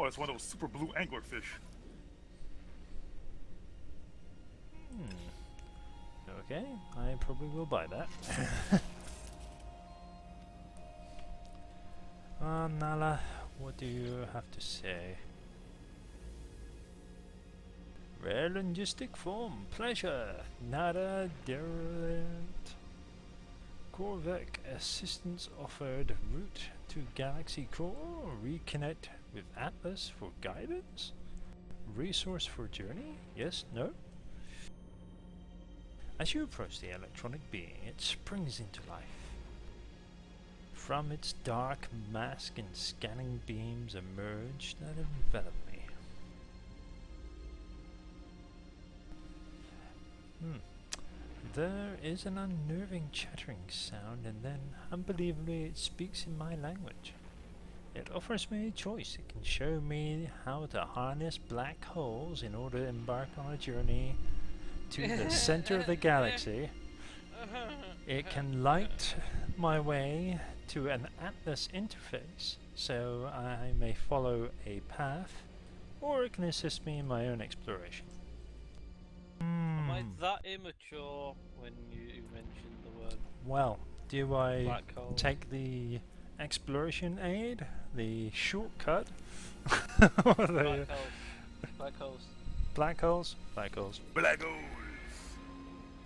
Oh, it's one of those super blue anglerfish. Okay, I probably will buy that. Nala, what do you have to say? Rare linguistic form, pleasure, nada derelict. Corvec assistance offered, route to Galaxy Core, reconnect with Atlas for guidance? Resource for journey? Yes? No? As you approach the electronic being, it springs into life. From its dark mask and scanning beams emerge that envelop me. There is an unnerving chattering sound, and then, unbelievably, it speaks in my language. It offers me a choice. It can show me how to harness black holes in order to embark on a journey to the center of the galaxy. It can light my way to an Atlas interface, so I may follow a path, or it can assist me in my own exploration. Am I that immature when you mentioned the word Well, do I black hole? take the exploration aid, the shortcut, or the Black holes. black holes? Black holes. Black holes.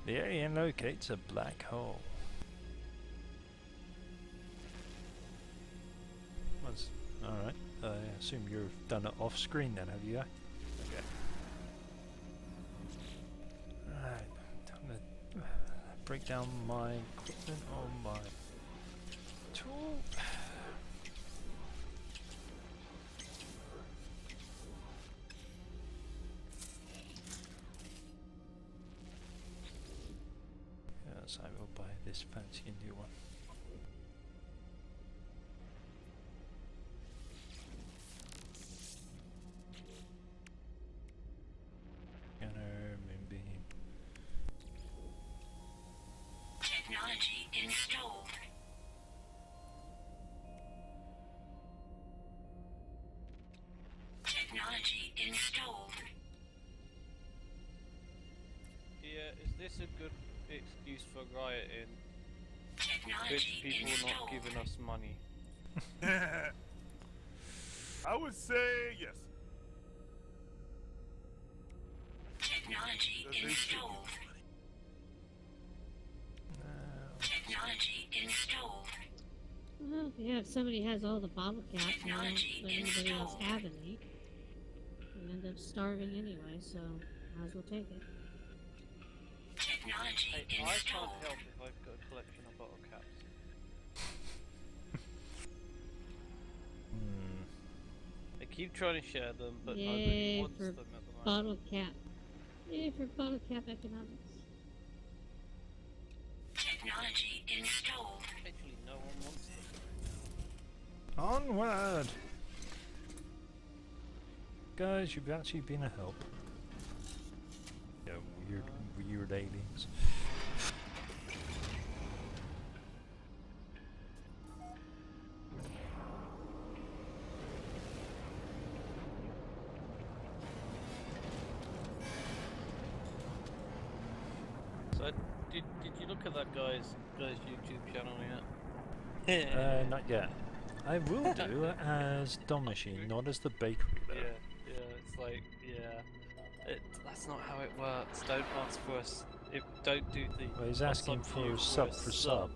The alien locates a black hole. Alright, I assume you've done it off screen then, have you? Okay. Alright, time to break down my equipment on my tool. Yes, I will buy this fancy new one. Scanner, moonbeam. Technology installed. Technology installed. Yeah, is this a good excuse for rioting? Technology people are not installed. giving us money. I would say yes. Technology They should give installed. us money. Technology installed. Well, yeah, if somebody has all the bottle caps and they don't Technology let anybody else installed. have any, you end up starving anyway, so might as well take it. Technology Hey, I can't installed. help if I've got a collection of bottle caps. Hmm. I keep trying to share them, but Yay nobody wants for them at the moment. Bottle cap. Yay for bottle cap economics. Technology installed. Actually, no one wants them. Onward! Guys, you've actually been a help. Yeah, weird aliens. So, did you look at that guy's YouTube channel yet? Not yet. I will do as Dom Machine, not as the bakery though. Yeah, it's like, that's not how it works. Don't ask for us. Don't do the. Well, he's I'll asking sub to you for sub for sub.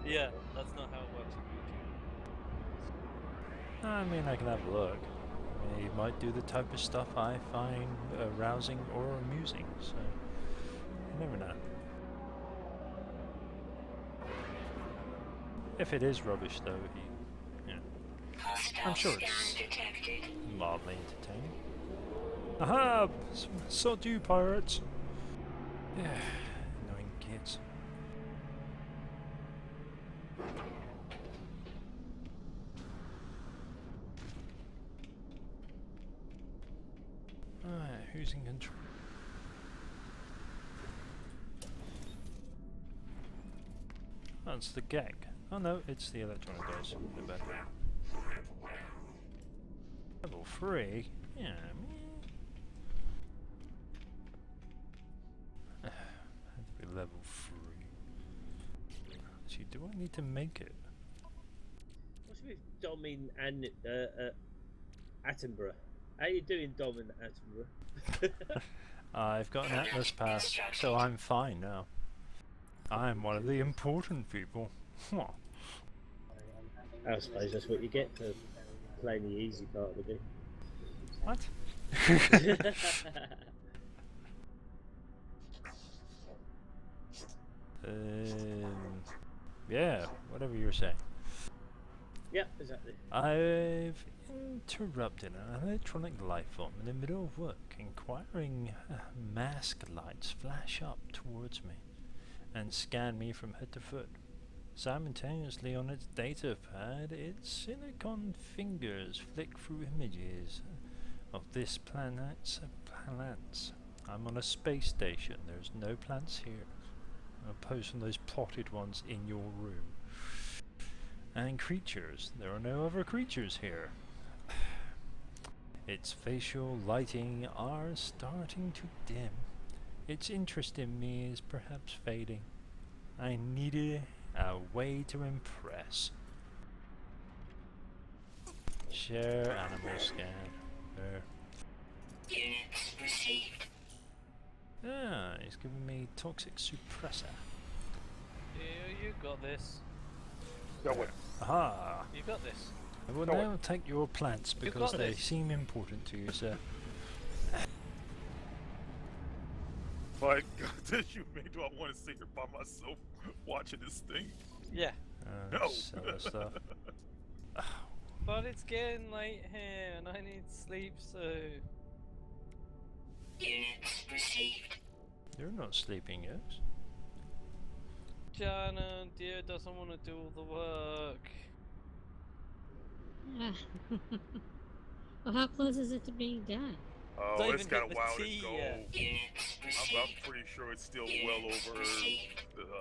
Yeah, that's not how it works on YouTube. I mean, I can have a look. I mean, he might do the type of stuff I find arousing or amusing, so you never know. If it is rubbish, though, I'm sure it's detected. mildly entertaining. Aha! So do pirates. Yeah, annoying kids. Alright, who's in control? Oh, it's the gang. Oh no, it's the electronic guys. They're better. Level 3? Yeah, had to be level 3. Actually, do I need to make it? What's with Dom in Attenborough? How you doing, Dom in Attenborough? I've got an Atlas pass, so I'm fine now. I'm one of the important people. Huh. I suppose that's what you get for playing the easy part of the game. What? Yeah, whatever you're saying. Yep, exactly. I've interrupted an electronic life form in the middle of work, inquiring mask lights flash up towards me and scan me from head to foot. Simultaneously on its data pad, its silicon fingers flick through images of this planet's plants. I'm on a space station, there's no plants here, opposed from those plotted ones in your room. And creatures, there are no other creatures here. Its facial lighting are starting to dim. Its interest in me is perhaps fading. I needed a way to impress. Share animal scan. There. Units received. Ah, he's giving me toxic suppressor. Yeah, you got this. Yeah, what? Aha! You got this. I will No, now take your plants because got they this. seem important to you, sir. My God, did you mean do I want to sit here by myself watching this thing? Yeah. No. Sell the stuff. But it's getting late here and I need sleep soon. Units received. You're not sleeping yet. Jana, dear doesn't want to do all the work. Yeah. Well, how close is it to being done? Oh, Don't it's even got hit a the while to T go. yet. Units I'm received. pretty sure it's still well over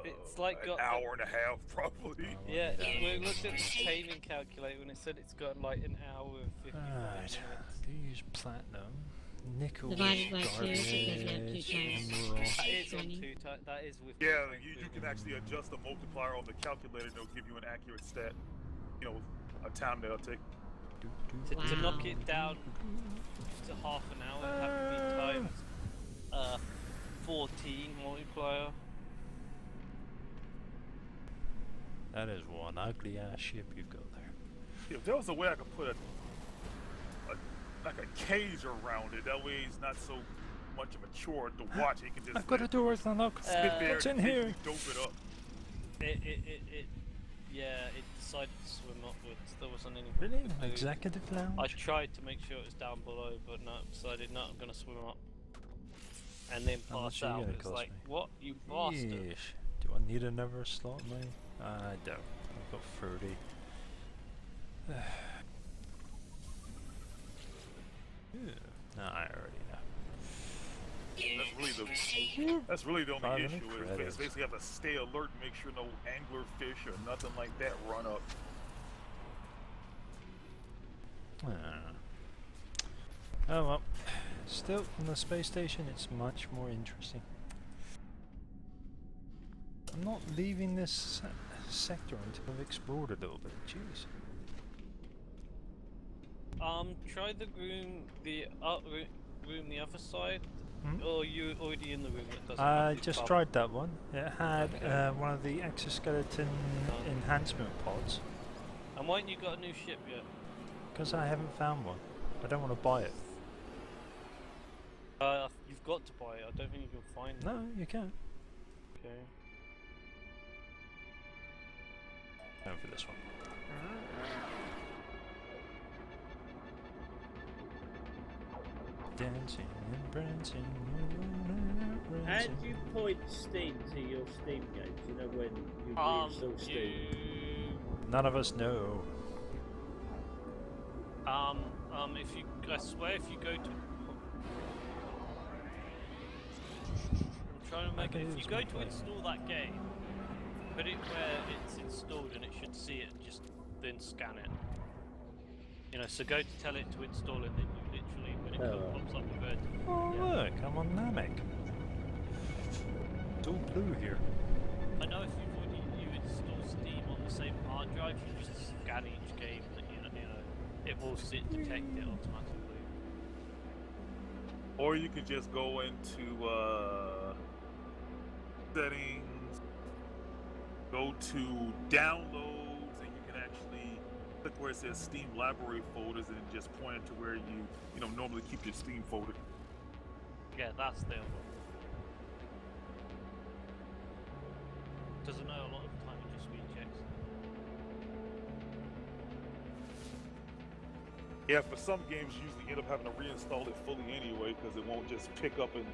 It's like an got the- hour and a half, probably. Yeah, Yeah. we looked at the taming calculator and it said it's got like an hour and 55 Alright, minutes. do use platinum. Nickel Divided by 2 because garbage. you have 2 times. emerald. That is on Running. that is with. Yeah, you can actually adjust the multiplier on the calculator and it'll give you an accurate stat. You know, a time that'll take. To knock Wow. it down to half an hour, it'd have to be times 14 multiplier. That is one ugly ass ship you've got there. If there was a way I could put a like a cage around it, that way it's not so much of a chore to watch. He can just I've got a door to unlock. sit there What's and in here? patiently dope it up. It decided to swim upwards. There wasn't any. Really? food. Executive I lounge? tried to make sure it was down below, but no, decided no, I'm gonna swim up. And then How much pass are you out. gonna It's cost like, me? what, you bastard? Yeesh. Do I need another slot, mate? I don't. I've got 30. Yeah. No, I already know. That's really the only 500 issue. Is credits. basically have to stay alert and make sure no angler fish or nothing like that run up. Oh well. Still, on the space station, it's much more interesting. I'm not leaving this sector until I've explored a little bit. Jeez. Try the room, room the other side. Hmm? Or are you already in the room that doesn't I have the just carbon? tried that one. It had Okay. one of the exoskeleton enhancement pods. And why haven't you got a new ship yet? Because I haven't found one. I don't want to buy it. You've got to buy it. I don't think you can find it. No, you can't. Okay. Going for this one. Dancing and prancing. How do you point Steam to your Steam games? You know when you reinstall Steam? None of us know. If you, I swear, if you go to, I'm trying to make Okay, it. If it's you go my to plan. install that game, put it where it's installed, and it should see it. Just then scan it. You know, so go to tell it to install, and then you literally, when it pops up red. Oh Yeah. look, I'm on Namek. It's all blue here. I know if you've already install Steam on the same hard drive, you just scan each game, and you know, it will detect it automatically. Or you could just go into settings, go to downloads, and you can actually click where it says Steam library folders and just point it to where you know normally keep your Steam folder. Yeah, that's the other one. Doesn't know a lot of the time it just rechecks. Yeah, for some games you usually end up having to reinstall it fully anyway because it won't just pick up and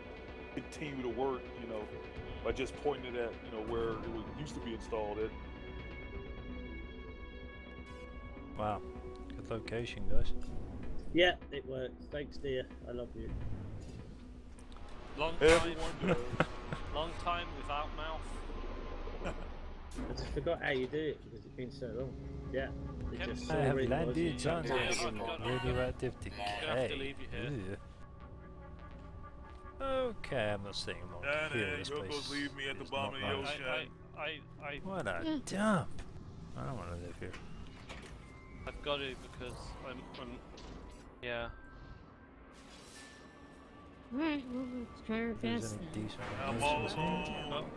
continue to work, you know, by just pointing it at, you know, where it was used to be installed at. Wow, good location, guys. Yeah, it works. Thanks, dear. I love you. Long Everyone time, does. long time without mouth. I just forgot how you do it because it's been so long. Yeah. It Can- just I have saw it, landed was you on chucked it Yeah, in I've there. got- radioactive gonna have to leave you here. decay. Ugh. Okay, I'm not staying long And here. then This you'll place go leave me at the is bottom not of the nice. ocean. What a Yeah. dump! I don't want to live here. I've got to because I'm yeah. Alright, well, let's try our If there's best any then. decent I'm all places here. alone.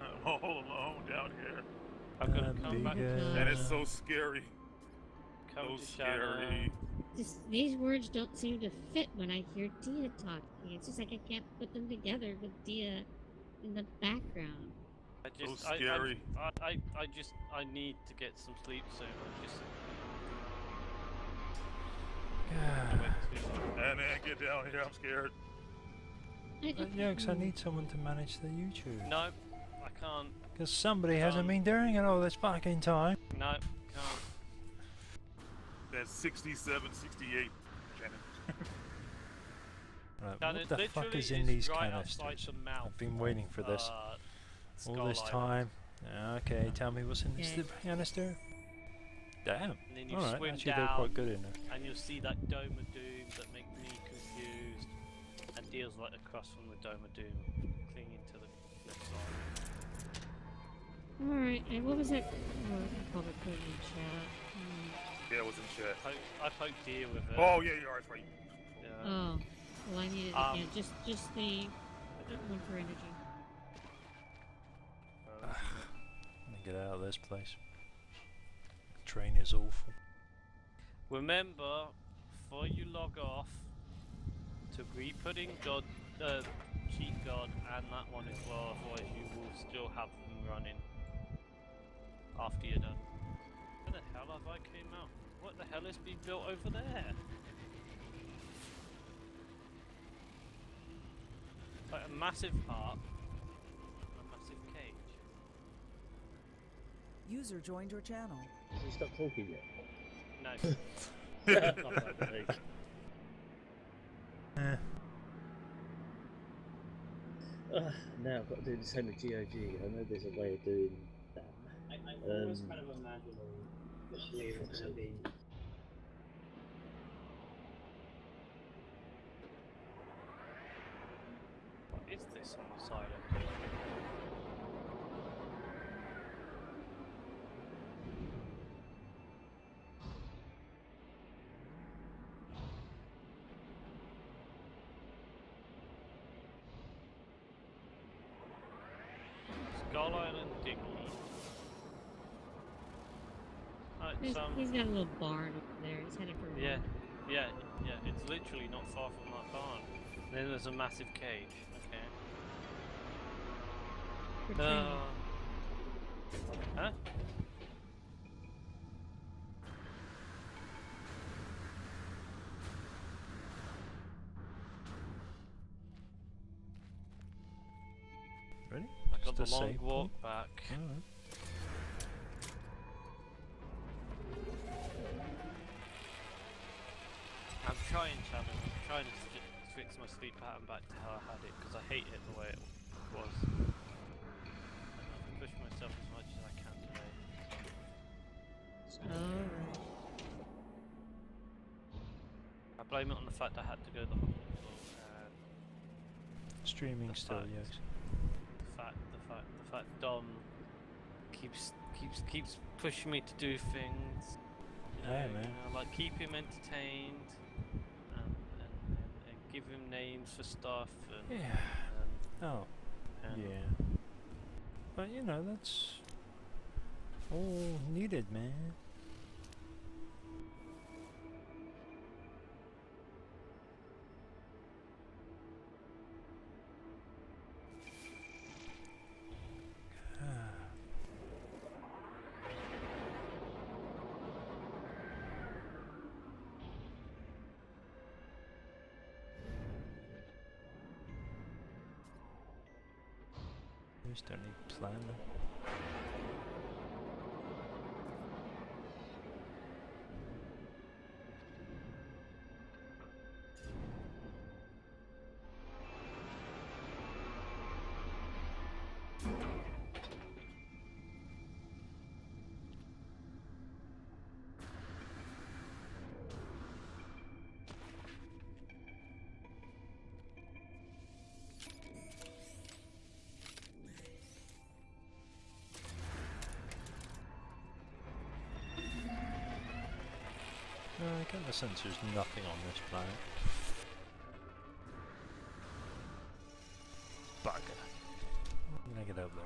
I'm all alone down here. I've got to That'd come be back good. And it's so scary. come So to scary. These words don't seem to fit when I hear Dia talking. It's just like I can't put them together with Dia in the background. So scary. I need to get some sleep soon. I just And then get down here, I'm scared. Yeah, because I need someone to manage the YouTube. no, I can't. Because somebody hasn't been doing it all this fucking time. No, can't. That's 67, 68, Shannon. Right, And what it the fuck literally is in these right outside canisters? the mouth I've been waiting for this of, all this Skull time. Island. Okay, tell me what's in this Okay. canister. Damn. And then you Alright, swim actually they're down, quite good in there. and you'll see that dome of doom that make me deals like across from the Dome of Doom, clinging to the left side. Alright, and what was that? Oh, I probably put it in chat. Yeah, it was in chat. I poked deer with it. Oh yeah, you are. That's right. Yeah. Oh, well, I needed yeah, just the one for energy. Let me get out of this place. Train is awful. Remember, before you log off, to re-put in Cheat God and that one as well, otherwise you will still have them running after you're done. Where the hell have I came out? What the hell is being built over there? Like a massive heart, a massive cage. User joined your channel. Has he stopped talking yet? No. Now I've got to do the same with GOG. I know there's a way of doing that. I almost kind of imagining this later kind of being. What is this on the side of Skull Island Diggy. He's got a little barn over there. He's headed for Yeah, it's literally not far from that barn. Then there's a massive cage. Okay. for training. Huh? Ready? I got Just the a long save walk point. back. Alright. I'm trying, Shannon. I'm trying to fix my sleep pattern back to how I had it because I hate it the way it was. And I've pushed myself as much as I can today. Alright. I blame it on the fact I had to go to the hospital and Streaming the still, fact- yes. the fact Dom keeps pushing me to do things. Yeah, man. Like keep him entertained and give him names for stuff and Yeah. Oh, and yeah. But you know, that's all needed, man. Just don't need planning. I get the sense there's nothing on this planet. Bugger. I'm gonna get over there.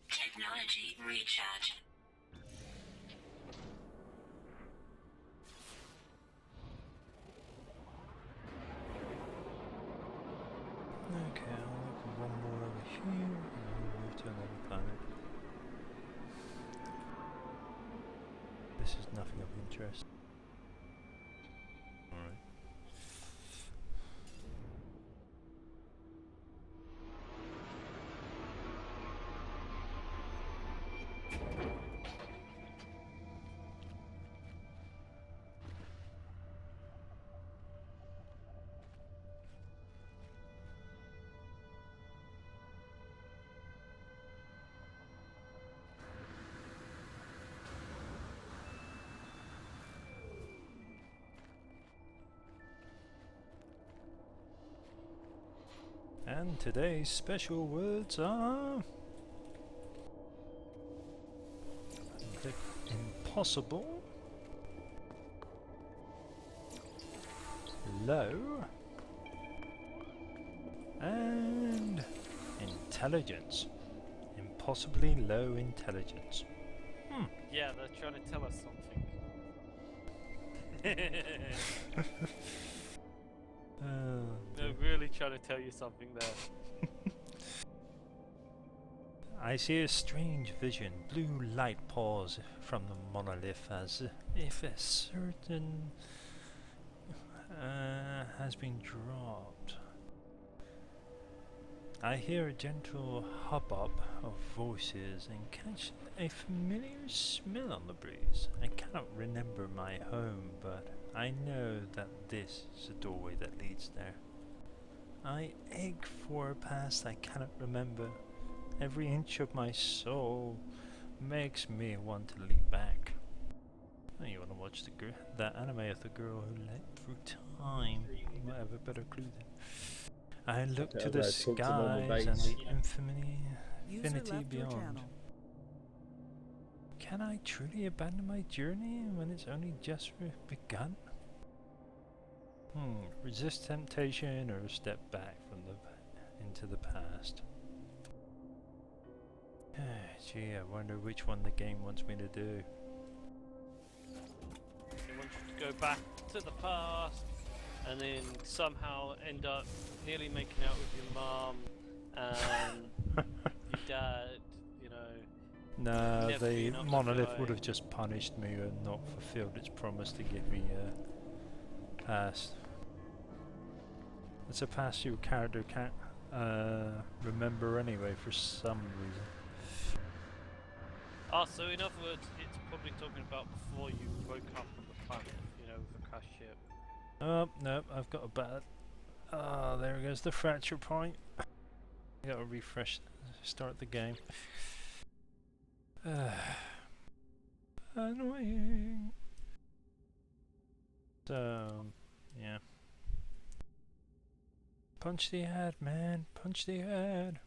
Technology recharge. Okay, I'll look at one more over here, and then we'll move to another planet. This is nothing of interest. Alright. And today's special words are the impossible, low, and intelligence. Impossibly low intelligence. Yeah, they're trying to tell us something. They're really trying to tell you something there. I see a strange vision. Blue light pours from the monolith as if a certain has been dropped. I hear a gentle hubbub of voices and catch a familiar smell on the breeze. I cannot remember my home, but I know that this is the doorway that leads there. I ache for a past I cannot remember. Every inch of my soul makes me want to leap back. Oh, you want to watch that anime of the girl who leapt through time? You might have a better clue then. I look to the skies and the User infinity left your beyond. channel. Can I truly abandon my journey when it's only just begun? Resist temptation or step back from into the past. Gee, I wonder which one the game wants me to do. They want you to go back to the past and then somehow end up nearly making out with your mum and your dad, you know. No, never the being up to monolith guy. would have just punished me and not fulfilled its promise to give me a past. It's a past your character can't remember anyway for some reason. Ah, so in other words, it's probably talking about before you woke up on the planet, you know, with the crash ship. Oh, no, I've got a bad... Ah, there goes the fracture point. I gotta refresh, start the game. Annoying. So, yeah. Punch the ad, man. Punch the ad.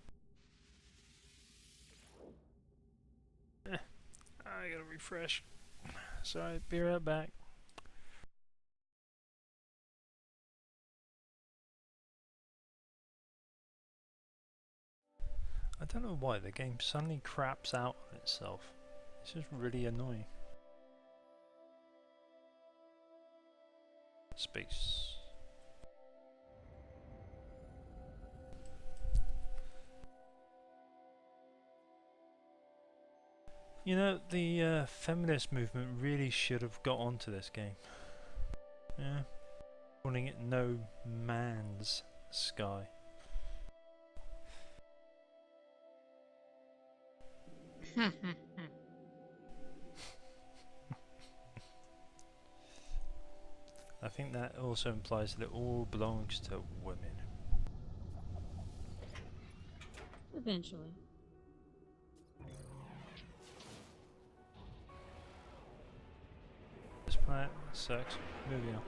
I gotta refresh. Sorry, be right back. I don't know why the game suddenly craps out on itself. It's just really annoying. Space. You know, the feminist movement really should have got onto this game. Yeah. Calling it No Man's Sky. I think that also implies that it all belongs to women. Eventually. This planet sucks. Moving on.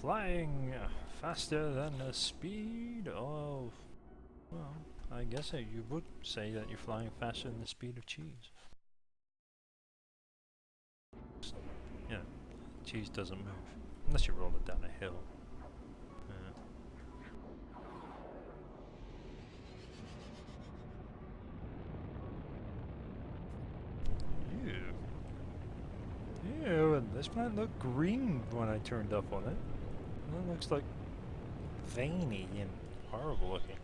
Flying faster than the speed of... Well, I guess you would say that you're flying faster than the speed of cheese. Yeah, cheese doesn't move. Unless you roll it down a hill. Ew, and this might look green when I turned up on it. It looks like veiny and horrible looking.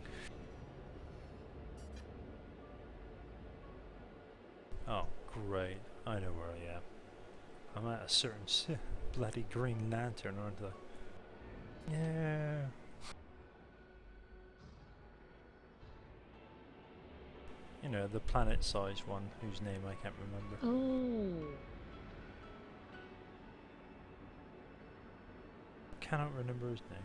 Oh, great. I know where I am. I'm at a certain bloody Green Lantern, aren't I? Yeah. You know, the planet-sized one whose name I can't remember. Oh. cannot remember his name.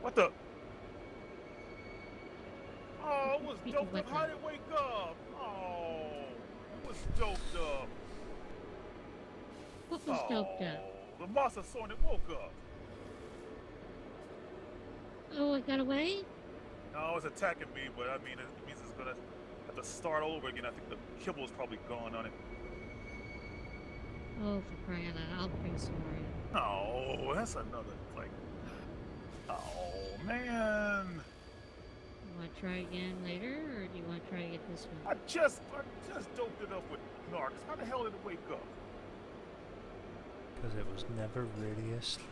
What the? Oh, it was People doped wet up. How them. did it wake up? Oh, it was doped up. What was doped up? The monster saw and it woke up. Oh, it got away? No, it's attacking me, but I mean, it means it's gonna have to start all over again. I think the kibble is probably gone on it. Oh, for crying out loud. I'll bring some more in. Oh, that's another, like, oh, man. You want to try again later, or do you want to try to get this one? I just doped it up with narcs. How the hell did it wake up? Because it was never really asleep.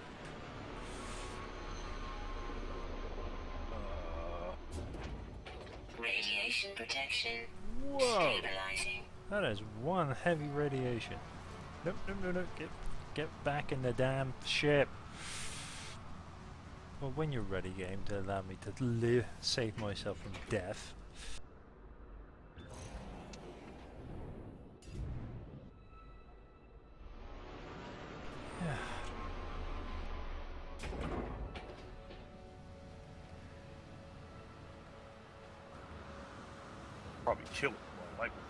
Radiation protection. Whoa! Stabilizing. That is one heavy radiation. Nope, nope, nope, nope. Get back in the damn ship. Well, when you're ready, game, to allow me to save myself from death. Yeah. Probably kill it. More likely.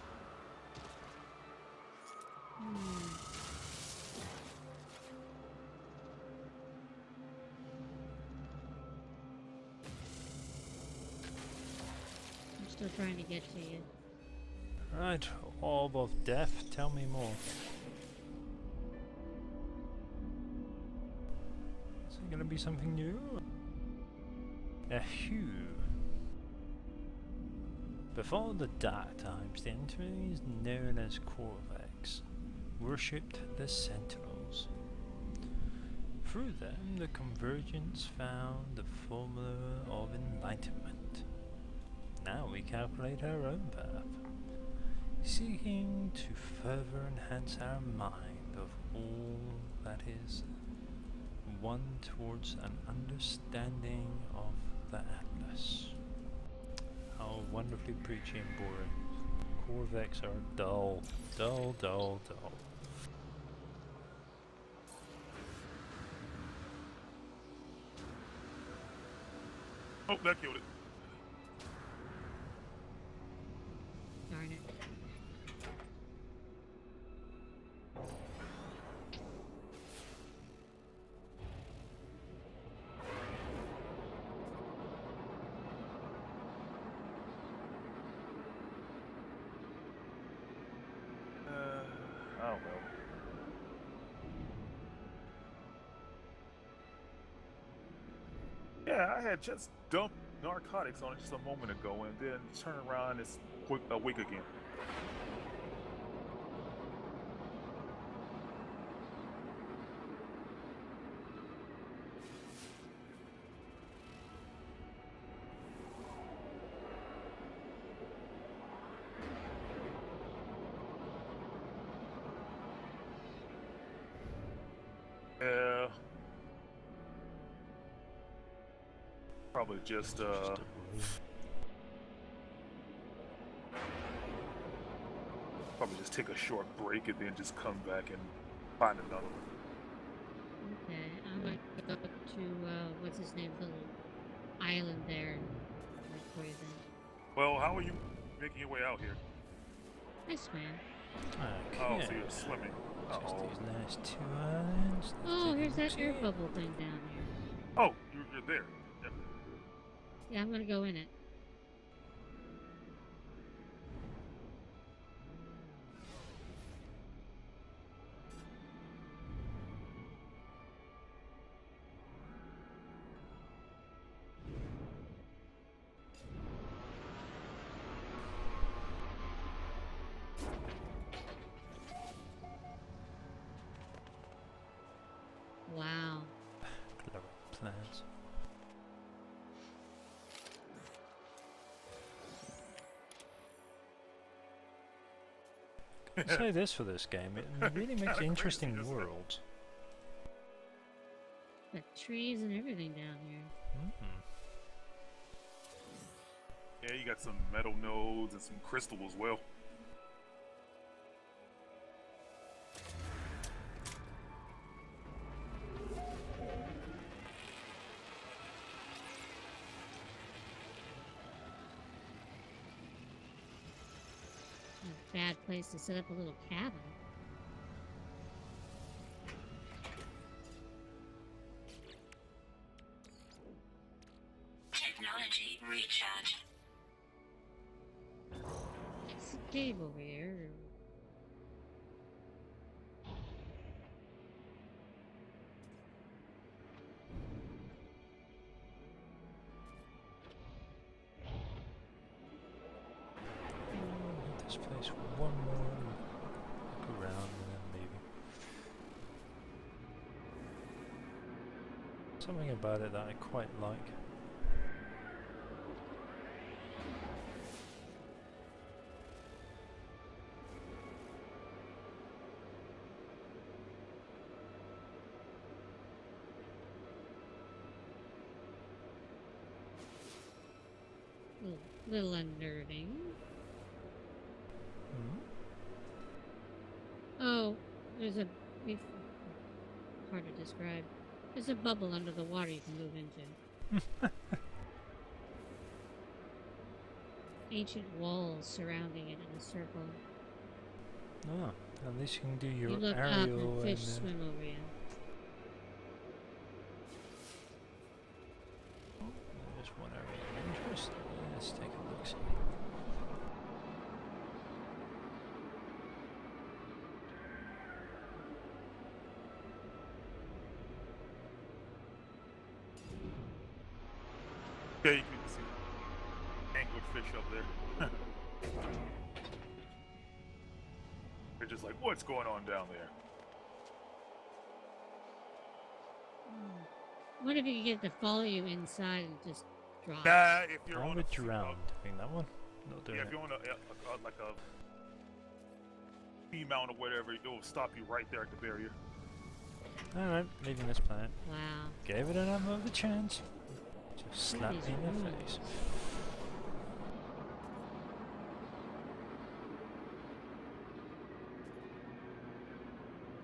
I'm still trying to get to you. Right, orb of death, tell me more. Is it gonna be something new? A hue. Before the Dark Times, the entities known as Corvex worshipped the Sentinels. Through them, the Convergence found the formula of enlightenment. Now we calculate our own path, seeking to further enhance our mind of all that is one towards an understanding of the Atlas. How wonderfully preachy and boring. Corvex are dull, dull, dull, dull. Oh, that killed it. Darn it. Oh well. Yeah, I had just dumped narcotics on it just a moment ago, and then turn around, it's awake again. Yeah. Probably just probably just take a short break and then just come back and find another one. Okay, I'm gonna go to, what's his name, the little island there, and wait for you then. Well, how are you making your way out here? I swam. Okay. Oh, so you're swimming. Just Uh-oh. these nice 2 islands. Oh, here's that Let's air see. bubble thing down here. Oh, you're there. Yeah. Yeah, I'm gonna go in it. Wow. Clever plans. I'll say this for this game, it really makes Kinda interesting crazy, isn't it? worlds. Got trees and everything down here. Mm. Yeah, you got some metal nodes and some crystal as well. A bad place to set up a little cabin. Technology recharge. It's a cave over here. Hit this place one more. Look around and then maybe. Something about it that I quite like. Little unnerving. Hmm? Oh, there's a... hard to describe. There's a bubble under the water you can move into. Ancient walls surrounding it in a circle. Ah, at least you can do your You look up aerial and fish and swim over you. there's one area of interest. Let's take a look. Yeah, you can see anglerfish up there. They're just like, what's going on down there? What if you could get to follow you inside and just drop? Nah, if you're I on would a drown doing that one. Not doing yeah, if it. you're on like a sea mount or whatever, it will stop you right there at the barrier. Alright, leaving this planet. Wow. Gave it another chance. Just slap me in the rules? face.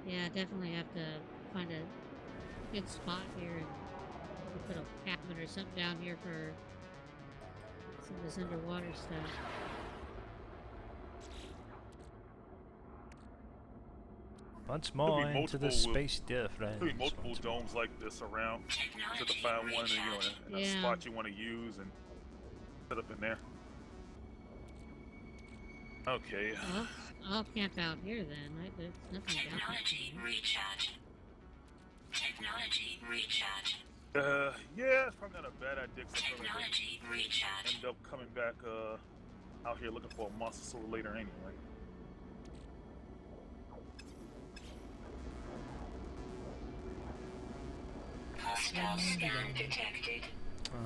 Yeah, definitely have to find a good spot here and put a cabin or something down here for some of this underwater stuff. Once more into multiple the with- space difference. There'll be multiple once more. domes like this around. So to Technology find one, recharge. in a Yeah. spot you want to use and set up in there. Okay. Well, I'll camp out here then. There's nothing down Technology here. recharge. Technology recharge. Yeah, it's probably not a bad idea. 'Cause I'm gonna Technology recharge. end up coming back out here looking for a monster sword later anyway. Hostile scan detected.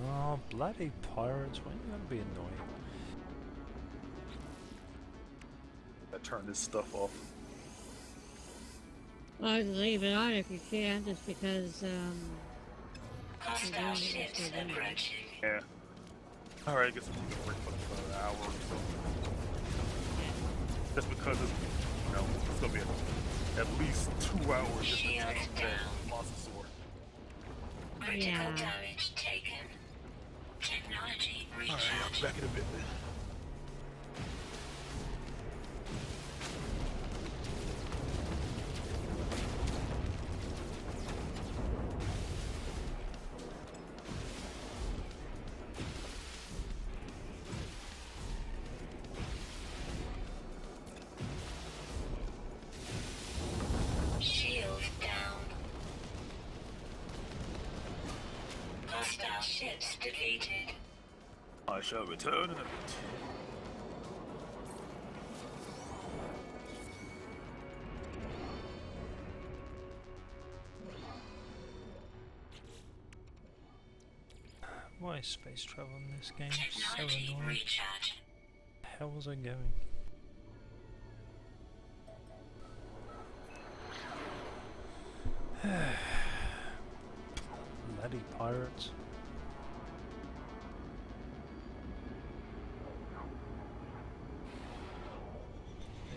Oh, bloody pirates. When are you gonna be annoying? I turn this stuff off. Well, leave it on if you can, just because, Hostile ships approaching. Yeah. Alright, I guess we'll take a break for an hour or so. Just because it's, it's gonna be at least 2 hours just to Shield take that down. monster sword. Critical Yeah. damage taken. Technology Alright, recharge. I'll be back in a bit then. Shield down. Hostile ships defeated. I shall return in a bit. Why is space travel in this game so Technology annoying? recharge. The hell was I going? bloody pirates.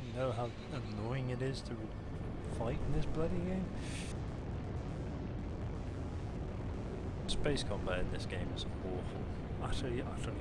You know how annoying it is to fight in this bloody game? Space combat in this game is awful. Utterly awful.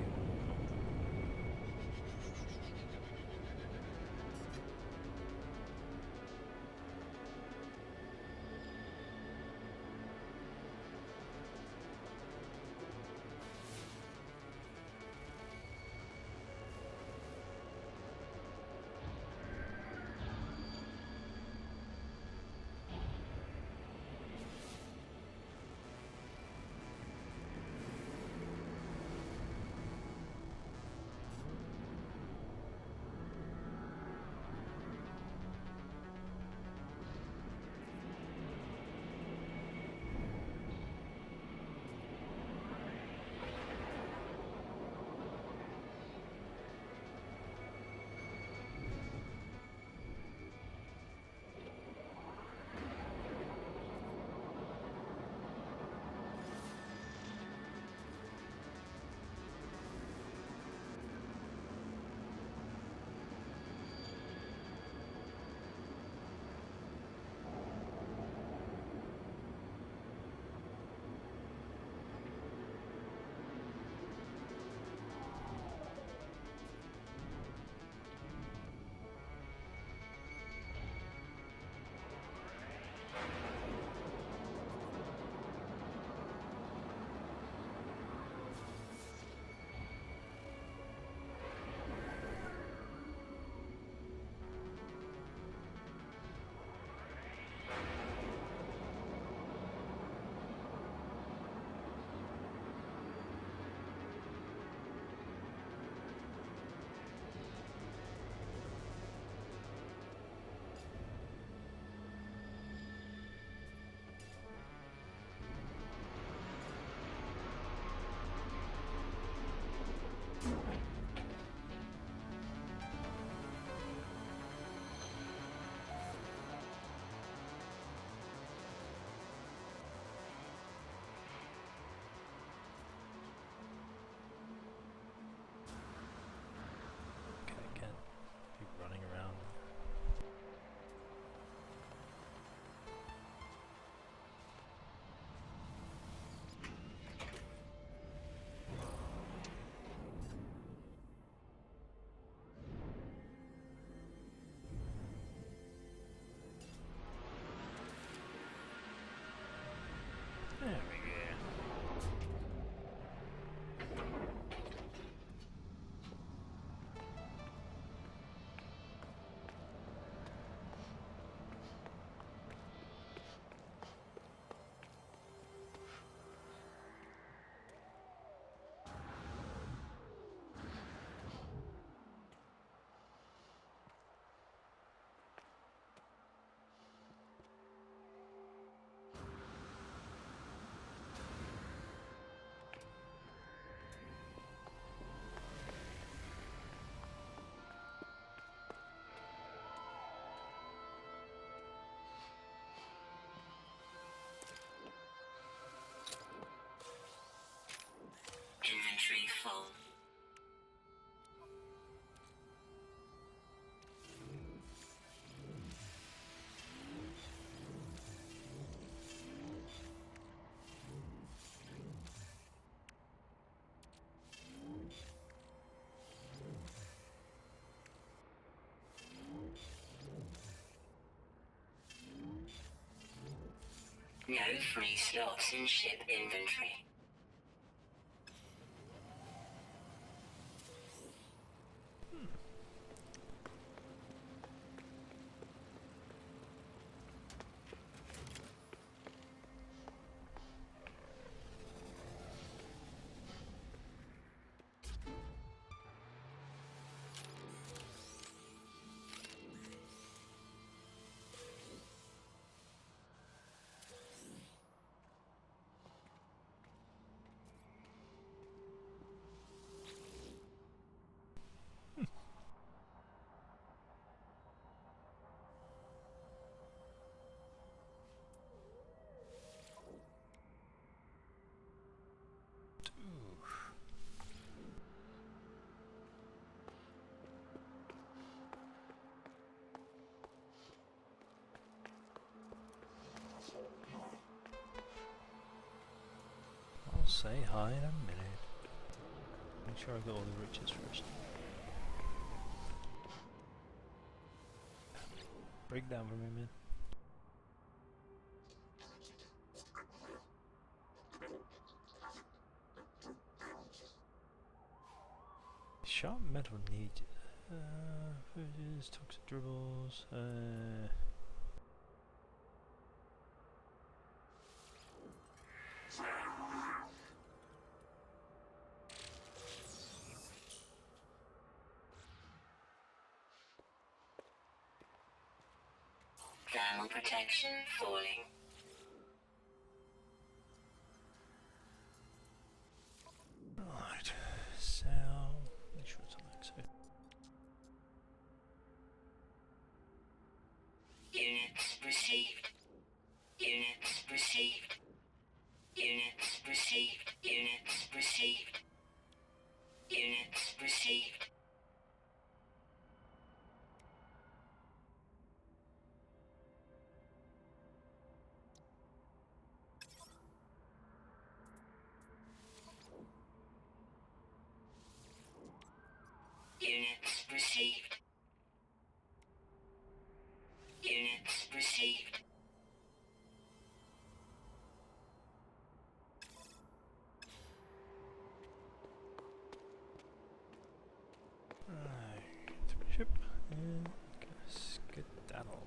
There we go. Inventory full. No free slots in ship inventory. say hi in a minute. Make sure I got all the riches first. Break down for me, man. Sharp metal needed. Fridges, toxic dribbles. Thermal protection falling. Right. So make sure it's on exit. Units received. Units received. Units received. Units received. Units received. Units received. Units received. Right. To my ship and skedaddle.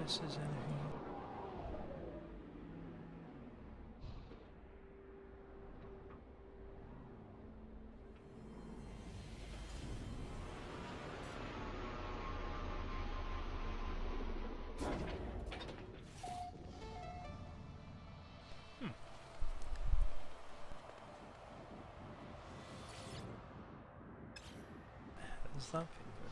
This is anything. Is that thing there?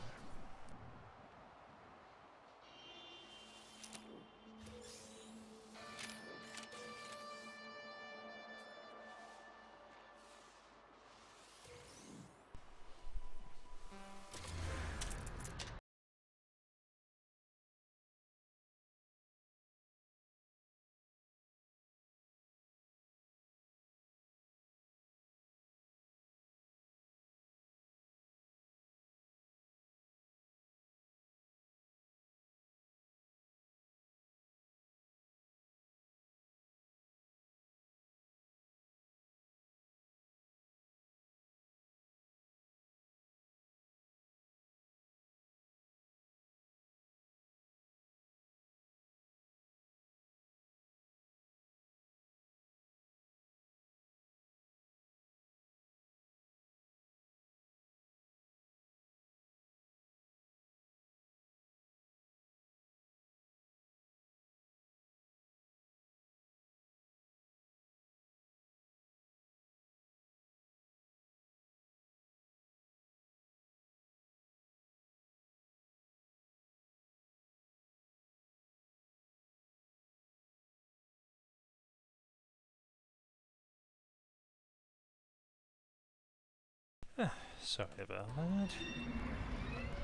Sorry about that.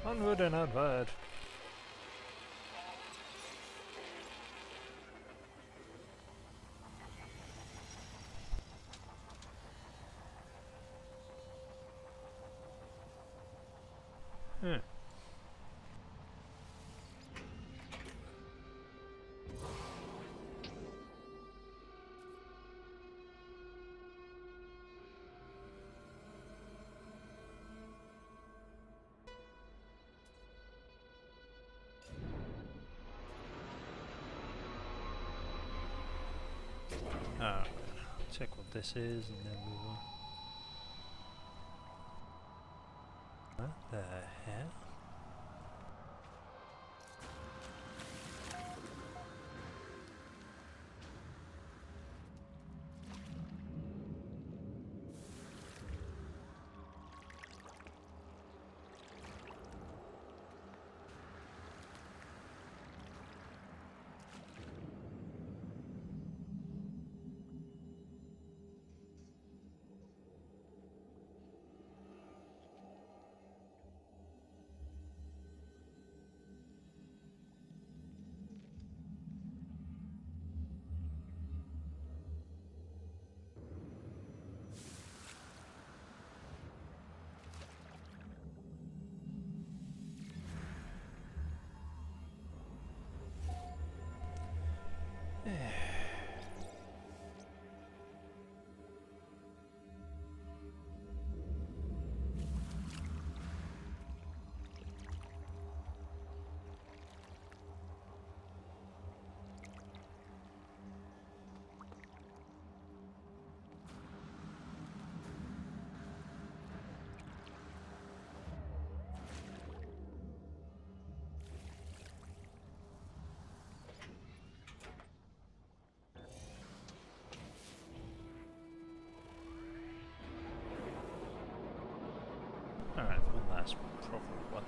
Onward and onward. Hmm. Alright, check what this is and then move on. What the hell? Alright, one last proper one.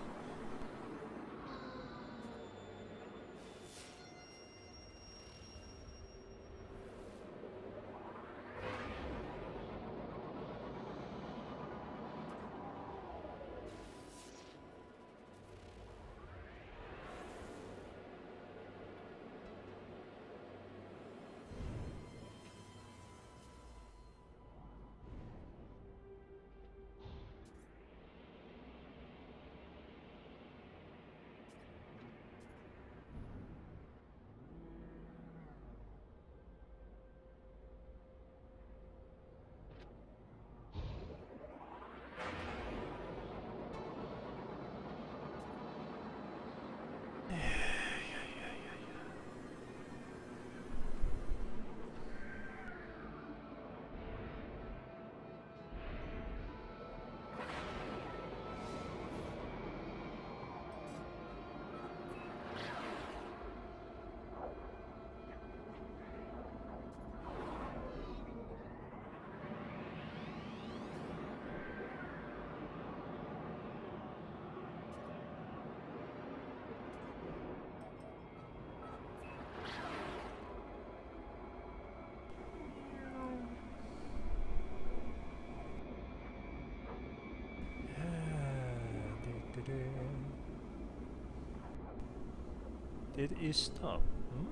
Did it stop? Hmm?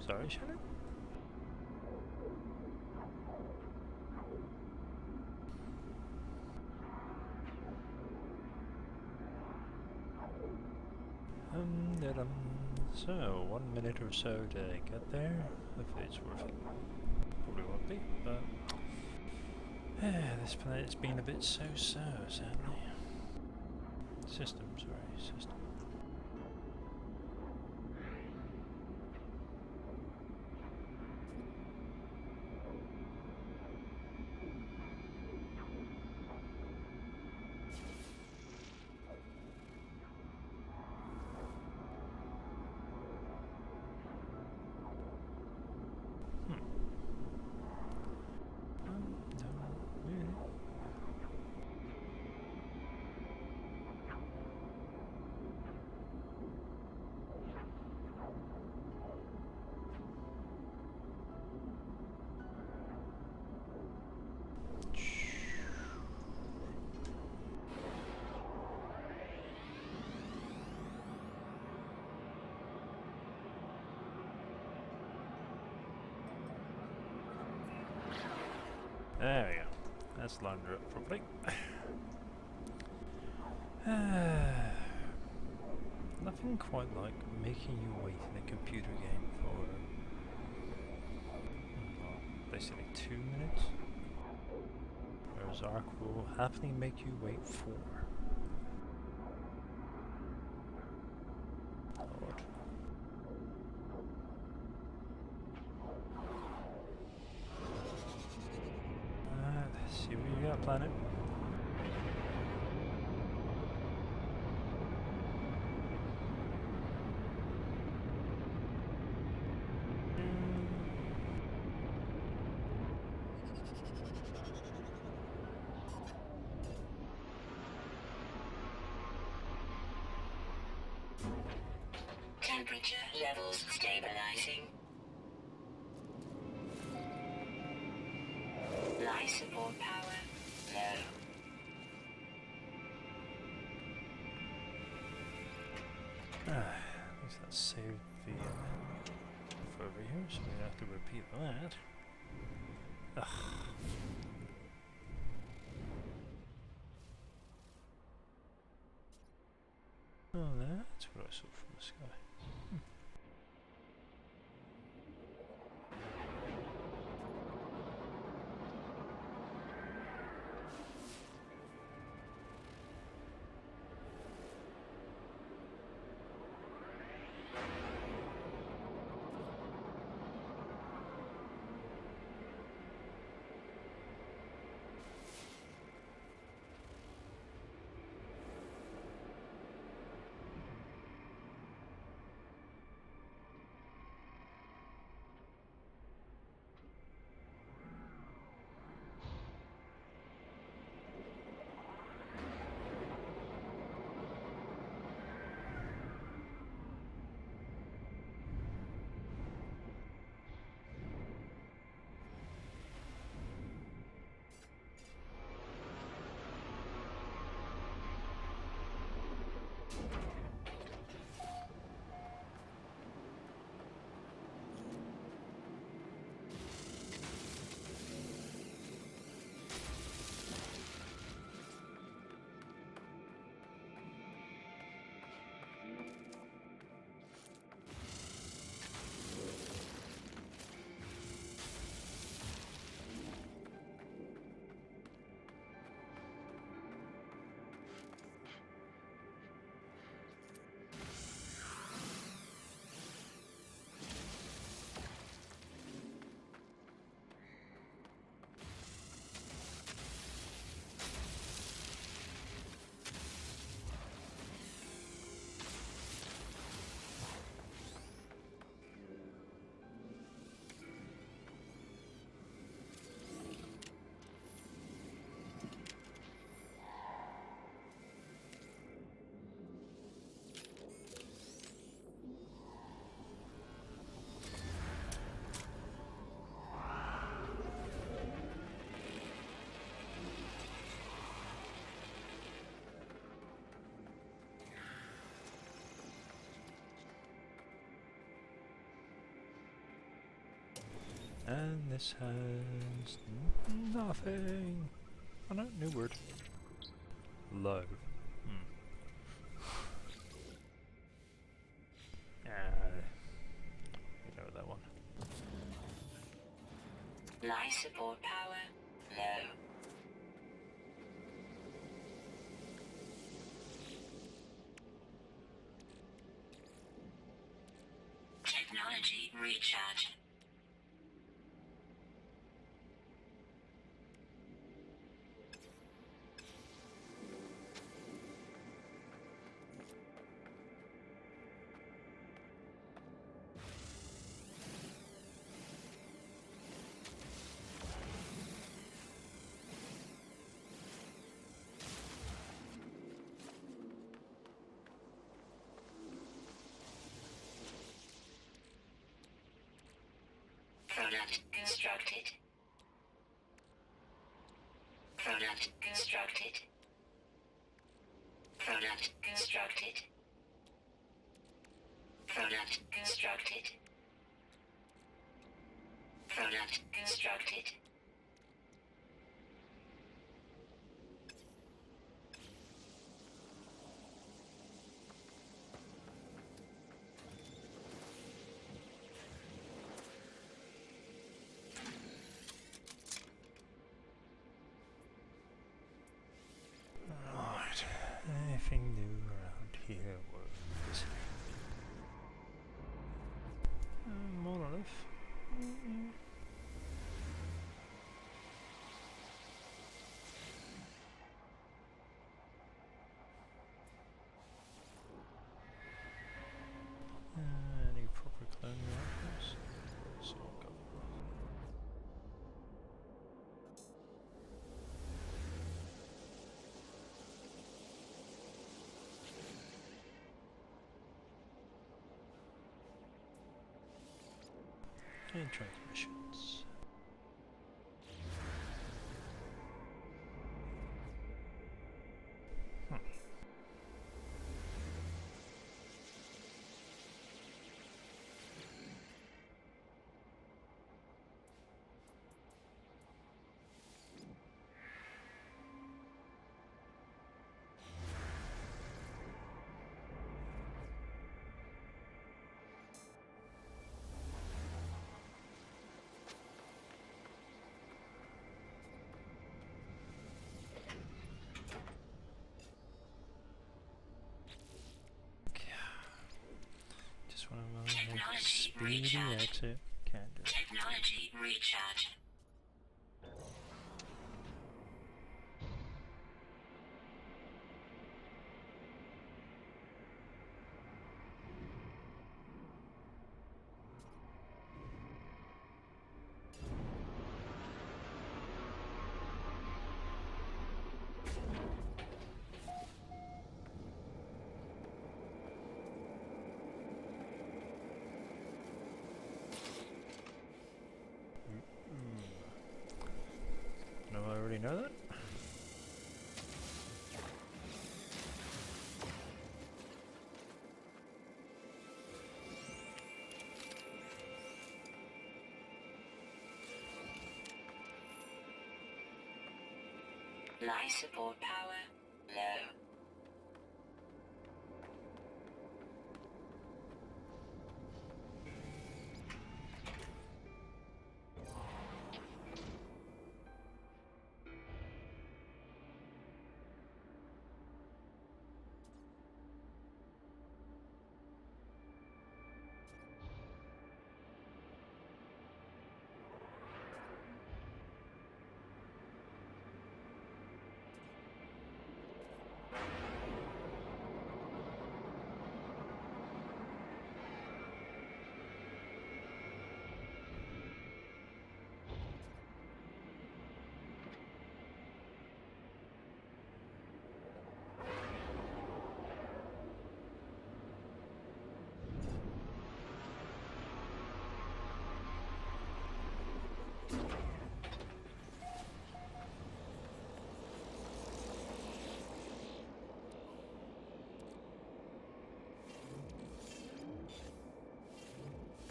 Sorry, Shannon? Da-dum. So, 1 minute or so to get there. Hopefully it's worth it. Probably won't be, but this planet's been a bit so-so, sadly. System, sorry, system. There we go. That's lined her up properly. Nothing quite like making you wait in a computer game for basically 2 minutes. Whereas Ark will happily make you wait 4. Lord. planet. Temperature levels stabilizing. Life support power low. At least that saved the over here, so we don't have to repeat that. Ugh. Oh, that's what I saw from the sky. And this has nothing. Oh no, new word. Low. You know that one. Life support power low. Technology recharge. Product constructed. Product constructed. Product constructed. Product constructed. Product constructed. Alright, anything new around here was monolith. and transmissions. Just want to make Technology speedy recharge. exit. Can't do it. Technology recharge. No, I already know that. Life support power low.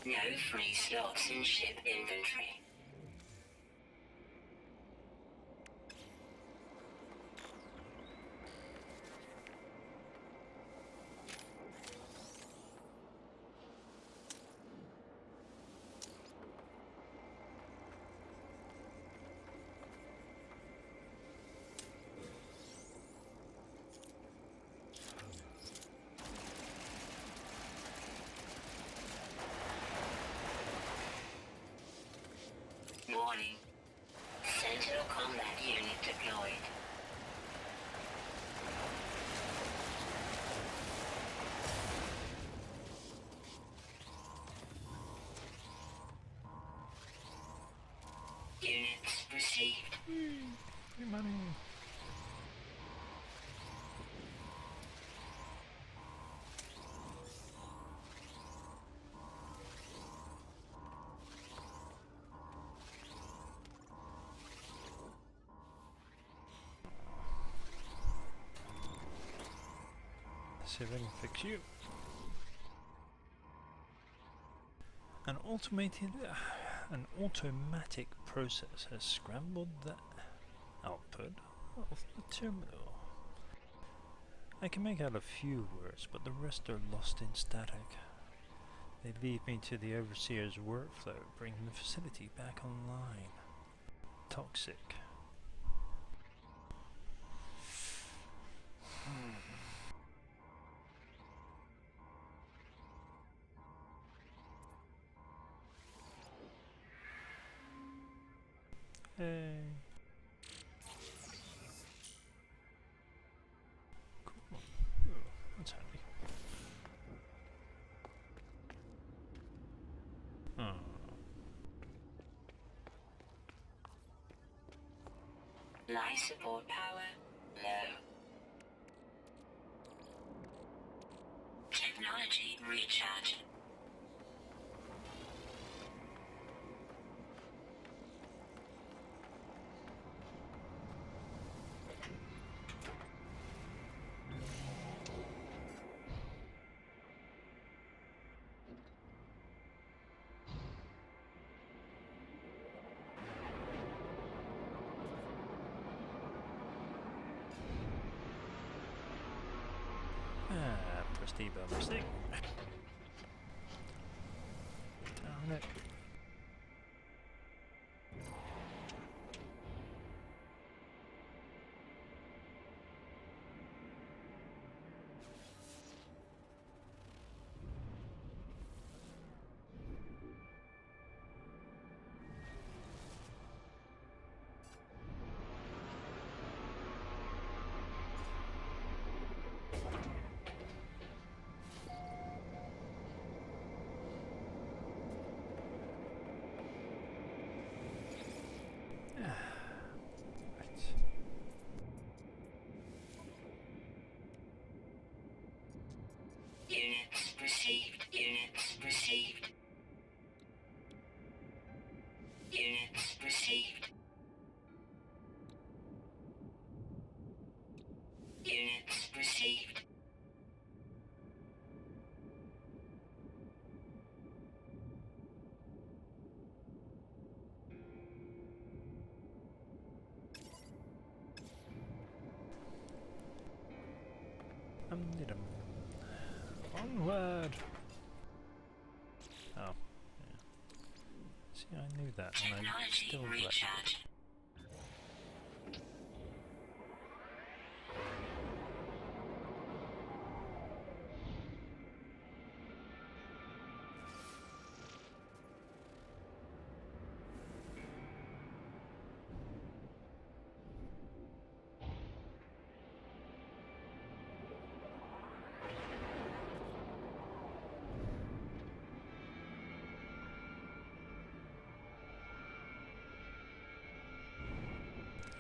No free slots in ship inventory. Warning. Sentinel combat unit deployed. Units received. Free money. See if I can fix you. An automatic process has scrambled the output of the terminal. I can make out a few words, but the rest are lost in static. They lead me to the overseer's workflow, bringing the facility back online. Toxic. Hey. Cool. Oh, that's handy. Oh. Life support power low. Technology recharge. press D by mistake. Darn it. Units received. Units received. Units received. Units received. Onward! Oh, yeah. See, I knew that, and I Technology still let recharge.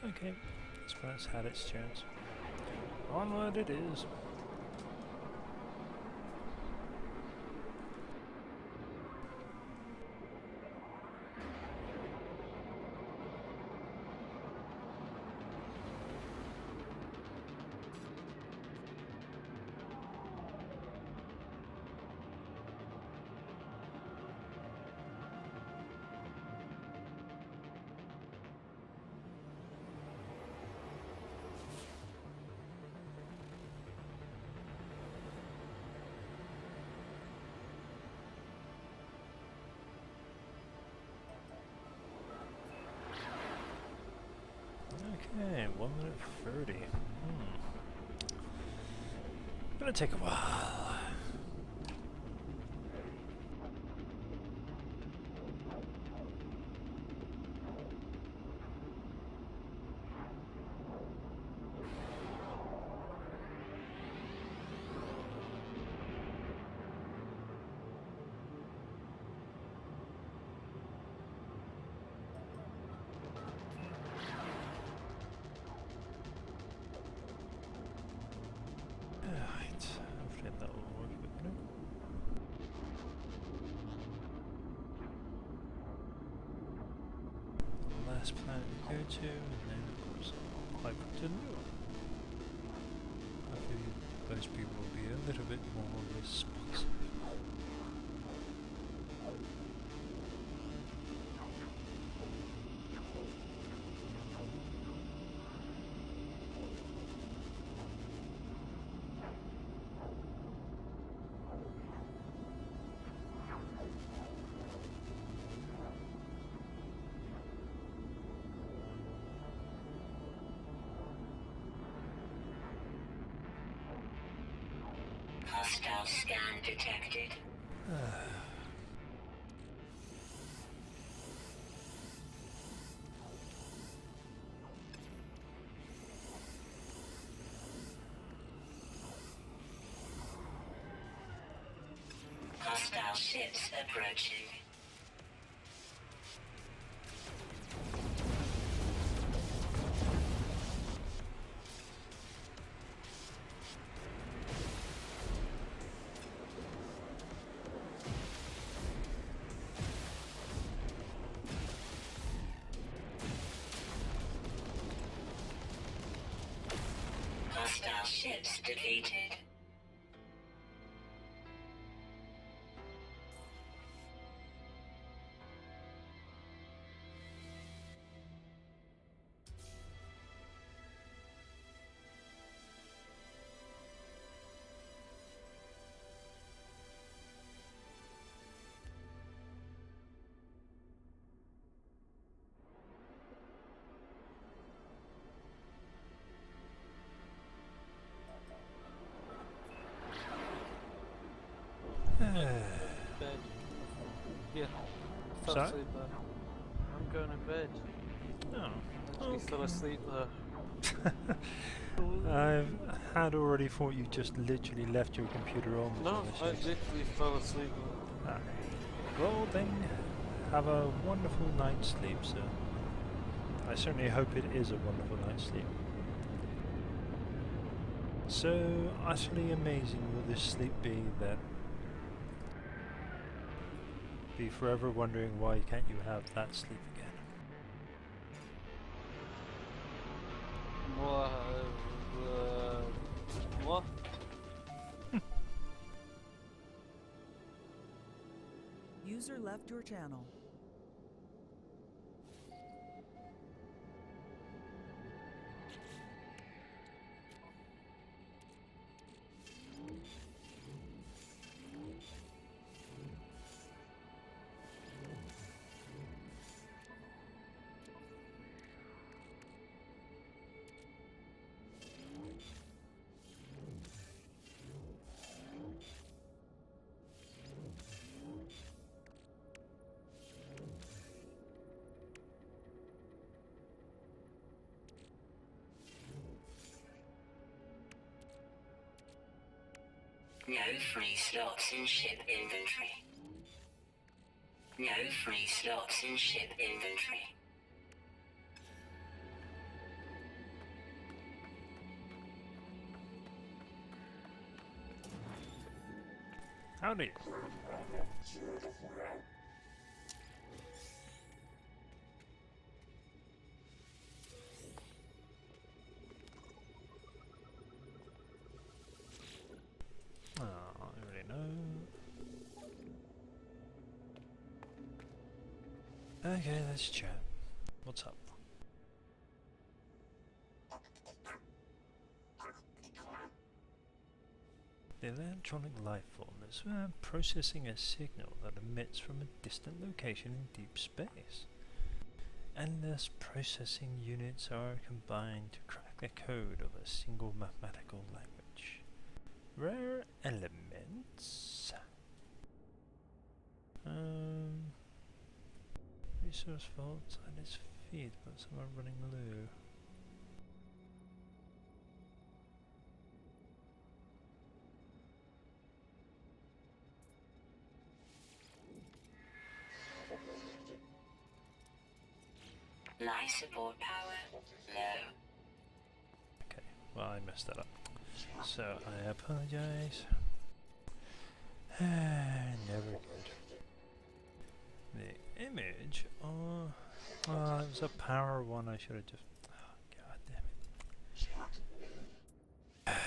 Okay, this one's had its chance. Onward it is. Okay, 1 minute 30. Gonna take a while. Right, hopefully that will work with me. Last planet we go to, and then of course I'll to the new one. Hopefully those people will be a little bit more responsive. Hostile scan detected. Hostile ships approaching. Hostile ships defeated. Sorry? asleep then. I'm going to bed. Oh. Actually fell asleep there. I had already thought you just literally left your computer on. No, I literally fell asleep there. Ah. Well then, have a wonderful night's sleep, sir. I certainly hope it is a wonderful night's sleep. So utterly amazing will this sleep be that be forever wondering why can't you have that sleep again. What? User left your channel. No free slots in ship inventory. No free slots in ship inventory. Howdy. Oh, I already know. Okay, let's chat. What's up? The electronic life form is processing a signal that emits from a distant location in deep space. Endless processing units are combined to crack the code of a single mathematical language. Rare elements. Resource vaults at its feet, but some are running low. Life support power low. Okay, well I messed that up. So I apologize. Never good. The image, oh, it was a power one. I should have just. Oh, God damn it!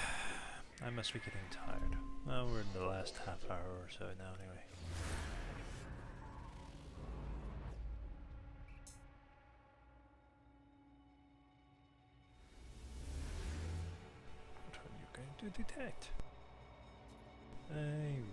I must be getting tired. Well, we're in the last half hour or so now, anyway. What are you going to detect? A ruin.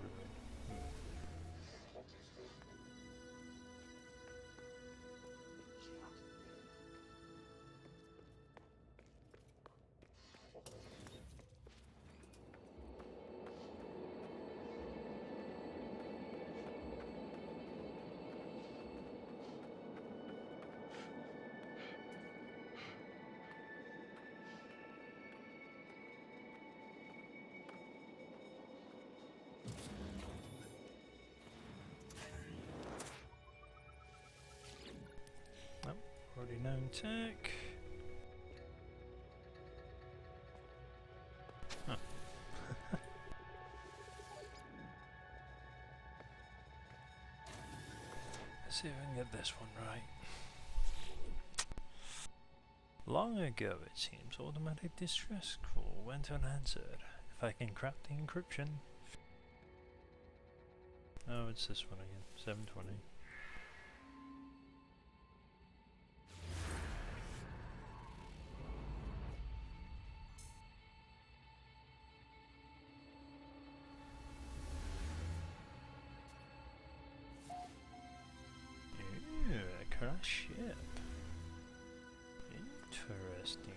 Already known tech. Huh. Let's see if I can get this one right. Long ago, it seems, automatic distress call went unanswered. If I can crack the encryption. Oh, it's this one again. 720. Ew, a crash ship. Interesting.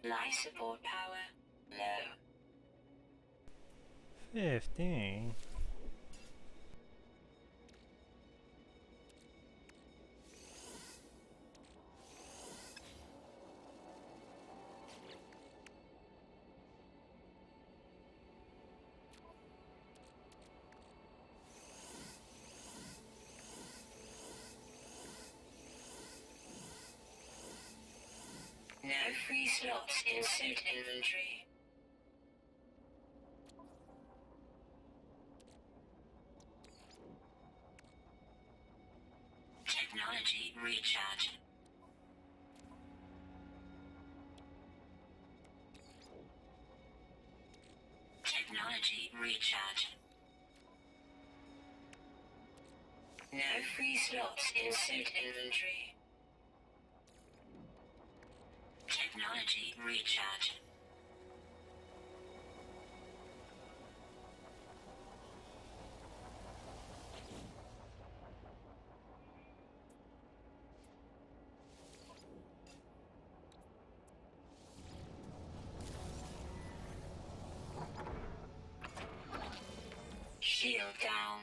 Life support power low. 15. No free slots in suit inventory. Technology recharge. Technology recharge. No free slots in suit inventory. Technology recharge. Shield down.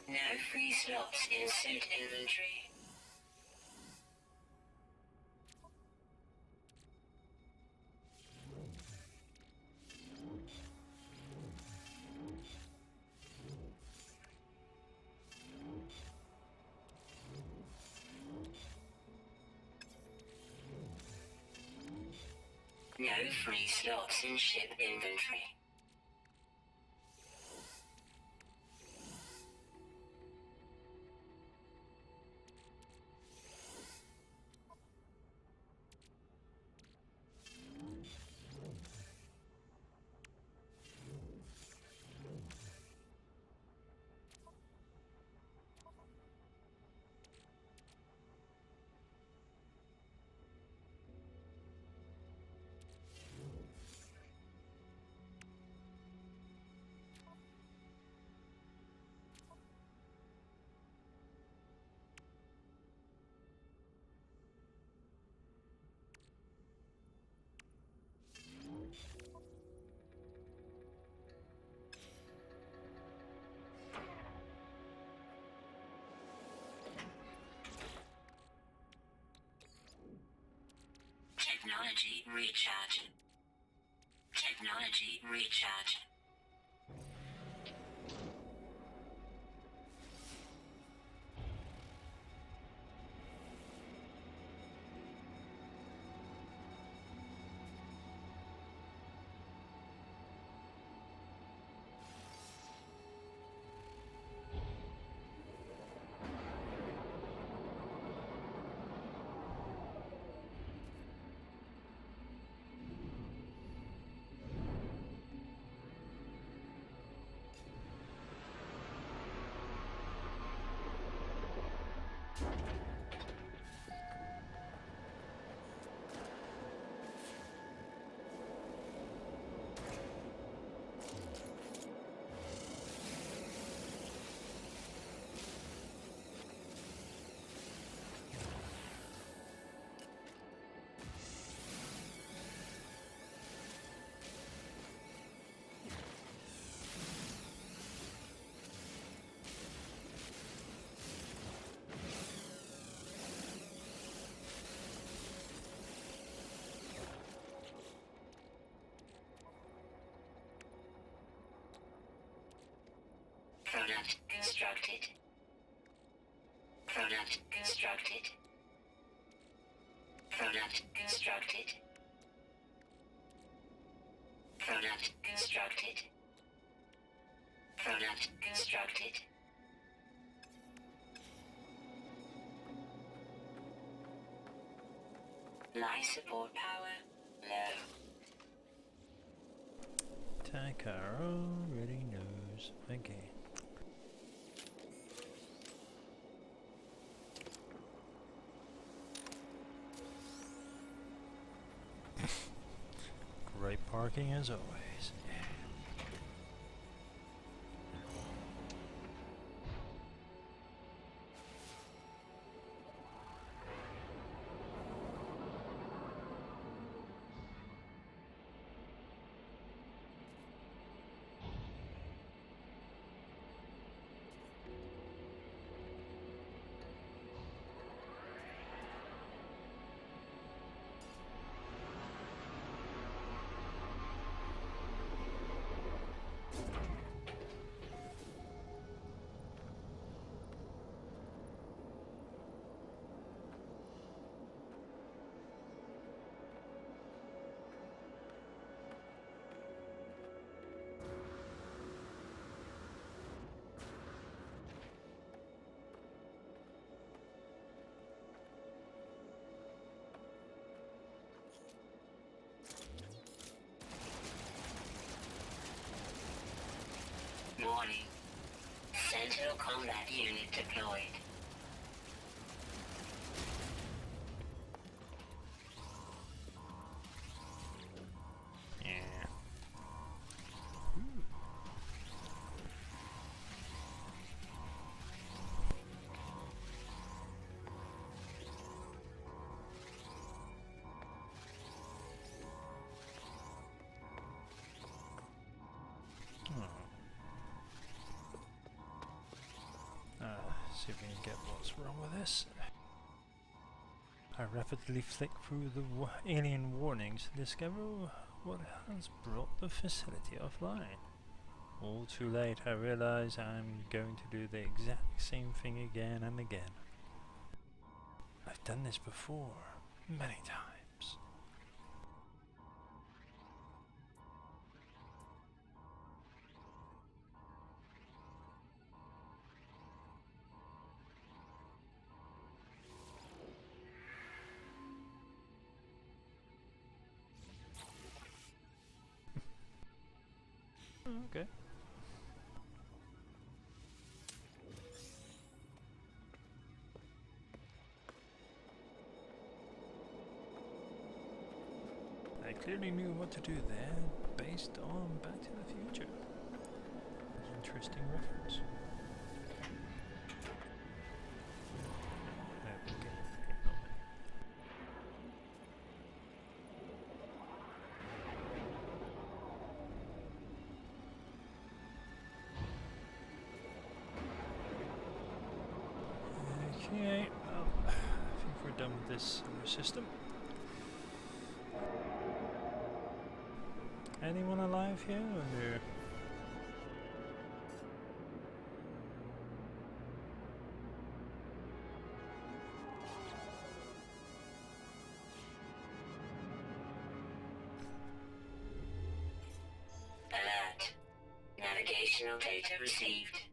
No free slots in suit inventory. No free slots in ship inventory. Technology recharge. Technology recharge. Product constructed. Product constructed. Product constructed. Product constructed. Product constructed. Life support power low. Takara already knows. Okay. Great parking as always. Warning. Sentinel combat unit deployed. Yeah. See if we can get what's wrong with this. I rapidly flick through the alien warnings to discover what has brought the facility offline. All too late, I realize I'm going to do the exact same thing again and again. I've done this before, many times. Okay. I clearly knew what to do there, based on Back to the Future. Interesting reference. Okay, ignore me. Okay, well, I think we're done with this system. Anyone alive here? Or Alert. Navigational data received.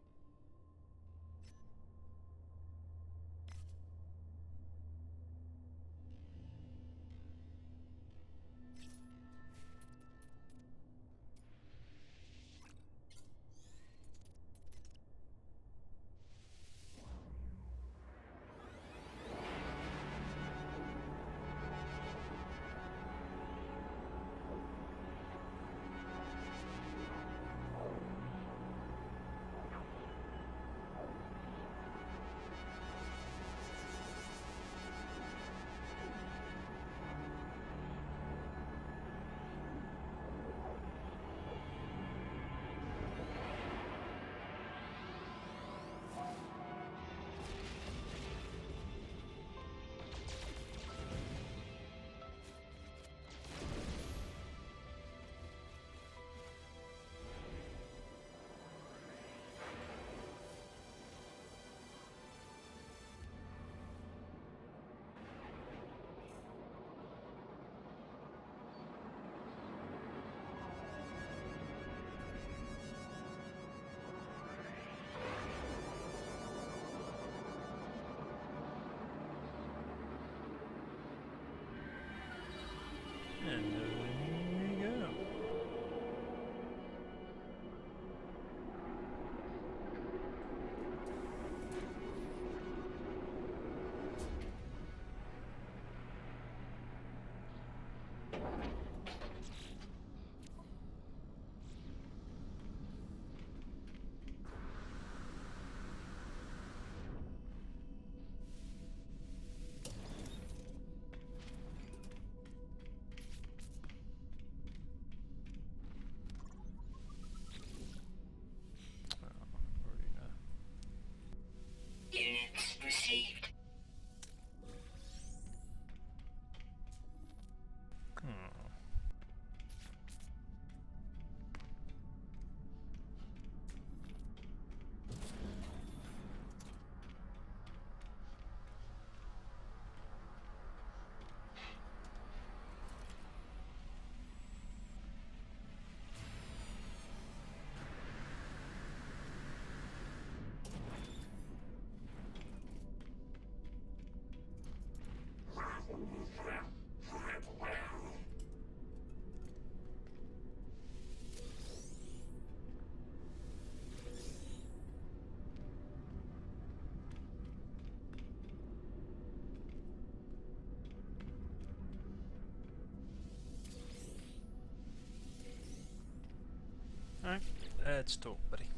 Let's talk, buddy.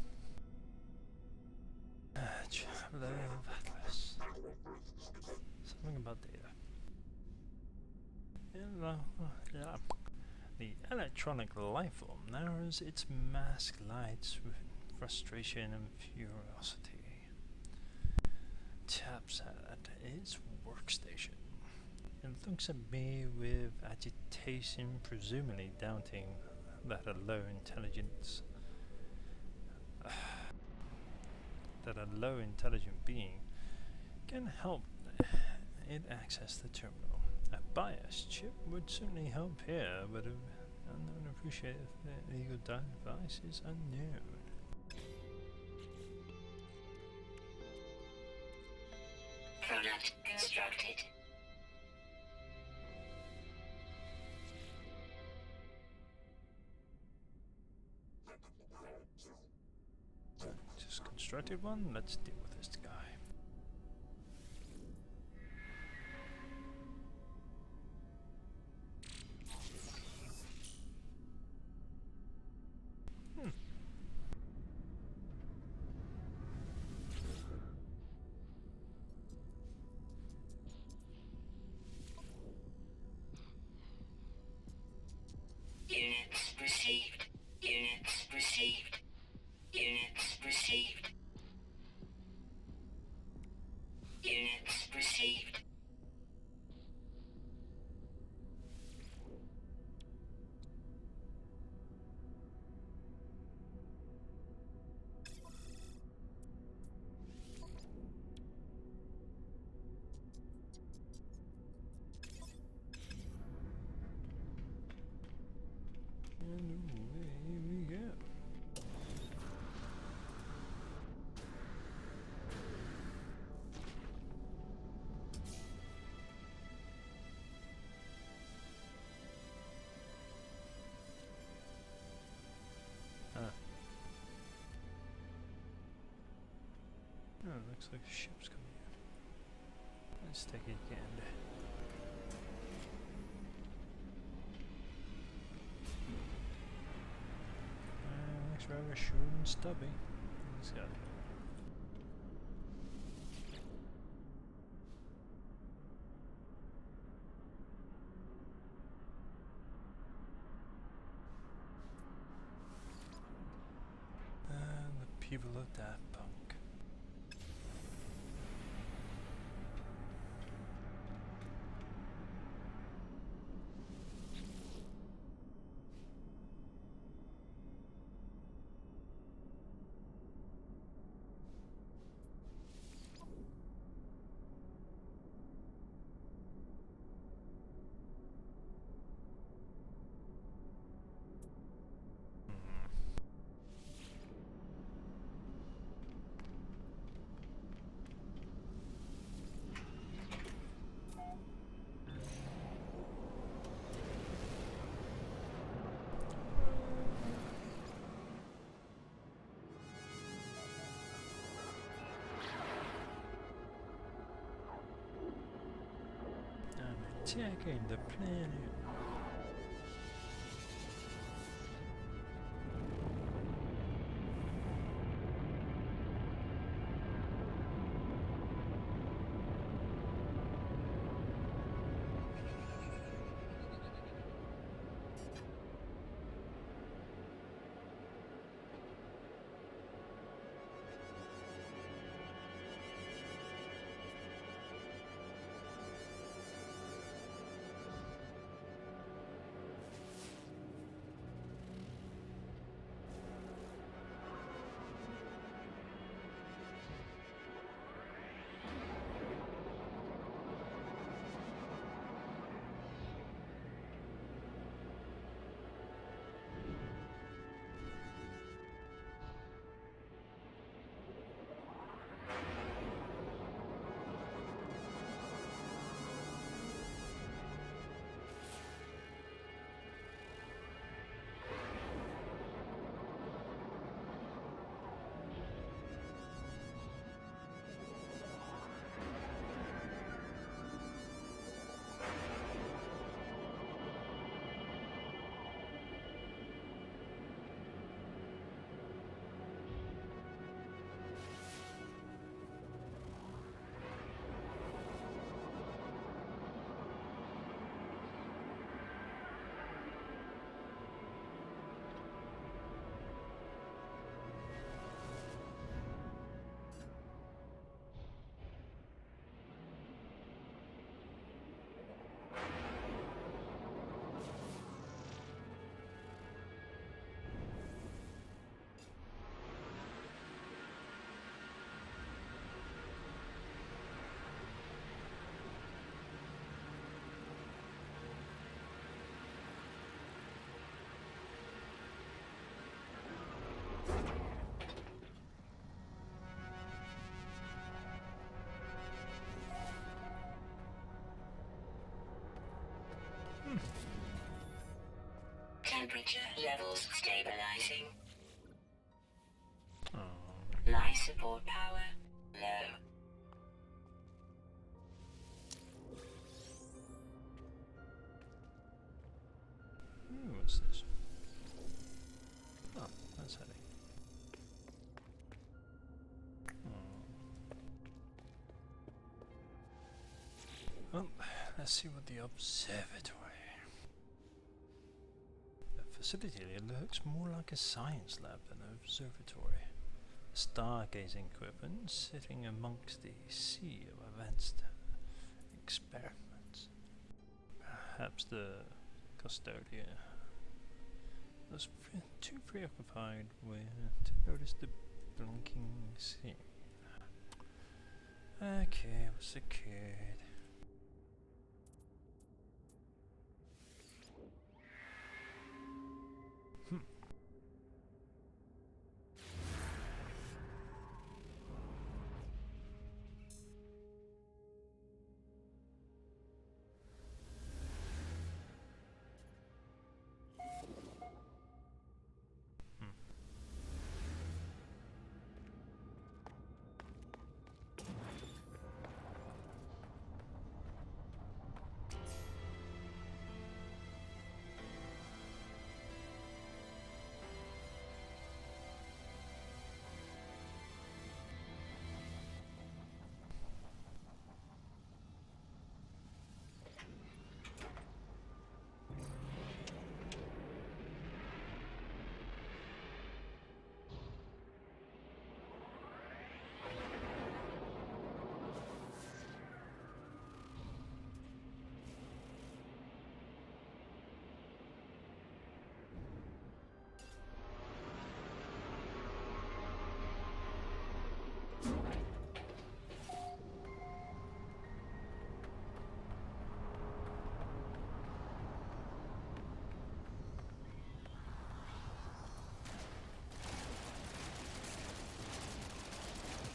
Traveler of Atlas. Something about data. Yeah. The electronic life form narrows its mask lights with frustration and furiosity. Taps at its workstation and looks at me with agitation, presumably doubting that a low intelligent being can help it access the terminal. A bias chip would certainly help here, but unknown appreciate if the legal device is unknown. Product constructed. Just constructed one. Let's deal with this guy. Units received. Units received. Units received. Units received. And away we go. Oh, looks like a ship's coming in. Let's take a gander. Looks rather short and stubby. Let's go. And the people of that punk. Attacking the planet. Temperature levels stabilizing. Oh. Life support power low. What's this? Oh, that's handy. Well, let's see what the observatory. The facility looks more like a science lab than an observatory. Stargazing equipment sitting amongst the sea of advanced experiments. Perhaps the custodian was too preoccupied to notice the blinking scene. Okay, what's the kid?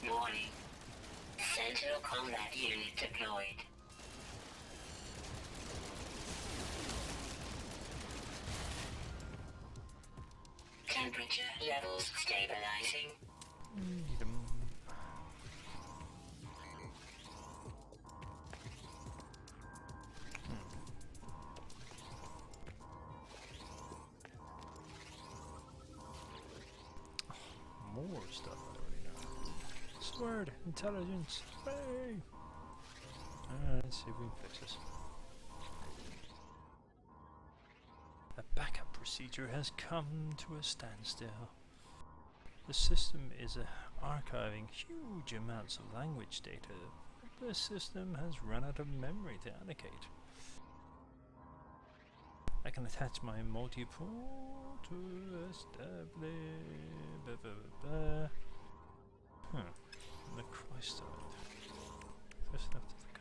Warning. Sentinel combat unit deployed. Temperature levels stabilizing. More stuff I already know. Sword, intelligence, hey! Let's see if we can fix this. A backup procedure has come to a standstill. The system is archiving huge amounts of language data. The system has run out of memory to allocate. I can attach my multi-port to establish. The Christ of it. First enough to think.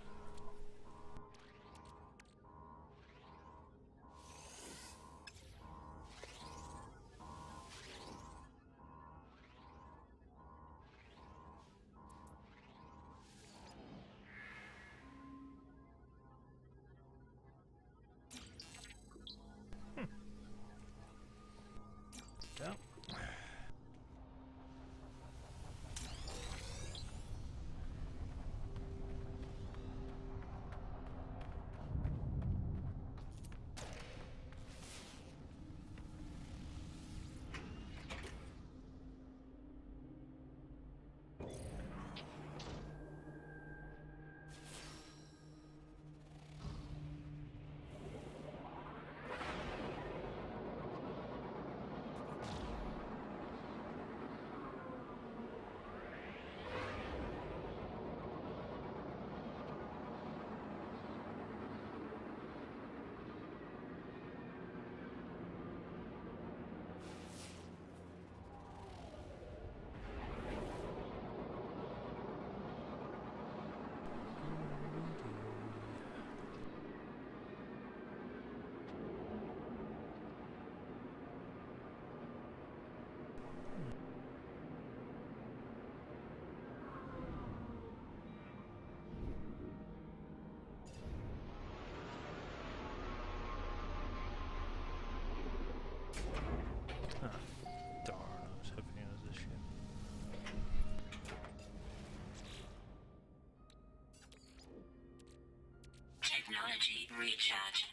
technology recharge.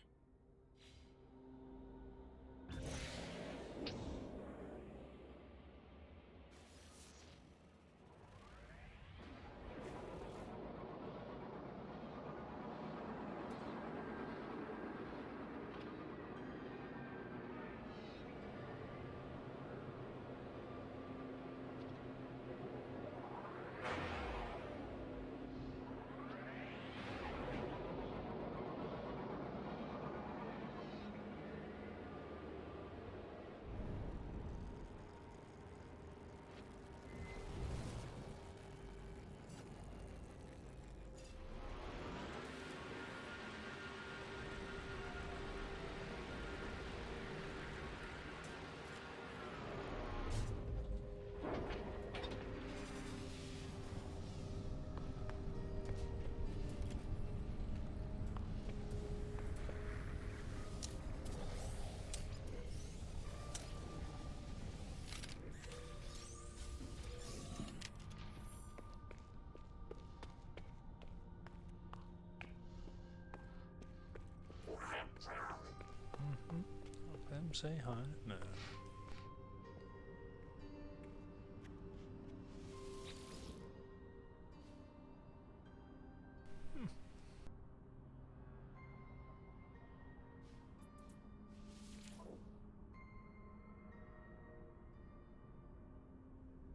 Let him say hi. No.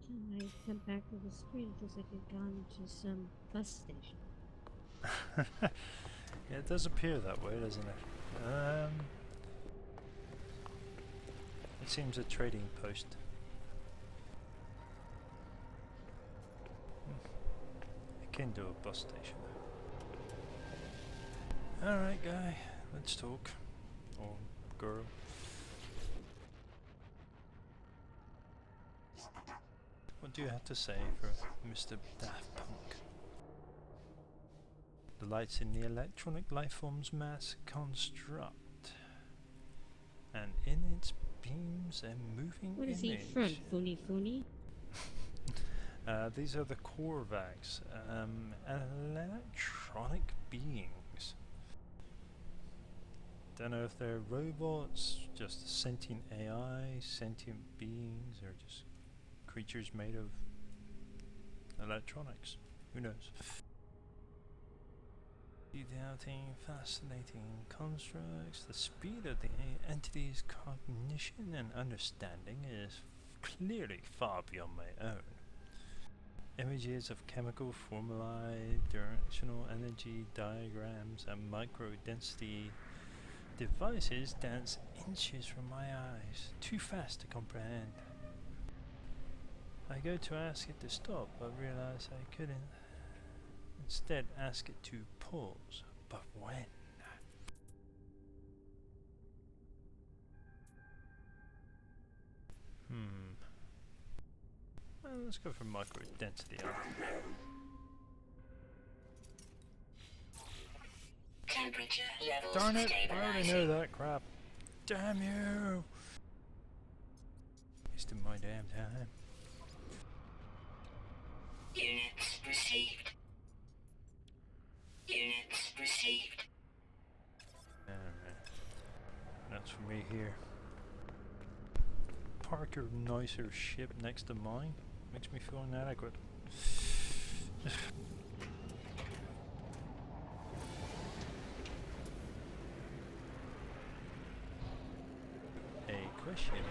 When I come back to the screen, it feels like I've gone to some bus station. Yeah, it does appear that way, doesn't it? It seems a trading post. Akin to a bus station. Alright, guy, let's talk. Or girl. What do you have to say for Mr. Daft Punk? The lights in the electronic lifeform's mass construct, and in its beams a moving What is he image. from, Funi Funi? These are the Korvax, electronic beings. Don't know if they're robots, just sentient AI, sentient beings, or just creatures made of electronics. Who knows? Doubting, fascinating constructs. The speed of the entity's cognition and understanding is clearly far beyond my own. Images of chemical formulae, directional energy diagrams, and micro-density devices dance inches from my eyes, too fast to comprehend. I go to ask it to stop, but realize I couldn't. Instead, ask it to pause. But when? Well, let's go for micro-density. Temperature levels Darn it! I already know stabilizing. that crap. Damn you! Wasting my damn time. Units received. Units received. Alright. That's for me here. Park your nicer ship next to mine. Makes me feel inadequate. A question.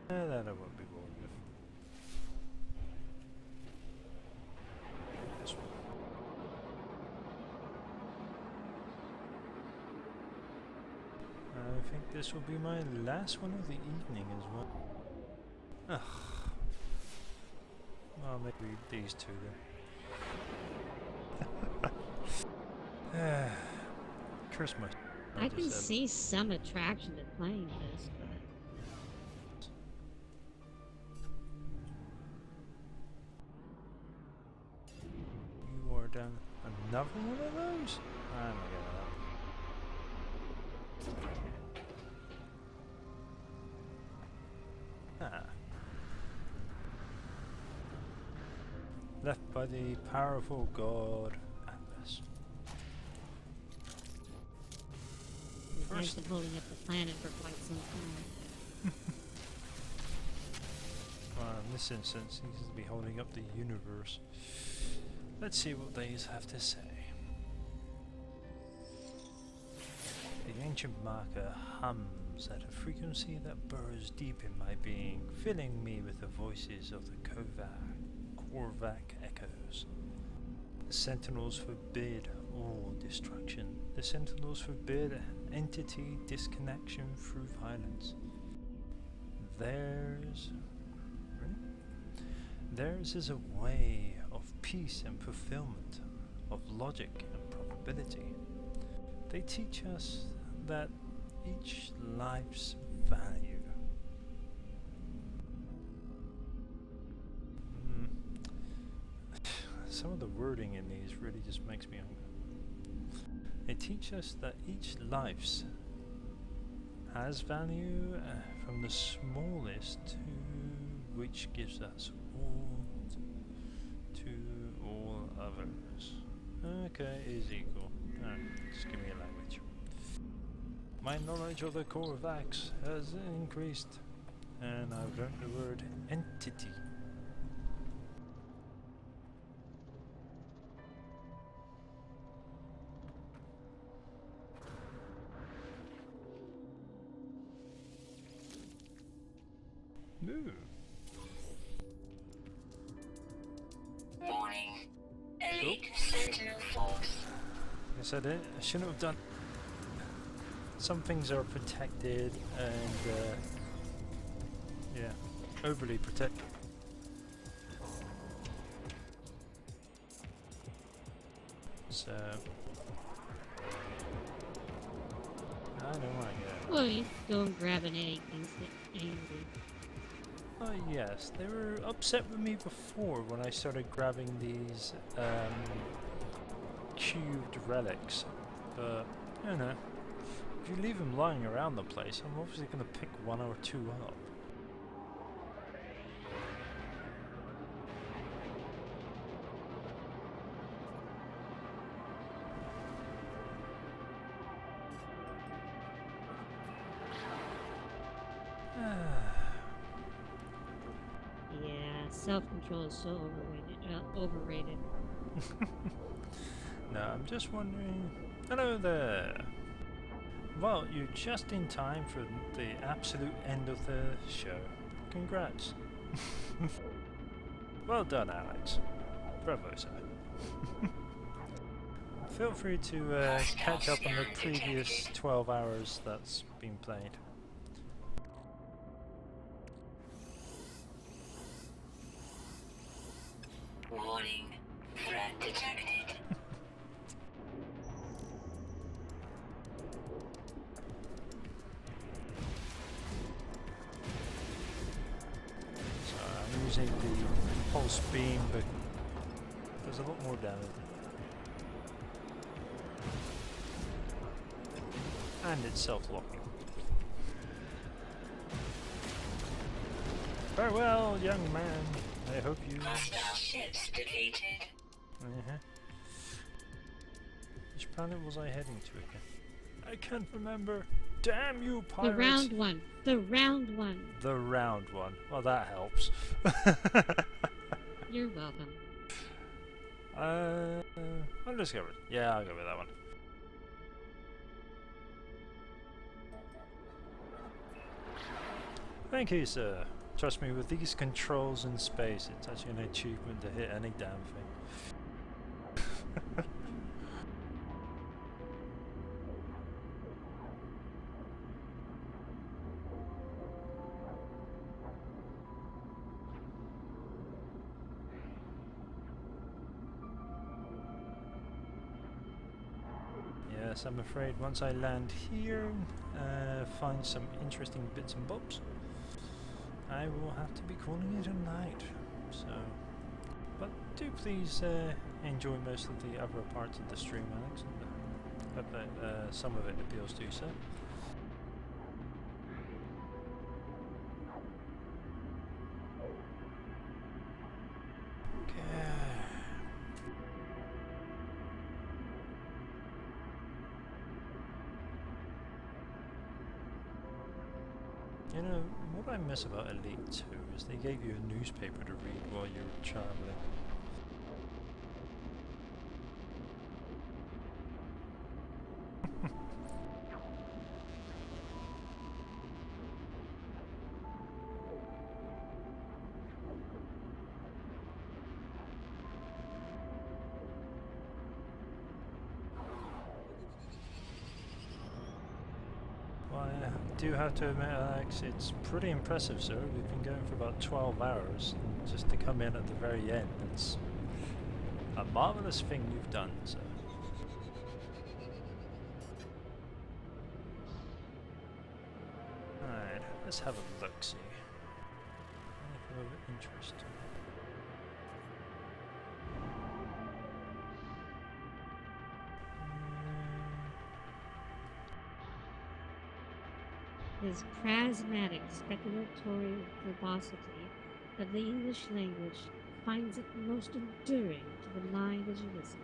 That I won't be bored with. This one. I think this will be my last one of the evening as well. Ugh. Well, maybe these two then. Christmas. I can see some attraction to playing this, but You are done another one of those? Oh my god. Ah. Left by the powerful god Atlas. He's been holding up the planet for quite some time. Well, in this instance, he seems to be holding up the universe. Let's see what these have to say. The ancient marker hums at a frequency that burrows deep in my being, filling me with the voices of the Korvac echoes. The sentinels forbid all destruction. The sentinels forbid entity disconnection through violence. Theirs is a way of peace and fulfillment, of logic and probability. They teach us that each life's value. Some of the wording in these really just makes me angry. They teach us that each life's has value from the smallest to which gives us all to all others. Okay, is equal. Just give me a language. My knowledge of the Korvacs has increased, and I've learned the word entity. Ooh. Warning. Elite Sentinel Force. I said it. I shouldn't have done. Some things are protected and yeah, overly protected. So I don't like it. Well, you don't grab an egg and get angry. Oh yes, they were upset with me before when I started grabbing these cubed relics, but you know, if you leave them lying around the place, I'm obviously going to pick one or two up. Yeah, self-control is so overrated. No, I'm just wondering. Hello there. Well, you're just in time for the absolute end of the show. Congrats. Well done, Alex. Bravo, sir. Feel free to catch up on the previous 12 hours that's been played. Warning. Threat detected. So I'm using the pulse beam, but there's a lot more damage. And it's self-locking. Farewell, young man. I hope you... Hostile ships defeated. Which planet was I heading to again? I can't remember. Damn you, pirates! The round one. The round one. The round one. Well, that helps. You're welcome. I'll just go with... Yeah, I'll go with that one. Thank you, sir. Trust me, with these controls in space, it's actually an achievement to hit any damn thing. Yes, I'm afraid once I land here, find some interesting bits and bobs, I will have to be calling it a night. So, but do please enjoy most of the other parts of the stream, Alex. And hope that some of it appeals to you, sir. You know, what I miss about Elite 2 is they gave you a newspaper to read while you were traveling. Well, I do have to admit, Alex, it's pretty impressive, sir. We've been going for about 12 hours, and just to come in at the very end, it's a marvelous thing you've done, sir. Alright, let's have a look-see. Anything of interest? His prismatic speculatory verbosity of the English language finds it most enduring to the mind as you listen.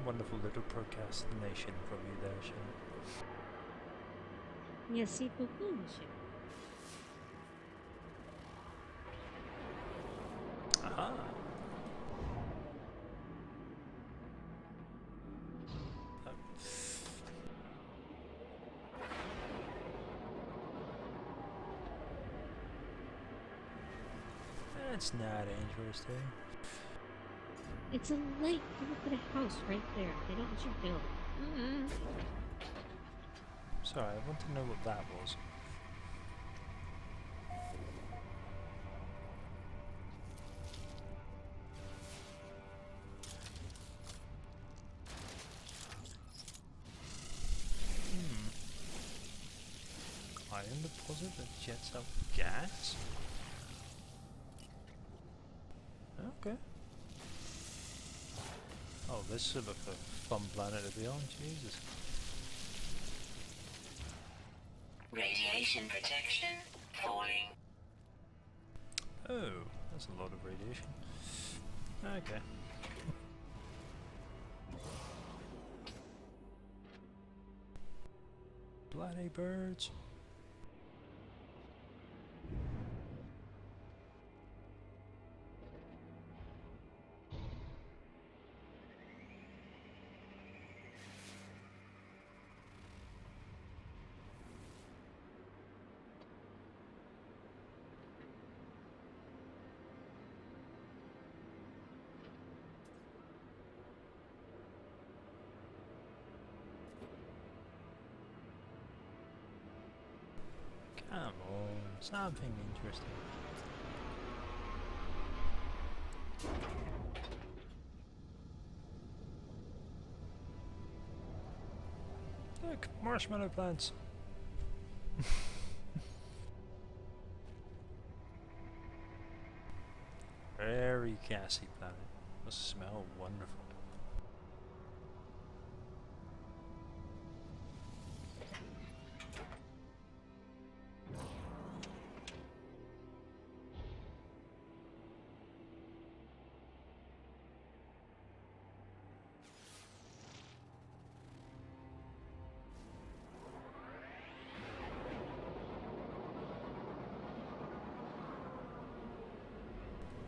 Wonderful little procrastination from you there, Shane. Merci beaucoup, monsieur. Aha! That's not interesting. It's a lake. You look at a house right there. They don't let you build. Sorry, I want to know what that was. Iron deposit that jets out gas? Okay. Oh, this should look a fun planet to be on, Jesus. Radiation protection falling. Oh, that's a lot of radiation. Okay. Bloody birds. Come on, something interesting. Look, marshmallow plants. Very gassy planet. Must smell wonderful.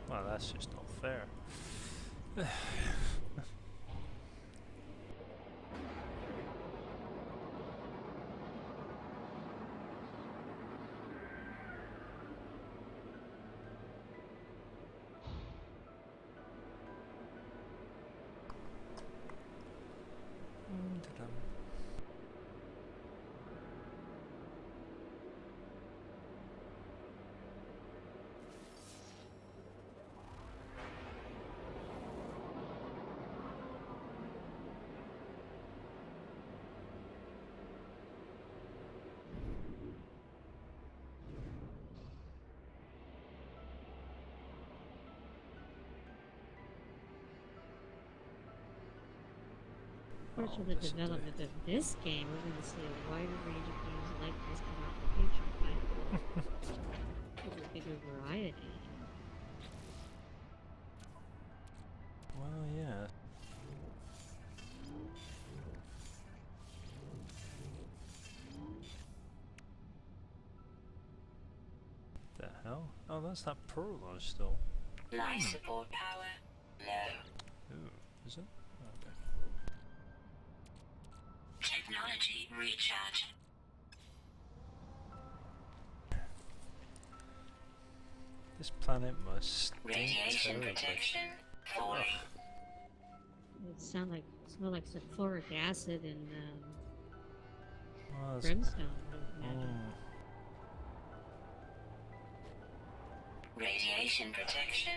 Well, that's just not fair. Of course, with the development of this game, we're going to see a wider range of games like this come out in the future. With a bigger variety. Well, yeah. Oh, that's that pearl still. Life support power low. Ooh, is it? Okay. Technology recharge. This planet must stink Radiation terribly. protection falling. It smell like sulfuric acid and Well, brimstone. I would imagine. Radiation protection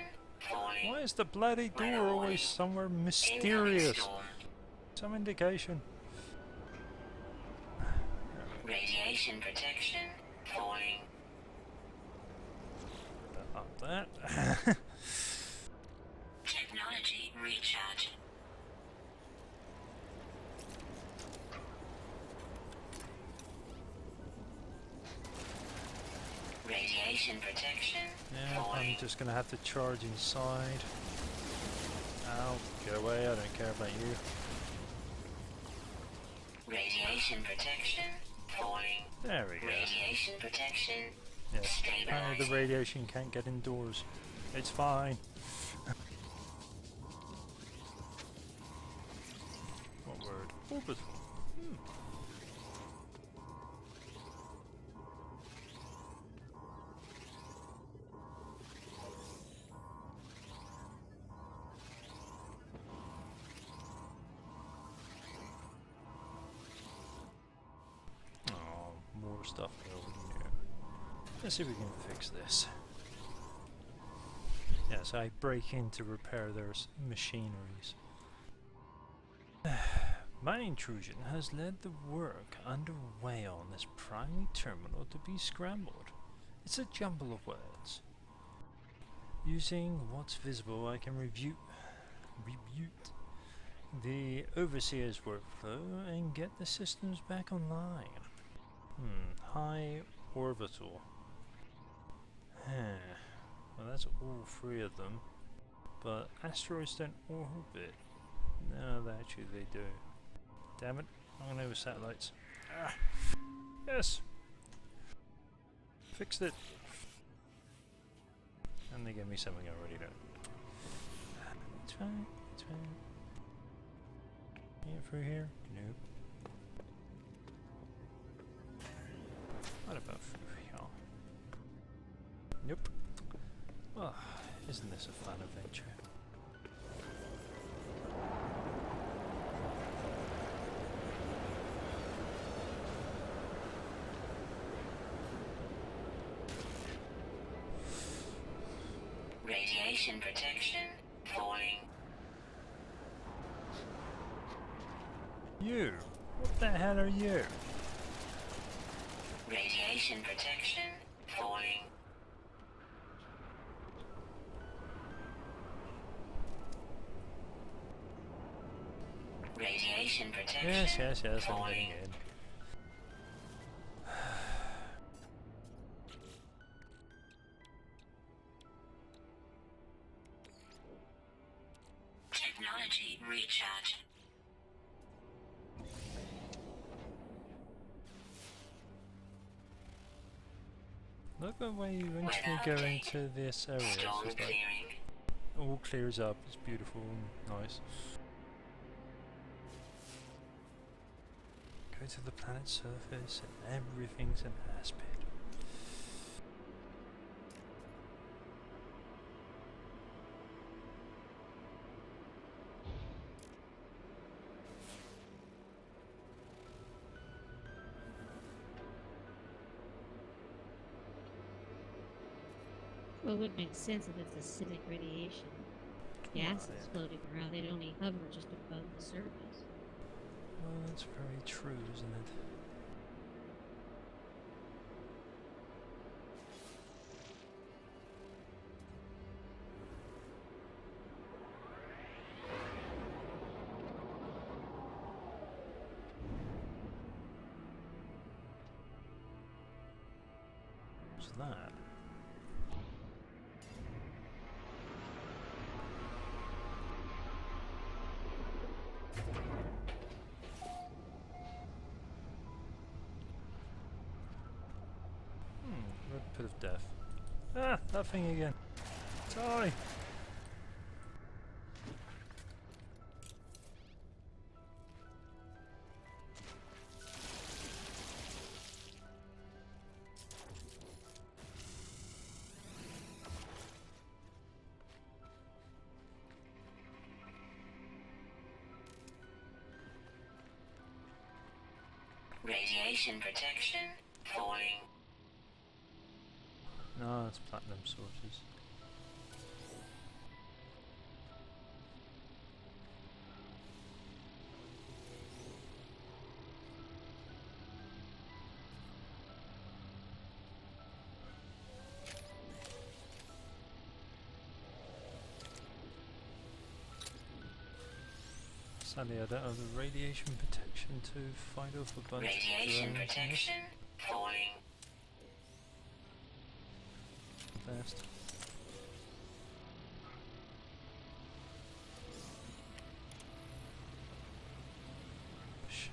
falling. Why is the bloody door Weather warning. always somewhere Incoming mysterious? storm. Some indication. Radiation protection falling. Up that. Technology recharge. Radiation protection Yeah, falling. I'm just gonna have to charge inside. Ow, get away, I don't care about you. Radiation protection falling. There we go. Radiation protection Yes, apparently the stabilizing. radiation can't get indoors. It's fine. What word? Orbital. Oh, more stuff over here. Let's see if we can fix this. Yes, I break in to repair their machineries. My intrusion has led the work underway on this primary terminal to be scrambled. It's a jumble of words. Using what's visible, I can rebuke the overseer's workflow and get the systems back online. High orbital. Well, that's all three of them. But asteroids don't orbit. No, actually they do. Damn it, I'm gonna go with satellites. Ah. Yes! Fixed it! And they gave me something I already know. It's fine, it's fine. Get through here? Nope. What about through here? Nope. Oh, isn't this a fun adventure? Radiation protection falling. You! What the hell are you? Radiation protection falling. Radiation protection Yes, I'm falling. getting in. Technology recharge. Look at where you eventually go into this area. It's Storm just like clearing. all clears up. It's beautiful and nice. Go to the planet's surface and everything's an aspect. Well, it would make sense if it's acidic radiation. Gas is floating around, they'd only hover just above the surface. Well, that's very true, isn't it? What's that? Red pit of death. Ah, that thing again. Sorry. Radiation protection falling. No, it's platinum sources. Sadly, I don't have the radiation protection to fight off a bunch Radiation of drones. protection falling. Best. Shit.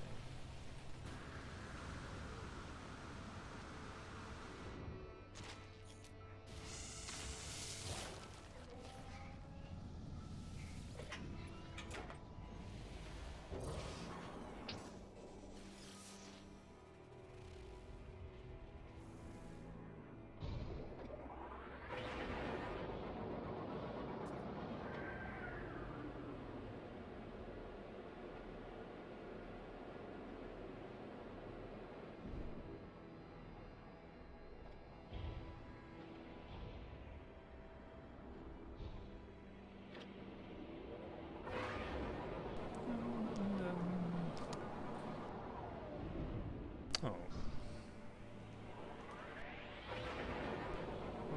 Oh.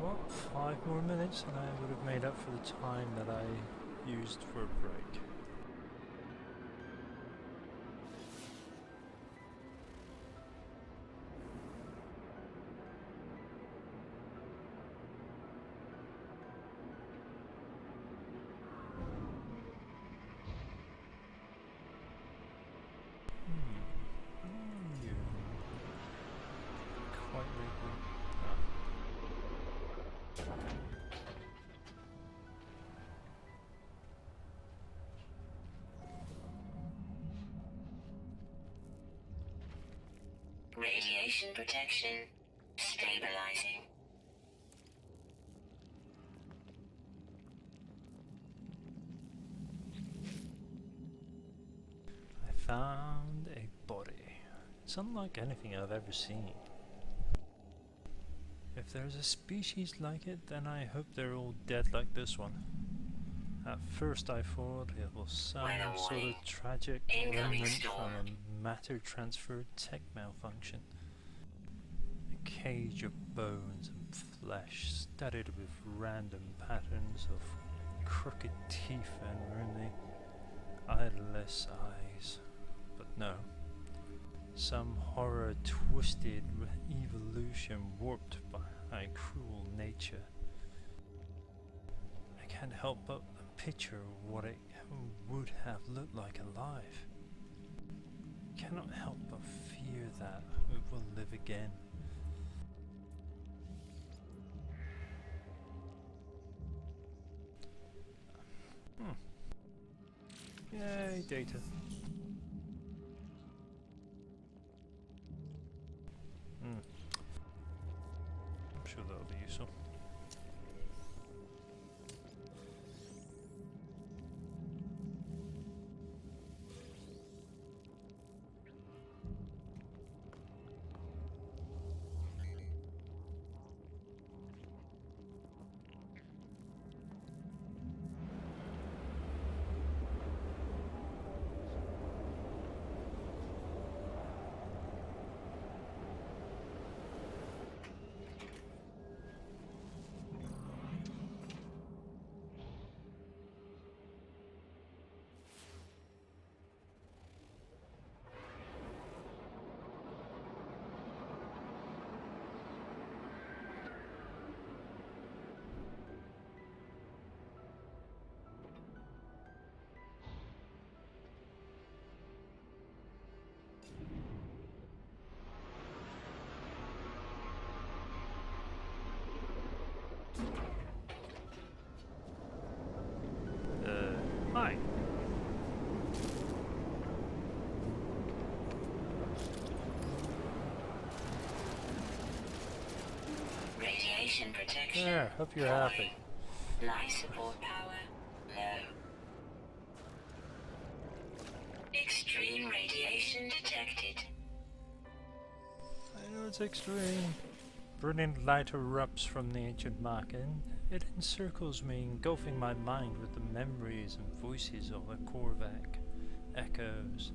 Well, 5 more minutes and I would have made up for the time that I used for a break. Yeah. Quite regular. Radiation protection stabilizing. I found a body. It's unlike anything I've ever seen. If there's a species like it, then I hope they're all dead like this one. At first I thought it was some sort of tragic remnant from a matter transfer tech malfunction. A cage of bones and flesh studded with random patterns of crooked teeth and really eyeless eyes. But no. Some horror twisted evolution warped by cruel nature. I can't help but picture what it would have looked like alive. Cannot help but fear that it will live again. Yay, data. I'm sure that'll be useful. Radiation protection. There, hope you're happy. Life support power low. Extreme radiation detected. I know it's extreme. Brilliant light erupts from the ancient Makin. It encircles me, engulfing my mind with the memories and voices of the Korvac echoes.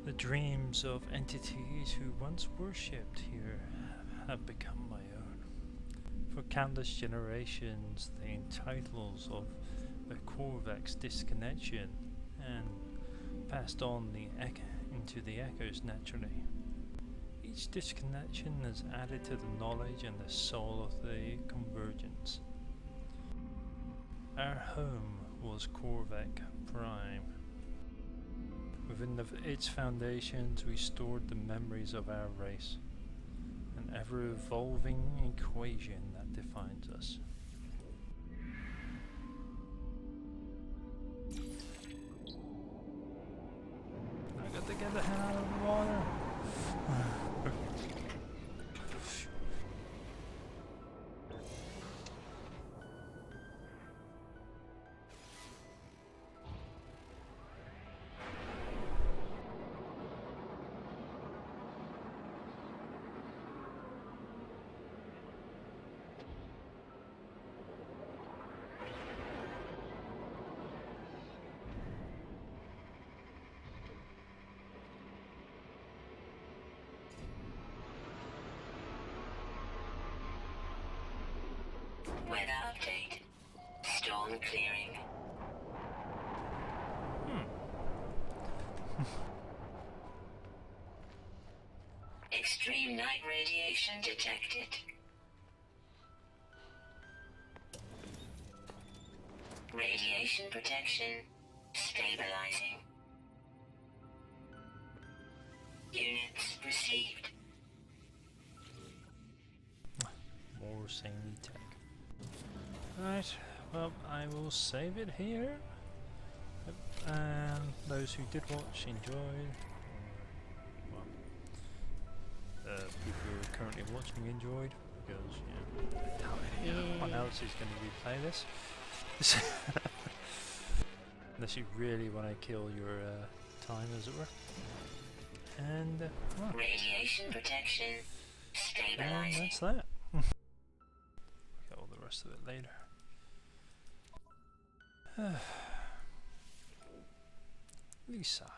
The dreams of entities who once worshipped here have become my own. For countless generations, the titles of the Korvac's disconnection and passed on into the echoes naturally. Each disconnection has added to the knowledge and the soul of the convergence. Our home was Korvac Prime. Within its foundations we stored the memories of our race, an ever-evolving equation that defines us. I got to get the hell out of the water. Weather update. Storm clearing. Extreme night radiation detected. Radiation protection stabilizing. Units received. More samey tech. Right, well, I will save it here. And those who did watch enjoyed, or well, people who are currently watching enjoyed, because I doubt anyone else is going to replay this. Unless you really want to kill your time, as it were. And well, Radiation protection and stabilizing. that's that. Get all the rest of it later. Lisa.